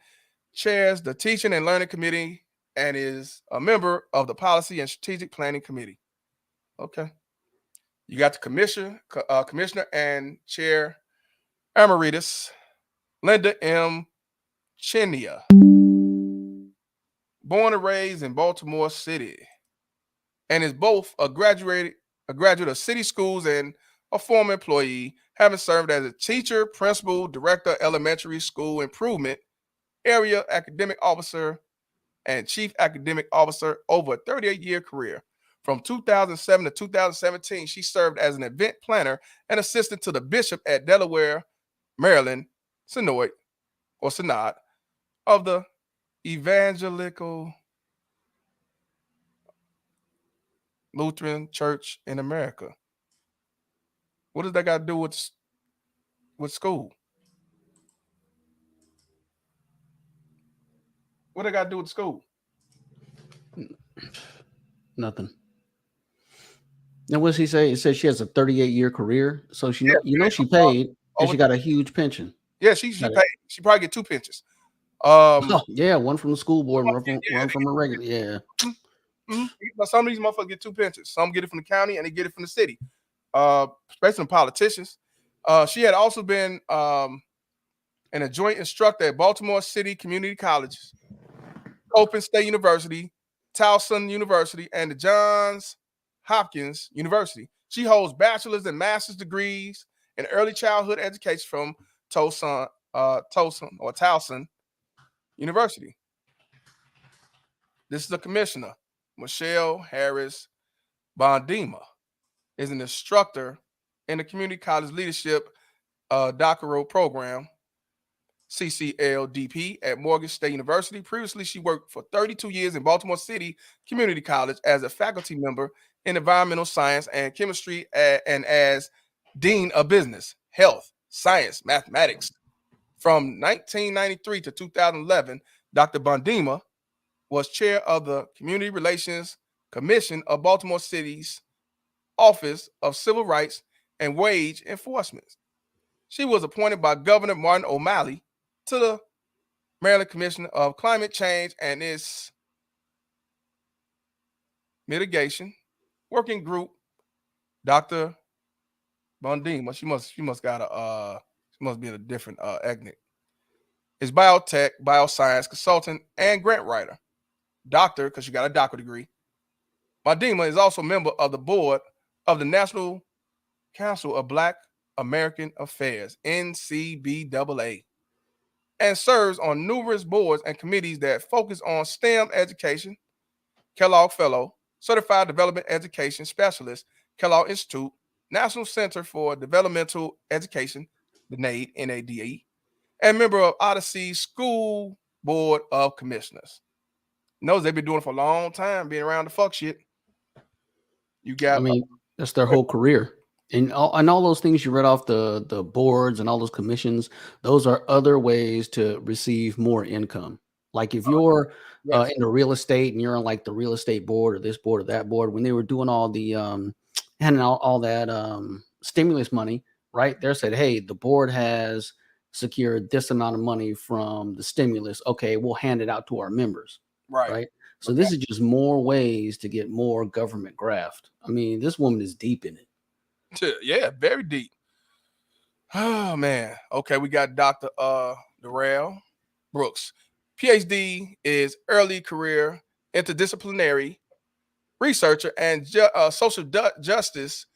chairs the Teaching and Learning Committee and is a member of the Policy and Strategic Planning Committee. Okay. You got the commissioner and chair emeritus, Linda M. Chenia, born and raised in Baltimore City, and is both a graduate of city schools and a former employee, having served as a teacher, principal, director, elementary school improvement, area academic officer, and chief academic officer over a 38-year career. From 2007 to 2017, she served as an event planner and assistant to the bishop at Delaware, Maryland, Synod of the Evangelical Lutheran Church in America. What does that got to do with school? What they got to do with school? Nothing. And what does he say? It says she has a 38-year career, so she she paid, and she got a huge pension. Yeah, she paid. She probably get 2 pensions. Yeah, one from the school board, one from a regular. Yeah. Now, some of these motherfuckers get 2 pensions. Some get it from the county, and they get it from the city. Especially politicians. She had also been and a joint instructor at Baltimore City Community Colleges, Open State University, Towson University, and the Johns Hopkins University. She holds bachelor's and master's degrees in early childhood education from Towson University. This is the commissioner, Michelle Harris Bondima. is an instructor in the community college leadership doctoral program, CCLDP, at Morgan State University. Previously, she worked for 32 years in Baltimore City Community College as a faculty member in environmental science and chemistry and as dean of business, health, science, mathematics. From 1993 to 2011, Dr. Bondima was chair of the Community Relations Commission of Baltimore City's Office of Civil Rights and Wage Enforcement. She was appointed by Governor Martin O'Malley to the Maryland Commission of Climate Change and its Mitigation Working Group. Dr. Bondima, she must be a different ethnic. Is biotech, bioscience consultant, and grant writer. Doctor, because she got a doctorate degree. Bondima is also a member of the board of the National Council of Black American Affairs, NCBAA, and serves on numerous boards and committees that focus on STEM education, Kellogg Fellow, Certified Development Education Specialist, Kellogg Institute, National Center for Developmental Education, the NADE, and member of Odyssey School Board of Commissioners. Knows they've been doing it for a long time, being around the fuck shit. You got, I mean, that's their whole career. And all those things you read off the boards and all those commissions, those are other ways to receive more income. Like if you're into real estate and you're on like the real estate board or this board or that board, when they were doing all the handing out all that stimulus money, right? They said, hey, the board has secured this amount of money from the stimulus. Okay, we'll hand it out to our members. Right. So this is just more ways to get more government graft. I mean, this woman is deep in it. Yeah, very deep. Oh man. Okay, we got Dr. Darrell Brooks. PhD is early career interdisciplinary researcher and social justice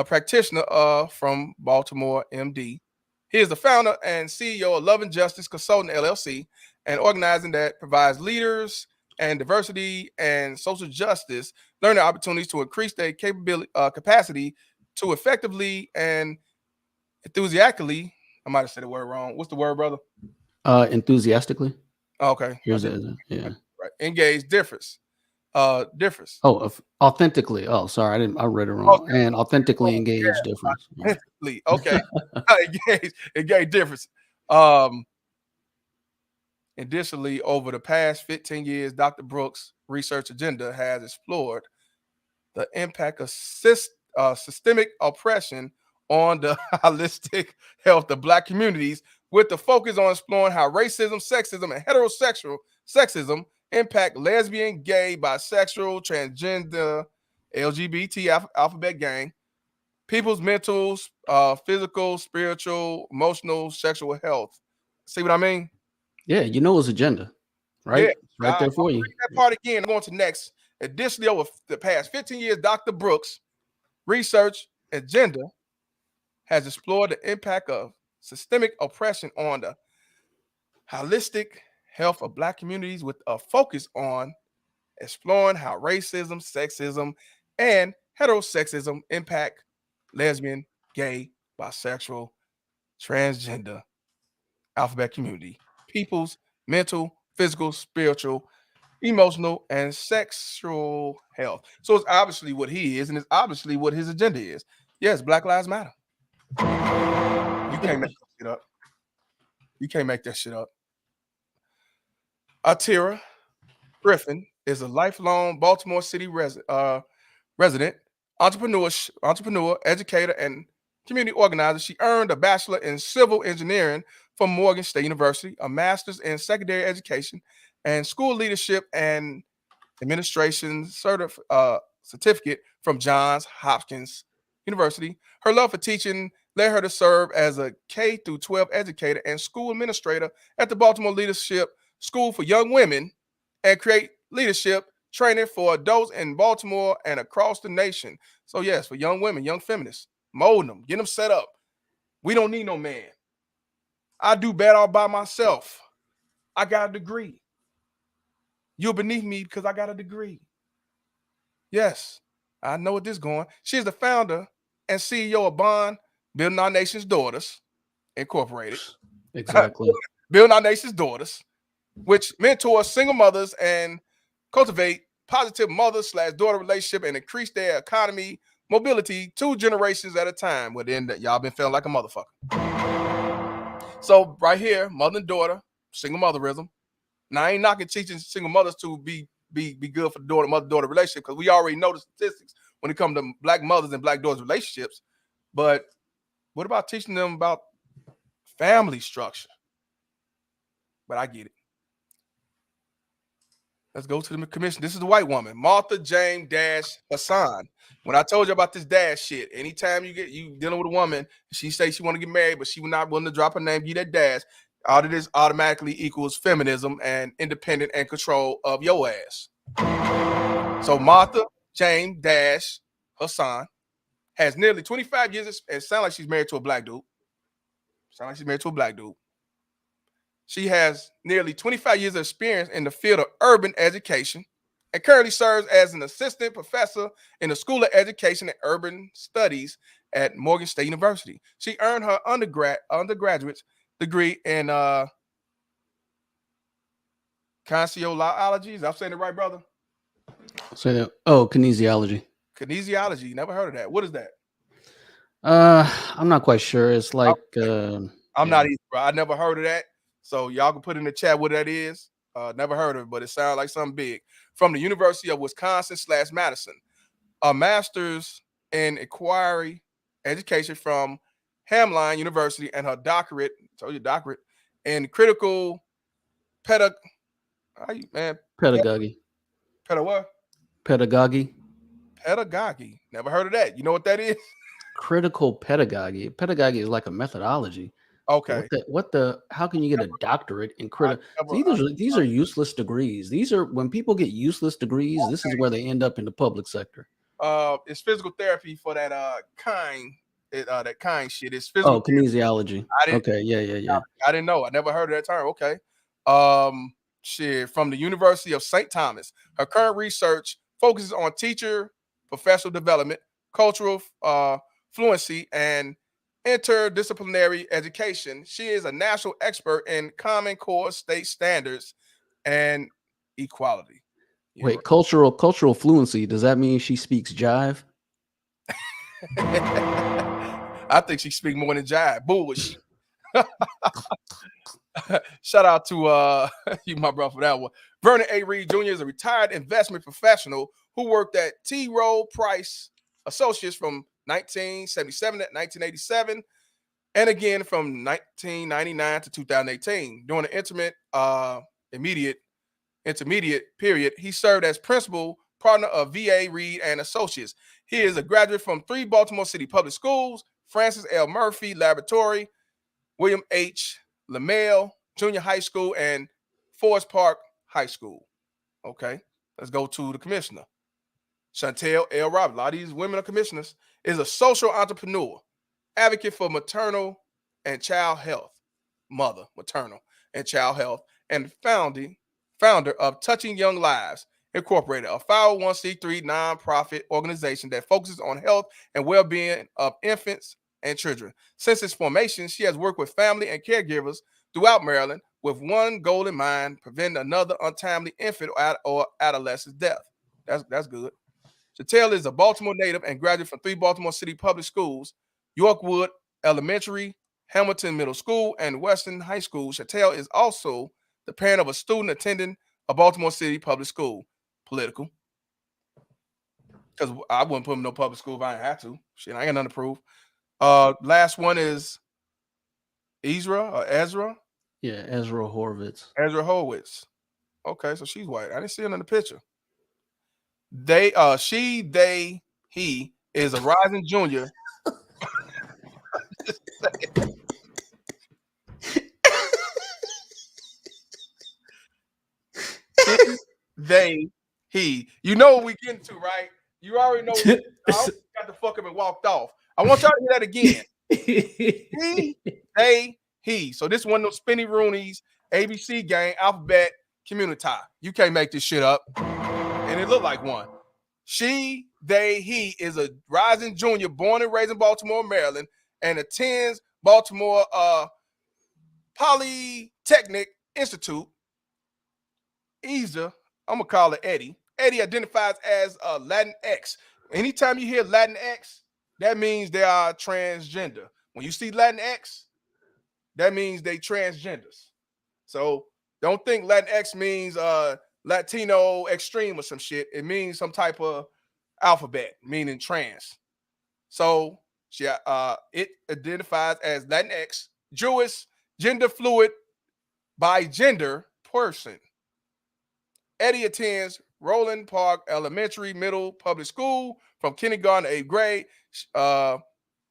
practitioner from Baltimore, MD. He is the founder and CEO of Love and Justice Consulting LLC, an organization that provides leaders and diversity and social justice learning opportunities to increase their capacity to effectively and enthusiastically. I might have said the word wrong. What's the word, brother? Enthusiastically. Okay. Here's it. Yeah. Right. Engage difference. Difference. Oh, authentically. Oh, sorry, I read it wrong. And authentically engage difference. Authentically. Okay. engage difference. Additionally, over the past 15 years, Dr. Brooks' research agenda has explored the impact of systemic oppression on the holistic health of Black communities, with the focus on exploring how racism, sexism, and heterosexual sexism impact lesbian, gay, bisexual, transgender, LGBT alphabet gang, people's mental, physical, spiritual, emotional, sexual health. See what I mean? Yeah, you know his agenda, right? Yeah, It's right there for I'll you. read that part again. I'm going to next. Additionally, over the past 15 years, Dr. Brooks' research agenda has explored the impact of systemic oppression on the holistic health of Black communities, with a focus on exploring how racism, sexism, and heterosexism impact lesbian, gay, bisexual, transgender, alphabet community, people's mental, physical, spiritual, emotional, and sexual health. So it's obviously what he is, and it's obviously what his agenda is. Yes, Black Lives Matter. You can't make that shit up. You can't make that shit up. Atira Griffin is a lifelong Baltimore City resident, entrepreneur, educator, and community organizer. She earned a bachelor in civil engineering from Morgan State University, a master's in secondary education and school leadership and administration certificate from Johns Hopkins University. Her love for teaching led her to serve as a K through 12 educator and school administrator at the Baltimore Leadership School for Young Women, and create leadership training for adults in Baltimore and across the nation. So yes, for young women, young feminists, molding them, get them set up. We don't need no man. I do bad all by myself. I got a degree. You're beneath me because I got a degree. Yes, I know what this going. She's the founder and CEO of Bond, Building Our Nation's Daughters, Incorporated. Exactly. Building Our Nation's Daughters, which mentors single mothers and cultivate positive mother/daughter relationship and increase their economy mobility 2 generations at a time. Well, then y'all been feeling like a motherfucker. So right here, mother and daughter, single motherism. Now I ain't knocking teaching single mothers to be good for the mother-daughter relationship, because we already know the statistics when it comes to black mothers and black daughters relationships. But what about teaching them about family structure? But I get it. Let's go to the commission. This is the white woman, Martha Jane Dash Hassan. When I told you about this dash shit, anytime you dealing with a woman, she say she want to get married, but she was not willing to drop her name, give that dash. All of this automatically equals feminism and independent and control of your ass. So Martha Jane Dash Hassan has nearly 25 years. It sounds like she's married to a black dude. She has nearly 25 years of experience in the field of urban education and currently serves as an assistant professor in the School of Education and Urban Studies at Morgan State University. She earned her undergraduate degree in kinesiology. I'm saying it right, brother? Say that. Oh, kinesiology. Kinesiology. Never heard of that. What is that? I'm not quite sure. It's like I'm not either, bro. I never heard of that. So y'all can put in the chat what that is. Never heard of it, but it sounds like something big. From the University of Wisconsin/Madison, a master's in inquiry education from Hamline University, and her doctorate in critical pedagogy. Pedagogy. Pedagogy. Never heard of that. You know what that is? Critical pedagogy. Pedagogy is like a methodology. Okay. How can you get a doctorate in critical? These are useless degrees. These are, when people get useless degrees, this is where they end up in the public sector. It's physical therapy for that that kind shit. It's physical. Oh, kinesiology. Okay, yeah. I didn't know. I never heard of that term. Okay. Shit, from the University of St. Thomas. Her current research focuses on teacher professional development, cultural fluency, and interdisciplinary education. She is a national expert in Common Core state standards and equality. Wait, cultural fluency, does that mean she speaks jive? I think she speaks more than jive. Bullshit. Shout out to you, my brother, for that one. Vernon A. Reed Jr. is a retired investment professional who worked at T. Rowe Price Associates from 1977 to 1987, and again from 1999 to 2018. During the intermediate period, he served as principal partner of VA Reed and Associates. He is a graduate from 3 Baltimore City Public Schools, Francis L. Murphy Laboratory, William H. LaMelle Junior High School, and Forest Park High School. Okay, let's go to the commissioner. Chantel L. Roberts, a lot of these women are commissioners, is a social entrepreneur, advocate for maternal and child health, maternal and child health, and founder of Touching Young Lives, Incorporated, a 501c3 nonprofit organization that focuses on health and well-being of infants and children. Since its formation, she has worked with family and caregivers throughout Maryland with one goal in mind: preventing another untimely infant or adolescent death. That's good. Chantel is a Baltimore native and graduate from 3 Baltimore City Public Schools, Yorkwood Elementary, Hamilton Middle School, and Western High School. Chantel is also the parent of a student attending a Baltimore City public school. Political. Because I wouldn't put him in no public school if I didn't have to. Shit, I ain't got nothing to prove. Last one is Ezra. Yeah, Ezra Horowitz. Ezra Horowitz. Okay, so she's white. I didn't see her in the picture. He is a rising junior. He. You know what we get into, right? You already know. I got the fuck up and walked off. I want y'all to hear that again. He. So this one of those spinny Roonies, ABC game, alphabet, community. You can't make this shit up. And it looked like one. She, he is a rising junior born and raised in Baltimore, Maryland, and attends Baltimore Polytechnic Institute. Either, I'm going to call it Eddie. Eddie identifies as Latinx. Anytime you hear Latinx, that means they are transgender. When you see Latinx, that means they transgenders. So don't think Latinx means Latino extreme or some shit. It means some type of alphabet, meaning trans. So it identifies as Latinx, Jewish, gender fluid, by gender person. Eddie attends Roland Park Elementary Middle Public School from kindergarten to 8th grade.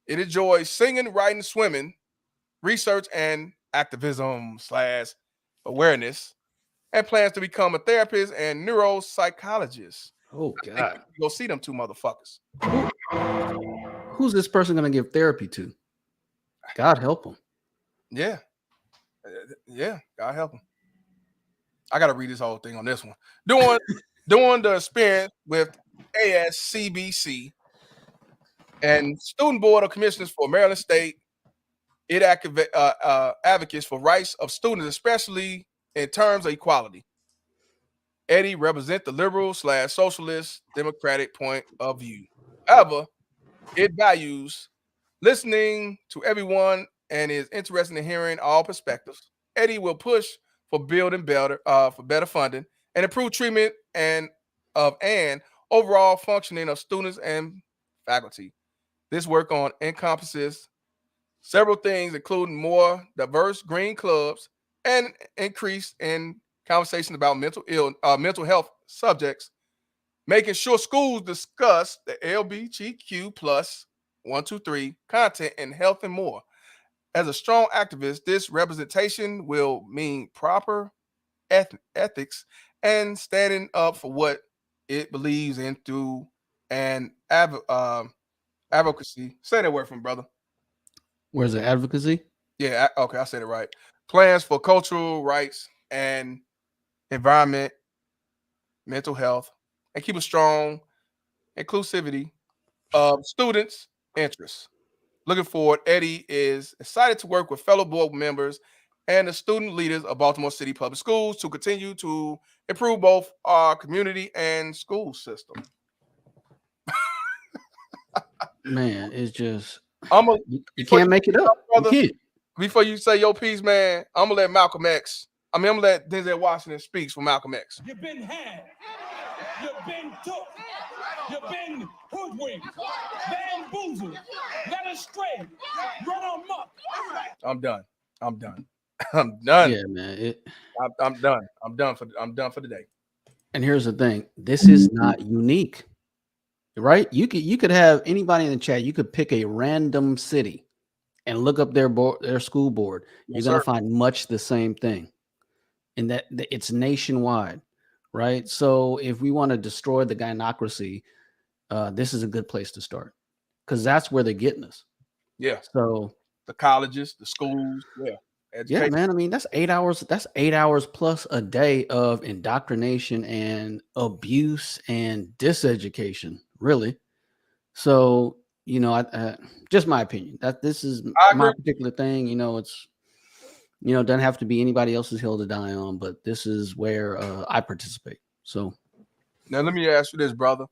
It enjoys singing, writing, swimming, research, and activism / awareness, and plans to become a therapist and neuropsychologist. Oh God. Go see them two motherfuckers. Who's this person going to give therapy to? God help him. Yeah. Yeah. God help him. I got to read this whole thing on this one. During the experience with ASCBC and Student Board of Commissioners for Maryland State, it advocates for rights of students, especially in terms of equality. Eddie represents the liberal / socialist democratic point of view. However, it values listening to everyone and is interested in hearing all perspectives. Eddie will push for building better, for better funding and improved treatment and overall functioning of students and faculty. This work encompasses several things, including more diverse green clubs and increase in conversation about mental health subjects, making sure schools discuss the LGBTQ plus 123 content and health and more. As a strong activist, this representation will mean proper ethics and standing up for what it believes in through an advocacy. Say that word from brother. Where's the advocacy? Yeah, okay, I said it right. Plans for cultural rights and environment, mental health, and keep a strong inclusivity of students' interests. Looking forward, Eddie is excited to work with fellow board members and the student leaders of Baltimore City Public Schools to continue to improve both our community and school system. Man, it's just you can't make it up. Brother, you can't. Before you say your piece, man, I'm gonna let I'm gonna let Denzel Washington speak for Malcolm X. You've been had. You've been took. You've been hoodwinked. Bamboozled. Led astray. Run amok. I'm done. I'm done. Yeah, man. I'm done. I'm done for the day. And here's the thing: this is not unique, right? You could have anybody in the chat. You could pick a random city and look up their school board. Yes, You're gonna sir. find much the same thing, and that it's nationwide, right? So if we want to destroy the gynocracy, this is a good place to start because that's where they're getting us. Yeah. So the colleges, the schools, yeah. Yeah, man. I mean, that's 8 hours. That's 8 hours plus a day of indoctrination and abuse and diseducation, really. So, just my opinion. That this is my particular thing. It's doesn't have to be anybody else's hill to die on, but this is where I participate. So now let me ask you this, brother,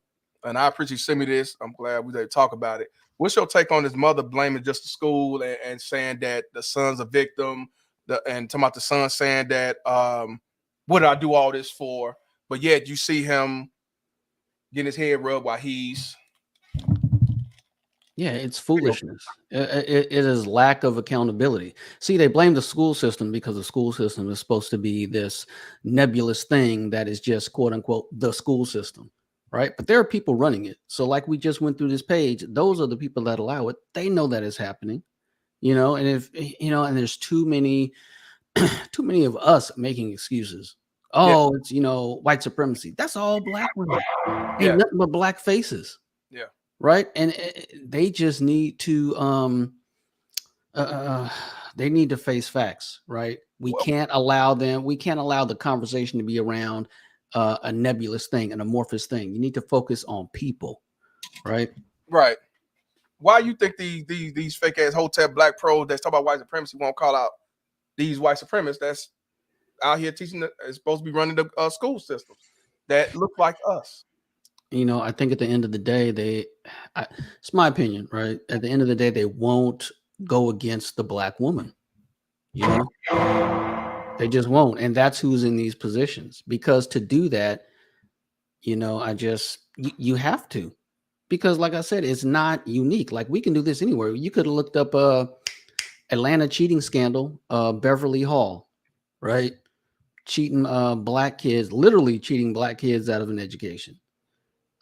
and I appreciate you sending me this. I'm glad we did talk about it. What's your take on this mother blaming just the school and saying that the son's a victim, and talking about the son saying that what did I do all this for? But yet you see him getting his head rubbed while he's it's foolishness. It is lack of accountability. See, they blame the school system because the school system is supposed to be this nebulous thing that is just quote unquote the school system. Right. But there are people running it. So like we just went through this page, those are the people that allow it. They know that is happening, and if, and there's too many of us making excuses. Oh, it's, white supremacy. That's all black women. Ain't nothing but black faces. Yeah. Right. And they just need to, they need to face facts. Right. We can't allow the conversation to be around a nebulous thing, an amorphous thing. You need to focus on people, right? Right. Why you think these fake ass hotel black pros that's talking about white supremacy won't call out these white supremacists that's out here teaching is supposed to be running the school systems that look like us? You know, I think at the end of the day, it's my opinion, right? At the end of the day, they won't go against the black woman. You know, they just won't. And that's who's in these positions. Because to do that, you know, you have to. Because like I said, it's not unique. Like we can do this anywhere. You could have looked up Atlanta cheating scandal, Beverly Hall, right? Cheating black kids, literally cheating black kids out of an education.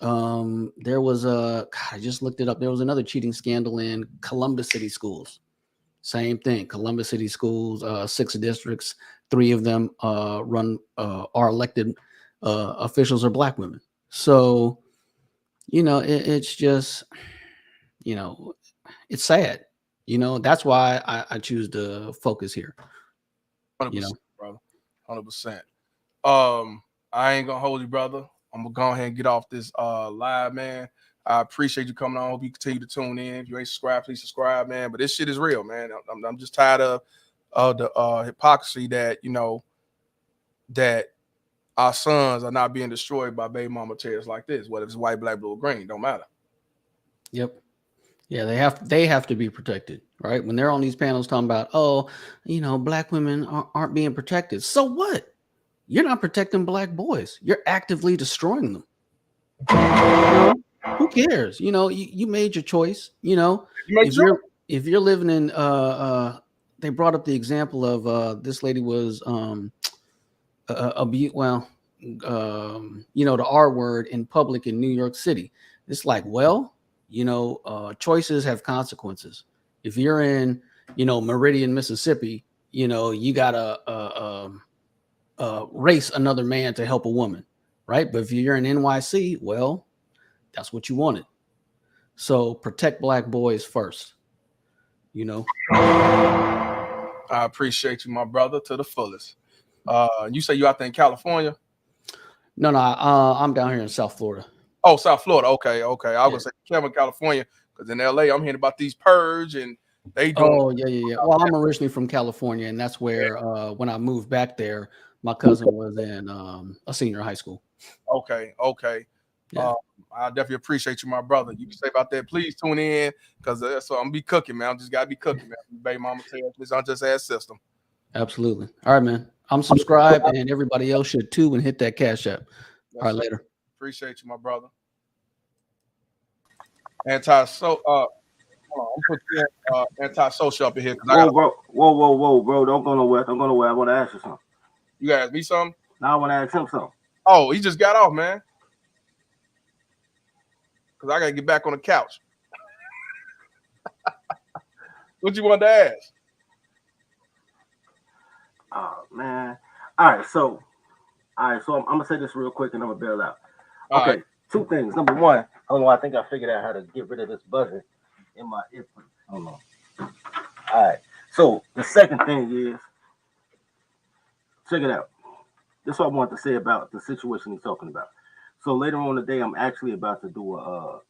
There was I just looked it up. There was another cheating scandal in Columbus City schools. Same thing. Columbus City schools, 6 districts, 3 of them are elected officials are black women. So, you know, it's just, you know, it's sad. You know, that's why I choose to focus here. 100%, You know, brother. 100%. I ain't gonna hold you, brother. I'm gonna go ahead and get off this live, man. I appreciate you coming on. Hope you continue to tune in. If you ain't subscribed, please subscribe, man. But this shit is real, man. I'm just tired of the hypocrisy that, you know, that our sons are not being destroyed by baby mama tears like this. Whether it's white, black, blue, or green, don't matter. Yep. Yeah, they have to be protected, right? When they're on these panels talking about, oh, you know, black women aren't being protected. So what? You're not protecting black boys. You're actively destroying them. You know, who cares? You know, you made your choice. You know, if you're living in they brought up the example of this lady was you know, the R word in public in New York City. It's like, well, you know, choices have consequences. If you're in, you know, Meridian, Mississippi, you know, you gotta race another man to help a woman, right? But if you're in NYC, well, that's what you wanted. So protect black boys first, you know. I appreciate you, my brother, to the fullest. You say you out there in California? No, I'm down here in South Florida. Oh, South Florida. Okay. I was gonna say Kevin, California, because in LA, I'm hearing about these purge and they doing. Oh, yeah. Well, I'm originally from California, and that's where when I moved back there, my cousin was in a senior high school. Okay. Yeah. I definitely appreciate you, my brother. You can say about that. Please tune in because so I'm gonna be cooking, man. I'm just gotta be cooking, man. Baby mama tell you this on just ass system. Absolutely. All right, man. I'm subscribed, and everybody else should too, and hit that cash app. Yes, all right, sir. later. Appreciate you, my brother. Anti-social up in here. Whoa, bro. Don't go nowhere. I want to ask you something. You gotta ask me something? No, I want to ask him something. Oh, he just got off, man. Because I got to get back on the couch. What you wanted to ask? Oh, man. All right, so I'm going to say this real quick and I'm going to bail out. Okay, right. 2 things. Number 1, I don't know, I think I figured out how to get rid of this buzzing in my earphone. I don't know. All right, so the second thing is, check it out. This is what I wanted to say about the situation he's talking about. So later on today, I'm actually about to do a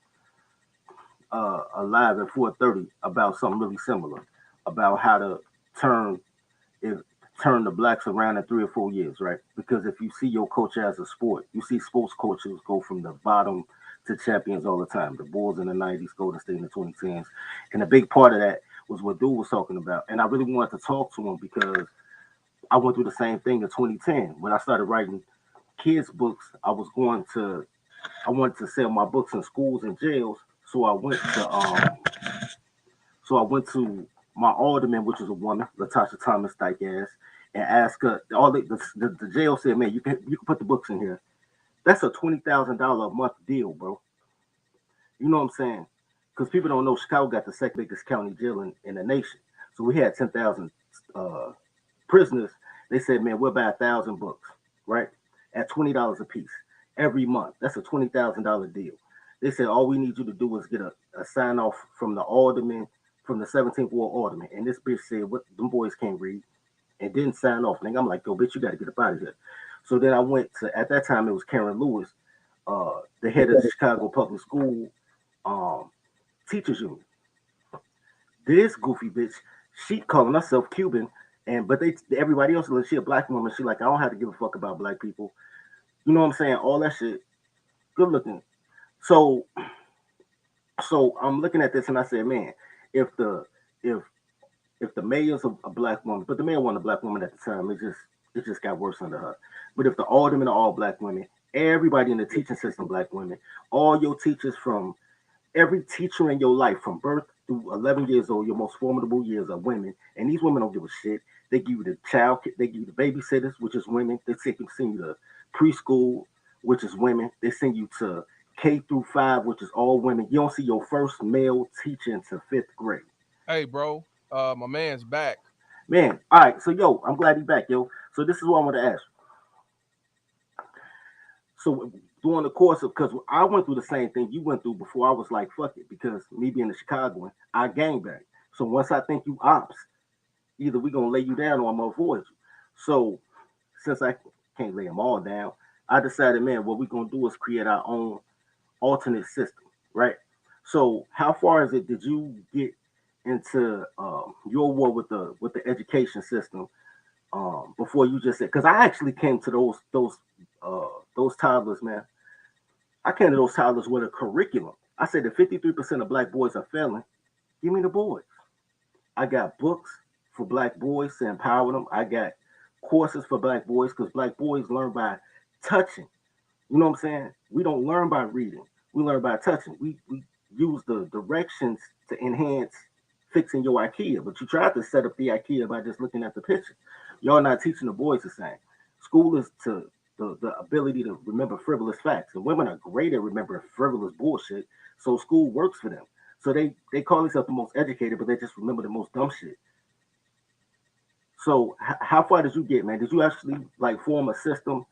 live at 4:30 about something really similar, about how to turn the blacks around in 3 or 4 years, right? Because if you see your coach as a sport, you see sports coaches go from the bottom to champions all the time. The Bulls in the 90s, Golden State in the 2010s. And a big part of that was what Dude was talking about. And I really wanted to talk to him because I went through the same thing in 2010. When I started writing kids' books, I wanted to sell my books in schools and jails. So I went to my alderman, which was a woman, Latasha Thomas Dyke ass, and asked her. The jail said, "Man, you can put the books in here. That's a $20,000 a month deal, bro. You know what I'm saying? Because people don't know Chicago got the second biggest county jail in the nation. So we had 10,000 prisoners. They said, man, we'll buy 1,000 books, right, at $20 a piece every month. That's a $20,000 deal. They said all we need you to do is get a sign off from the alderman, from the 17th Ward alderman. And this bitch said, what, them boys can't read, and didn't sign off. And I'm like, yo, bitch, you got to get up out of here. So then I went to, at that time, it was Karen Lewis, the head of the Chicago Public School teachers union. This goofy bitch, she calling herself Cuban, but everybody else, she a black woman. She like, I don't have to give a fuck about black people. You know what I'm saying? All that shit. Good looking. So I'm looking at this and I said, man, if the if if the mayor's a black woman, but the mayor wasn't a black woman at the time, it just got worse under her. But if the aldermen are all black women, everybody in the teaching system black women, all your teachers from every teacher in your life from birth through 11 years old, your most formidable years are women, and these women don't give a shit. They give you they give you the babysitters, which is women. They send you to preschool, which is women. They send you to K-5, which is all women. You don't see your first male teacher until 5th grade. Hey, bro, my man's back. Man, all right. So, yo, I'm glad he's back, yo. So this is what I want to ask. So during the course of, because I went through the same thing you went through before, I was like, fuck it, because me being a Chicagoan, I gangbang. So once I think you ops, either we gonna lay you down or I'm gonna avoid you. So since I can't lay them all down, I decided, man, what we're gonna do is create our own alternate system, right? So how far is it did you get into your war with the education system before you just said? Because I actually came to those toddlers, man. I came to those toddlers with a curriculum. I said that 53% of black boys are failing. Give me the boys. I got books for black boys to empower them. I got courses for black boys because black boys learn by touching. You know what I'm saying? We don't learn by reading. We learn by touching. We use the directions to enhance fixing your IKEA, but you tried to set up the IKEA by just looking at the picture. Y'all not teaching the boys the same. School is to the ability to remember frivolous facts, and women are great at remembering frivolous bullshit. So school works for them. So they call themselves the most educated, but they just remember the most dumb shit. So how far did you get, man? Did you actually like form a system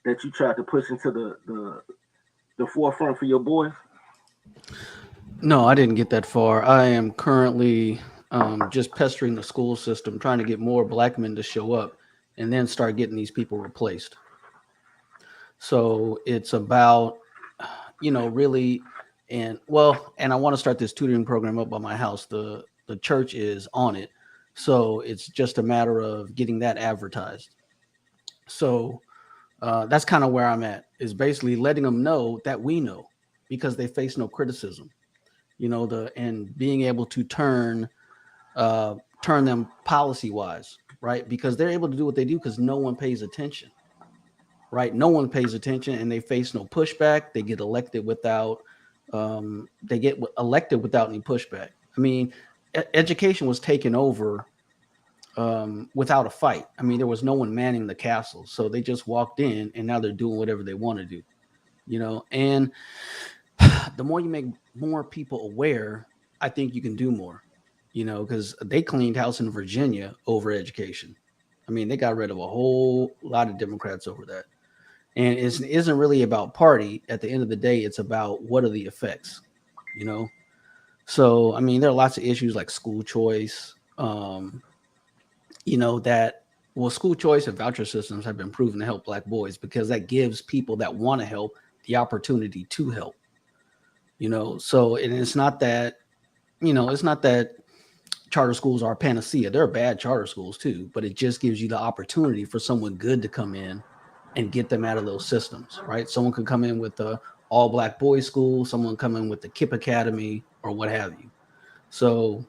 that you tried to push into the forefront for your boys? No, I didn't get that far. I am currently just pestering the school system, trying to get more black men to show up and then start getting these people replaced. So it's about, really, and I want to start this tutoring program up by my house. The church is on it. So it's just a matter of getting that advertised. So that's kind of where I'm at, is basically letting them know that we know, because they face no criticism, and being able to turn them policy wise, right? Because they're able to do what they do because no one pays attention, right? No one pays attention, and they face no pushback. They get elected without any pushback. I mean, education was taken over without a fight. I mean, there was no one manning the castle, so they just walked in, and now they're doing whatever they want to do, and the more you make more people aware, I think you can do more, because they cleaned house in Virginia over education. I mean, they got rid of a whole lot of Democrats over that. And it isn't really about party. At the end of the day, it's about what are the effects, So, I mean, there are lots of issues like school choice, school choice and voucher systems have been proven to help black boys because that gives people that want to help the opportunity to help. So, and it's not that charter schools are a panacea. There are bad charter schools too, but it just gives you the opportunity for someone good to come in and get them out of those systems, right? Someone could come in with the all black boys school, someone come in with the KIPP Academy or what have you. So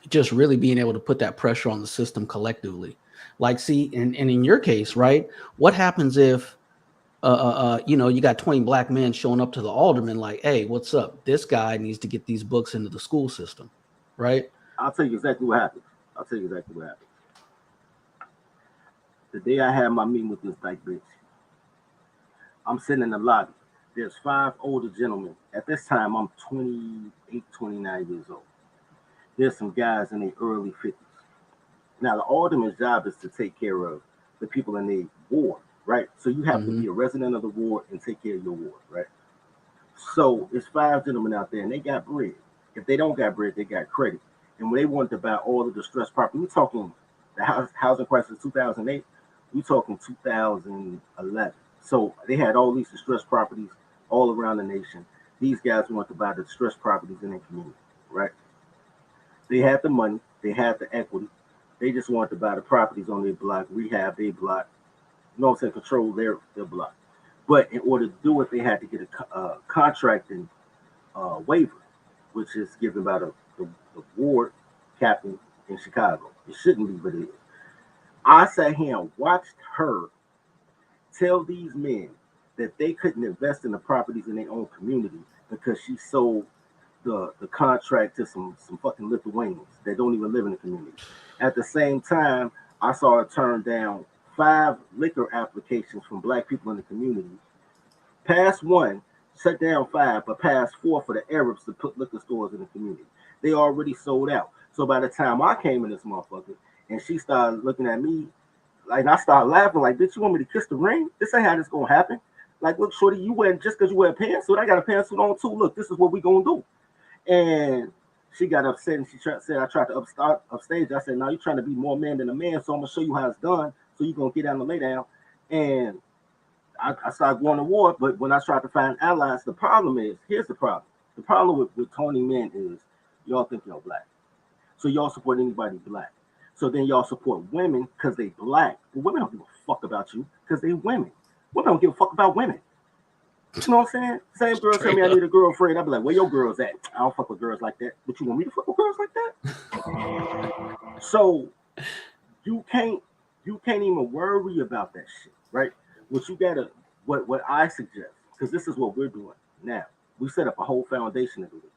just really being able to put that pressure on the system collectively. Like, see, and in your case, right? What happens if you got 20 black men showing up to the alderman like, hey, what's up? This guy needs to get these books into the school system, right? I'll tell you exactly what happened. The day I had my meeting with this dyke bitch, I'm sitting in the lobby. There's 5 older gentlemen. At this time, I'm 28, 29 years old. There's some guys in their early 50s. Now, the alderman's job is to take care of the people in their ward, right? So you have to be a resident of the ward and take care of your ward, right? So it's 5 gentlemen out there, and they got bread. If they don't got bread, they got credit. And when they wanted to buy all the distressed property, we're talking the housing crisis 2008, we're talking 2011. So they had all these distressed properties all around the nation. these guys want to buy the distressed properties in their community, right? They had the money, they had the equity, they just wanted to buy the properties on their block, rehab their block, you know what I'm saying, control their block. But in order to do it, they had to get a contracting waiver, which is given by the ward captain in Chicago. It shouldn't be, but it is. I sat here and watched her tell these men that they couldn't invest in the properties in their own community because she sold the contract to some fucking Lithuanians that don't even live in the community. At the same time, I saw her turn down 5 liquor applications from black people in the community. Passed 1, shut down 5, but passed 4 for the Arabs to put liquor stores in the community. They already sold out. So by the time I came in this motherfucker and she started looking at me, like, I started laughing, like, bitch, you want me to kiss the ring? This ain't how this gonna happen. Like, look, shorty, you wear, just because you wear a pantsuit, I got a pantsuit on too. Look, this is what we gonna do. And she got upset and she said, I tried to upstage. I said, no, you're trying to be more man than a man, so I'm gonna show you how it's done. So you're gonna get down and lay down. And I started going to war, but when I tried to find allies, the problem is, here's the problem. The problem with Tony men is y'all think y'all black. So y'all support anybody black. So then y'all support women because they black. But women don't give a fuck about you because they women. Women don't give a fuck about women. You know what I'm saying? Same girl tell me I need a girlfriend. I'll be like, where your girls at? I don't fuck with girls like that. But you want me to fuck with girls like that? So you can't even worry about that shit, right? What you gotta, what I suggest, because this is what we're doing now. We set up a whole foundation to do this.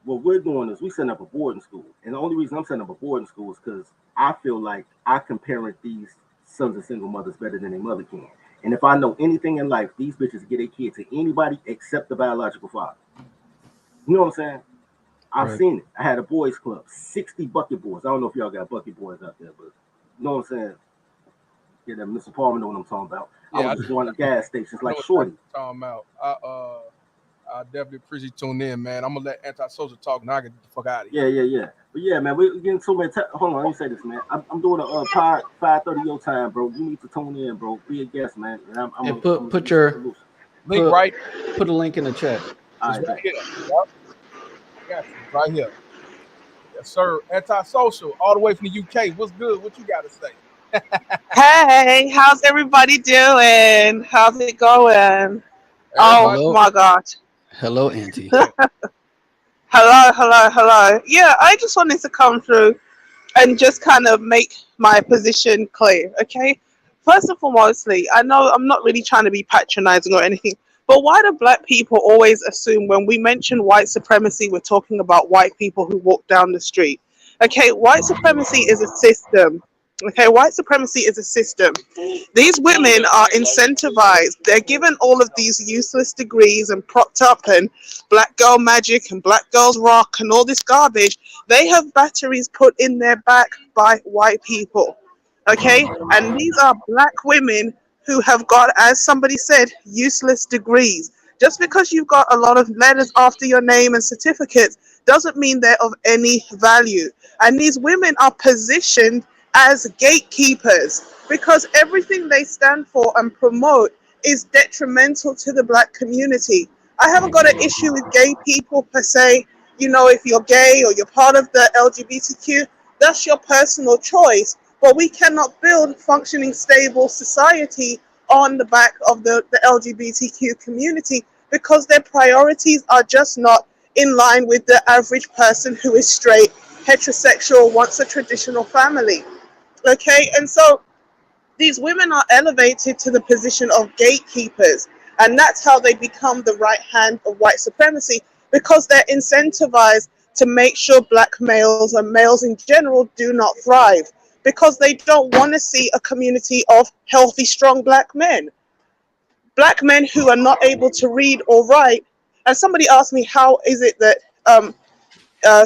What we're doing is we set up a boarding school. And the only reason I'm setting up a boarding school is because I feel like I can parent these sons of single mothers better than their mother can. And if I know anything in life, these bitches get their kid to anybody except the biological father. You know what I'm saying? I've seen it. I had a boys club, 60 bucket boys. I don't know if y'all got bucket boys out there, but you know what I'm saying? Yeah, that Mr. Palmer know what I'm talking about. Yeah, I was just going to gas stations like Shorty. Talking about. I definitely appreciate you tuning in, man. I'm gonna let Antisocial talk now. I get the fuck out of here. Yeah. But yeah, man, we're getting too many. Hold on, let me say this, man. I'm doing a pod 5:30 your time, bro. You need to tune in, bro. Be a guest, man. And I'm put your link right. Put a link in the chat. All right, right here. Yep. Got you right here. Yes, sir. Antisocial, all the way from the UK. What's good? What you got to say? Hey, how's everybody doing? How's it going? Oh my God. Hello, Auntie. Hello. Yeah, I just wanted to come through and just kind of make my position clear, okay? First and foremostly, I know I'm not really trying to be patronizing or anything, but why do black people always assume when we mention white supremacy, we're talking about white people who walk down the street? Okay, white supremacy is a system. Okay, white supremacy is a system. These women are incentivized. They're given all of these useless degrees and propped up and black girl magic and black girls rock and all this garbage. They have batteries put in their back by white people. Okay, and these are black women who have got, as somebody said, useless degrees. Just because you've got a lot of letters after your name and certificates doesn't mean they're of any value. And these women are positioned as gatekeepers because everything they stand for and promote is detrimental to the black community. I haven't got an issue with gay people per se. You know, if you're gay or you're part of the LGBTQ, that's your personal choice. But we cannot build functioning, stable society on the back of the LGBTQ community because their priorities are just not in line with the average person who is straight, heterosexual, wants a traditional family. Okay, and so these women are elevated to the position of gatekeepers, and that's how they become the right hand of white supremacy because they're incentivized to make sure black males and males in general do not thrive because they don't want to see a community of healthy, strong black men. Black men who are not able to read or write. And somebody asked me, how is it that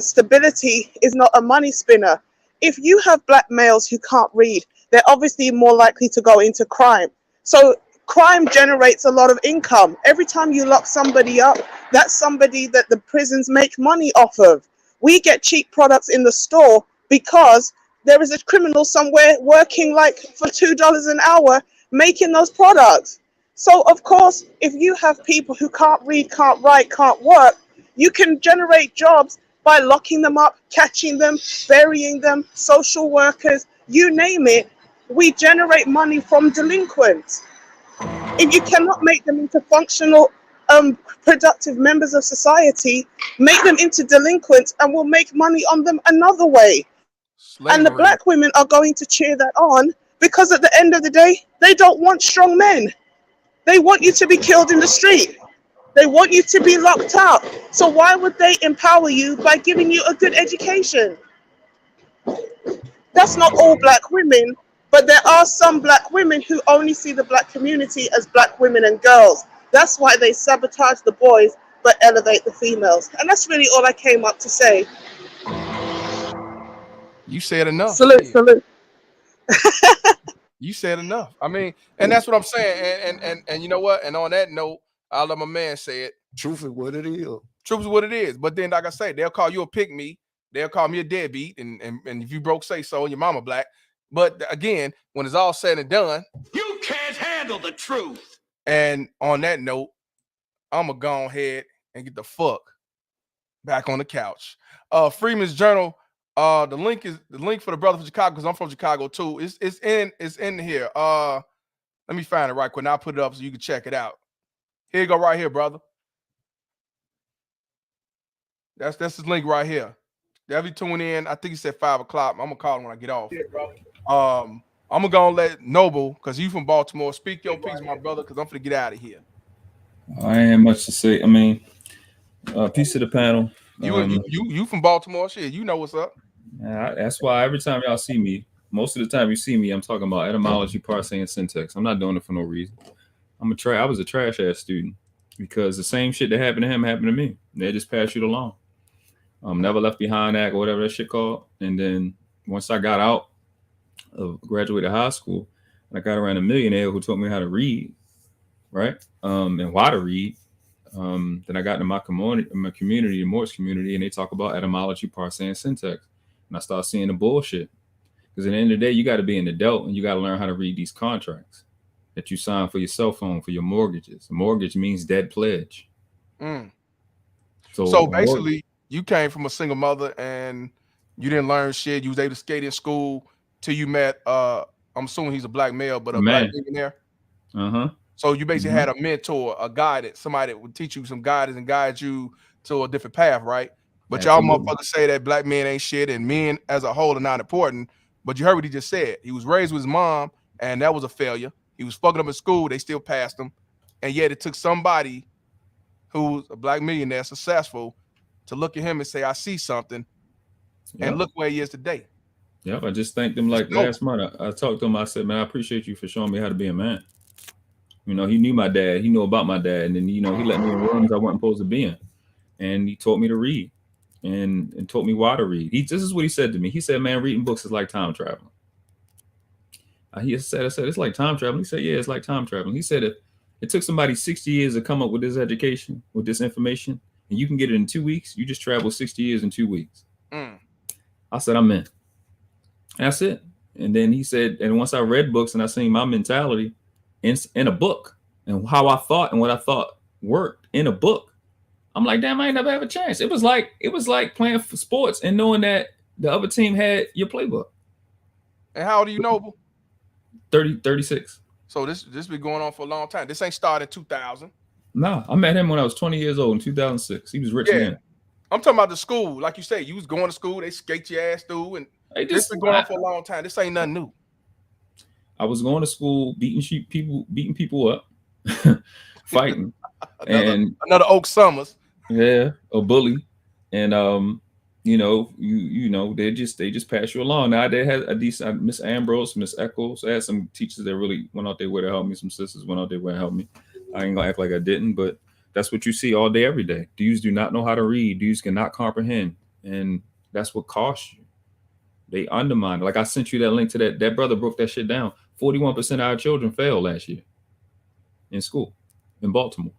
stability is not a money spinner? If you have black males who can't read, they're obviously more likely to go into crime. So crime generates a lot of income. Every time you lock somebody up, that's somebody that the prisons make money off of. We get cheap products in the store because there is a criminal somewhere working like for $2 an hour making those products. So, of course, if you have people who can't read, can't write, can't work, you can generate jobs by locking them up, catching them, burying them, social workers, you name it. We generate money from delinquents. If you cannot make them into functional, productive members of society, make them into delinquents and we'll make money on them another way. Slavery. And the black women are going to cheer that on because at the end of the day, they don't want strong men. They want you to be killed in the street. They want you to be locked up. So why would they empower you by giving you a good education? That's not all black women, but there are some black women who only see the black community as black women and girls. That's why they sabotage the boys but elevate the females. And that's really all I came up to say. You said enough. Salute, Shit. salute. You said enough. I mean, and that's what I'm saying. And you know what? And on that note, I'll let my man say it. Truth is what it is. Truth is what it is. But then, like I say, they'll call you a pick me. They'll call me a deadbeat. And if you broke, say so. And your mama black. But again, when it's all said and done, You can't handle the truth. and on that note, I'm gonna go ahead and get the fuck back on the couch. Freeman's Journal. The link for the brother from Chicago, because I'm from Chicago too. It's in here. Let me find it right quick. Now I'll put it up so you can check it out. Here you go, right here, brother. That's his link right here. They'll be tuning in. I think he said 5 o'clock. I'm gonna call him when I get off. I'm gonna let Noble, because you from Baltimore, speak your piece, my brother, because I'm gonna get out of here. I ain't much to say. I mean, peace to the panel. You from Baltimore, shit. You know what's up. That's why every time y'all see me, most of the time you see me, I'm talking about etymology, parsing, and syntax. I'm not doing it for no reason. I was a trash ass student because the same shit that happened to him happened to me. They just passed you along. Never left behind act or whatever that shit called. And then once I got out of graduated high school, I got around a millionaire who taught me how to read, right? And why to read. Then I got into my community, the Morse community, and they talk about etymology, parsing, and syntax. And I started seeing the bullshit. Because at the end of the day, you got to be an adult and you got to learn how to read these contracts that you sign for your cell phone, for your mortgages. A mortgage means debt pledge. So basically, you came from a single mother and you didn't learn shit. You was able to skate in school till you met, I'm assuming he's a black male, but a black millionaire. So you basically had a mentor, a guidance, somebody that would teach you some guidance and guide you to a different path, right? But y'all motherfuckers say that black men ain't shit and men as a whole are not important. But you heard what he just said. He was raised with his mom, and that was a failure. He was fucking up in school. They still passed him. And yet it took somebody who's a black millionaire, successful, to look at him and say, I see something. And look where he is today. Yep, I just thanked him like last month. I talked to him. I said, man, I appreciate you for showing me how to be a man. You know, he knew my dad. He knew about my dad. And then, you know, he let me in rooms I wasn't supposed to be in. And he taught me to read and taught me why to read. This is what he said to me. He said, man, reading books is like time traveling. I said, it's like time traveling. He said, yeah, it's like time traveling. He said, if it took somebody 60 years to come up with this education, with this information, and you can get it in 2 weeks, you just travel 60 years in 2 weeks. I said, I'm in. And that's it. And then he said, and once I read books and I seen my mentality in a book and how I thought and what I thought worked in a book, I'm like, damn, I ain't never have a chance. It was like playing for sports and knowing that the other team had your playbook. And how old are you, Noble? 36. So this been going on for a long time. This ain't started in 2000. No, I met him when I was 20 years old in 2006. He was rich then. I'm talking about the school. Like you say, you was going to school, they skate your ass through, and this been going on for a long time. This ain't nothing new. I was going to school, beating people up, fighting. another Oak Summers. Yeah, a bully. And you know, they just pass you along. Now they had a decent Miss Ambrose, Miss Eccles. I had some teachers that really went out their way to help me. Some sisters went out their way to help me. I ain't gonna act like I didn't, but that's what you see all day, every day. Dudes do not know how to read. Dudes cannot comprehend. And that's what costs you. They undermine it. Like I sent you that link to that brother broke that shit down. 41% of our children failed last year in school in Baltimore.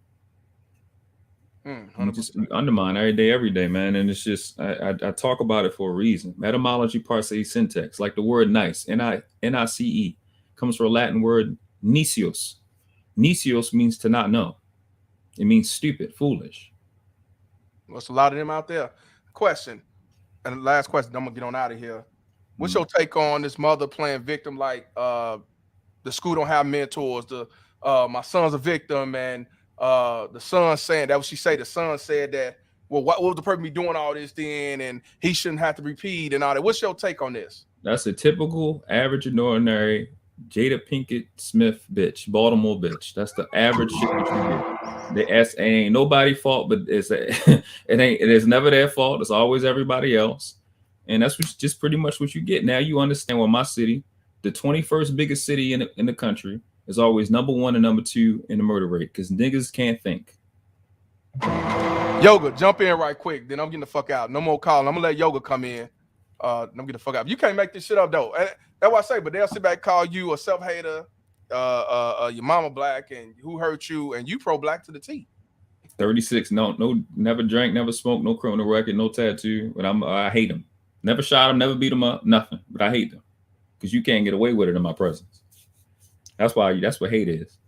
Just undermine every day, man. And it's just, I talk about it for a reason. Etymology, parsing, syntax, like the word nice, N-I-C-E, comes from a Latin word nicios, Nisios means to not know. It means stupid, foolish. There's a lot of them out there. Question, and the last question, I'm gonna get on out of here. What's your take on this mother playing victim? Like the school don't have mentors. My son's a victim, and the son saying that what she say. The son said that. Well, what was the person be doing all this then, and he shouldn't have to repeat and all that. What's your take on this? That's a typical, average, and ordinary Jada Pinkett Smith bitch, Baltimore bitch. That's the average shit that you get. It ain't nobody fault, but it's never their fault. It's always everybody else, and that's just pretty much what you get. Now you understand why my city, the 21st biggest city in the country, is always number 1 and number 2 in the murder rate because niggas can't think. Yoga, jump in right quick. Then I'm getting the fuck out. No more calling. I'm gonna let Yoga come in. I'm getting the fuck out. You can't make this shit up though. And that's what I say. But they'll sit back, call you a self-hater, your mama black, and who hurt you, and you pro-black to the T. 36. No, never drank, never smoked, no criminal record, no tattoo. But I hate them. Never shot them, never beat them up, nothing. But I hate them because you can't get away with it in my presence. That's what hate is.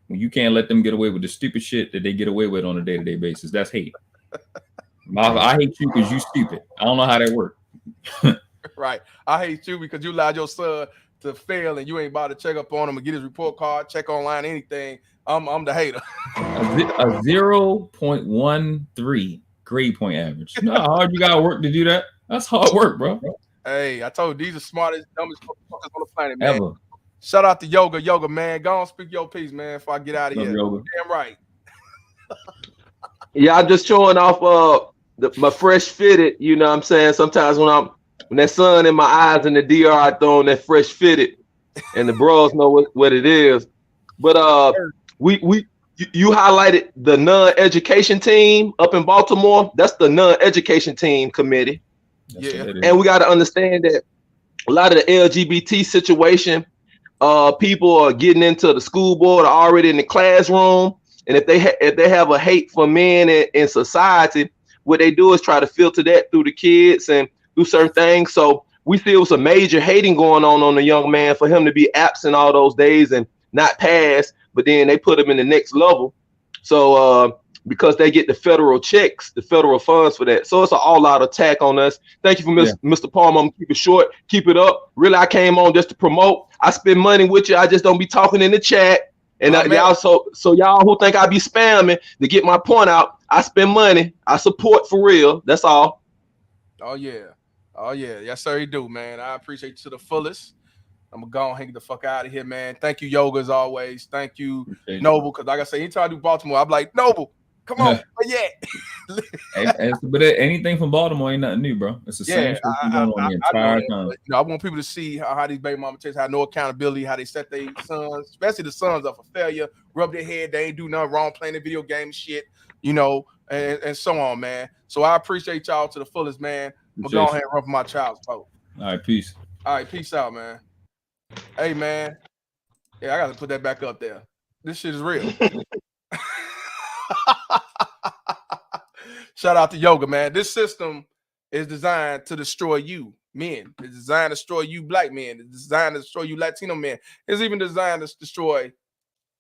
When you can't let them get away with the stupid shit that they get away with on a day-to-day basis, that's hate. I hate you because you stupid. I don't know how that works. Right. I hate you because you allowed your son to fail and you ain't about to check up on him and get his report card, check online, anything. I'm the hater. A 0.13 grade point average. You know how hard you gotta work to do that? That's hard work, bro. Hey, I told you, these are smartest, dumbest motherfuckers on the planet, man. Ever. Shout out to Yoga, man. Go on, speak your piece, man, before I get out of here. Yoga. Damn right. Yeah, I'm just showing off my fresh fitted. You know what I'm saying? Sometimes when that sun in my eyes in the DR, I throw on that fresh fitted, and the bros know what it is. But you highlighted the non-education team up in Baltimore. That's the non-education team committee. Yeah. And we got to understand that a lot of the LGBT situation, people are getting into the school board, are already in the classroom. And if they have a hate for men in society, what they do is try to filter that through the kids and do certain things. So we feel some major hating going on the young man for him to be absent all those days and not pass, but then they put him in the next level. So because they get the federal checks, the federal funds for that. So it's an all-out attack on us. Thank you for Mr. Palmer. I'm gonna keep it short, keep it up. Really, I came on just to promote. I spend money with you. I just don't be talking in the chat. And y'all, so y'all who think I be spamming to get my point out, I spend money. I support for real. That's all. Oh yeah. Yes, sir, you do, man. I appreciate you to the fullest. I'm gonna go and hang the fuck out of here, man. Thank you, Yoga, as always. Thank you, Noble, because like I say, anytime I do Baltimore, I'm like, Noble, come on, But anything from Baltimore ain't nothing new, bro. It's the same shit going on the entire time. I want people to see how these baby mama chicks have no accountability, how they set their sons, especially the sons, up for failure, rub their head, they ain't do nothing wrong, playing the video game shit, and so on, man. So I appreciate y'all to the fullest, man. I'm gonna go ahead and run for my child's vote. All right, peace. All right, peace out, man. Hey, man. Yeah, I got to put that back up there. This shit is real. Shout out to Yoga, man. This system is designed to destroy you, men. It's designed to destroy you, black men. It's designed to destroy you, Latino men. It's even designed to destroy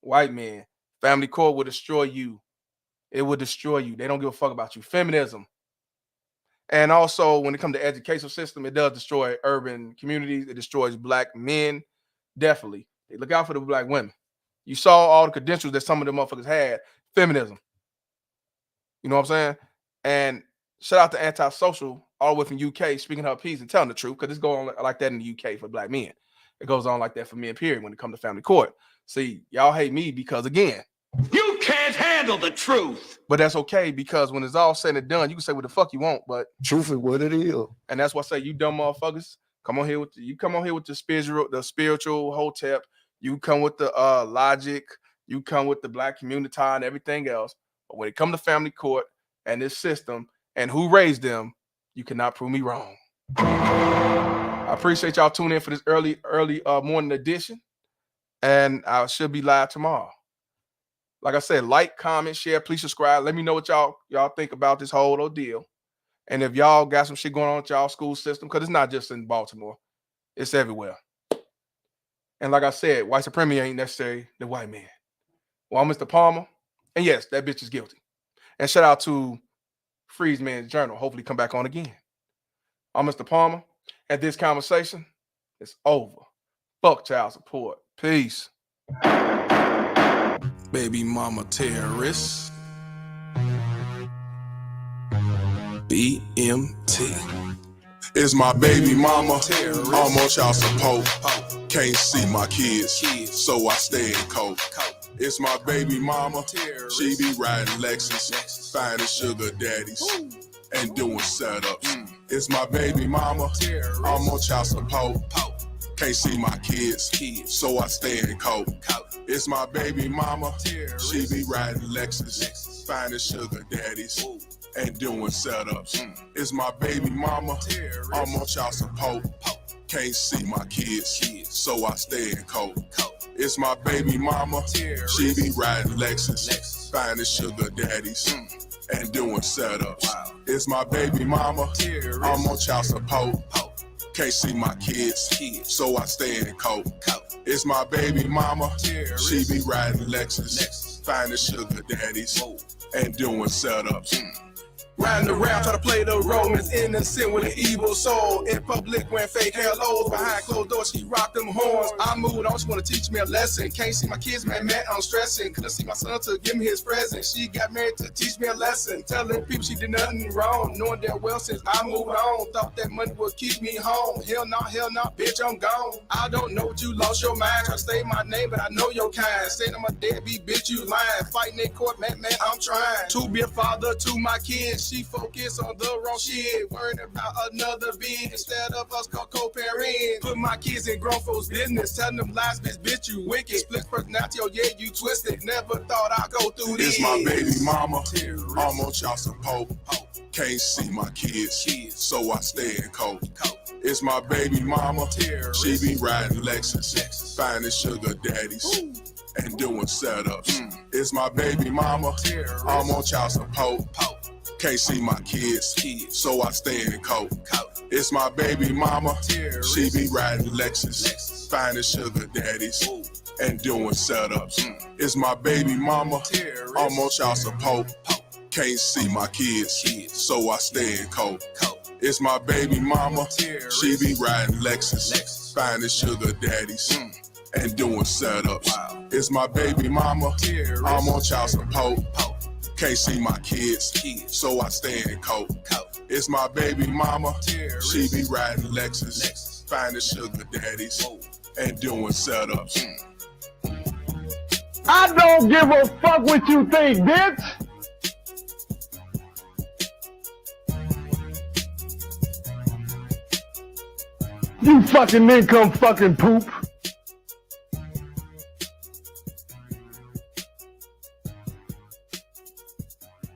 white men. Family court will destroy you. It will destroy you. They don't give a fuck about you. Feminism. And also, when it comes to educational system, it does destroy urban communities. It destroys black men. Definitely. They look out for the black women. You saw all the credentials that some of the motherfuckers had. Feminism. You know what I'm saying? And shout out to Antisocial, all the way from UK, speaking her piece and telling the truth, because it's going on like that in the UK for black men. It goes on like that for men, period, when it comes to family court. See, y'all hate me because, again, you can't handle the truth. But that's okay, because when it's all said and done, you can say what the fuck you want, but truth is what it is. And that's why I say, you dumb motherfuckers, come on here with the spiritual hotep. You come with the logic. You come with the black community and everything else. But when it comes to family court and this system and who raised them, you cannot prove me wrong. I appreciate y'all tuning in for this early morning edition, and I should be live tomorrow. Like I said, like, comment, share, please subscribe. Let me know what y'all think about this whole ordeal. And if y'all got some shit going on with y'all school system, because it's not just in Baltimore, it's everywhere. And like I said, white supremacy ain't necessarily the white man. Well, Mr. Palmer. And yes, that bitch is guilty. And shout out to Freeze Man's Journal. Hopefully come back on again. I'm Mr. Palmer. And this conversation is over. Fuck child support. Peace. Baby mama terrorist. BMT. It's my baby mama. I'm on child support. Can't see my kids, so I stay in coat. It's my baby mama. She be riding Lexus, finding sugar daddies, and doing setups. It's my baby mama. I'm on child support. Can't see my kids, so I stay in coat. It's my baby mama. She be riding Lexus, finding sugar daddies, and doing setups. It's my baby mama. I'm on child support. Can't see my kids, so I stay in coat. It's my baby mama. She be riding Lexus, finding sugar daddies, and doing setups. It's my baby mama. I'm on child support. Can't see my kids, so I stay in coat. It's my baby mama. She be riding Lexus, finding sugar daddies, and doing setups. Riding around, try to play the role as innocent with an evil soul. In public, wearing fake hellos. Behind closed doors, she rocked them horns. I moved on, she wanna teach me a lesson. Can't see my kids, man, I'm stressing. Couldn't see my son to give me his present. She got married to teach me a lesson. Telling people she did nothing wrong. Knowing that well since I moved on. Thought that money would keep me home. Hell no, bitch, I'm gone. I don't know what you lost your mind. Try to say my name, but I know your kind. Saying I'm a deadbeat, bitch, you lying. Fighting in court, man, I'm trying to be a father to my kids. She focus on the wrong shit, worrying about another being instead of us co-parenting. Put my kids in grown folks' business, telling them lies, bitch, you wicked. Split personality, oh yeah, you twisted. Never thought I'd go through this. It's my baby mama, I'm on child support. Can't see my kids, so I stay in coat. It's my baby mama, she be riding Lexus, finding sugar daddies, and doing setups. It's my baby mama, I'm on child support. Can't see my kids, so I stay in coat. It's my baby mama. She be riding Lexus, finding sugar daddies, and doing setups. It's my baby mama. I'm on child support. Can't see my kids, so I stay in coat. It's my baby mama. She be riding Lexus, finding sugar daddies, and doing setups. It's my baby mama. I'm on child support. Can't see my kids, so I stay in coat. It's my baby mama. She be riding Lexus, finding sugar daddies, and doing setups. I don't give a fuck what you think, bitch. You fucking income fucking poop.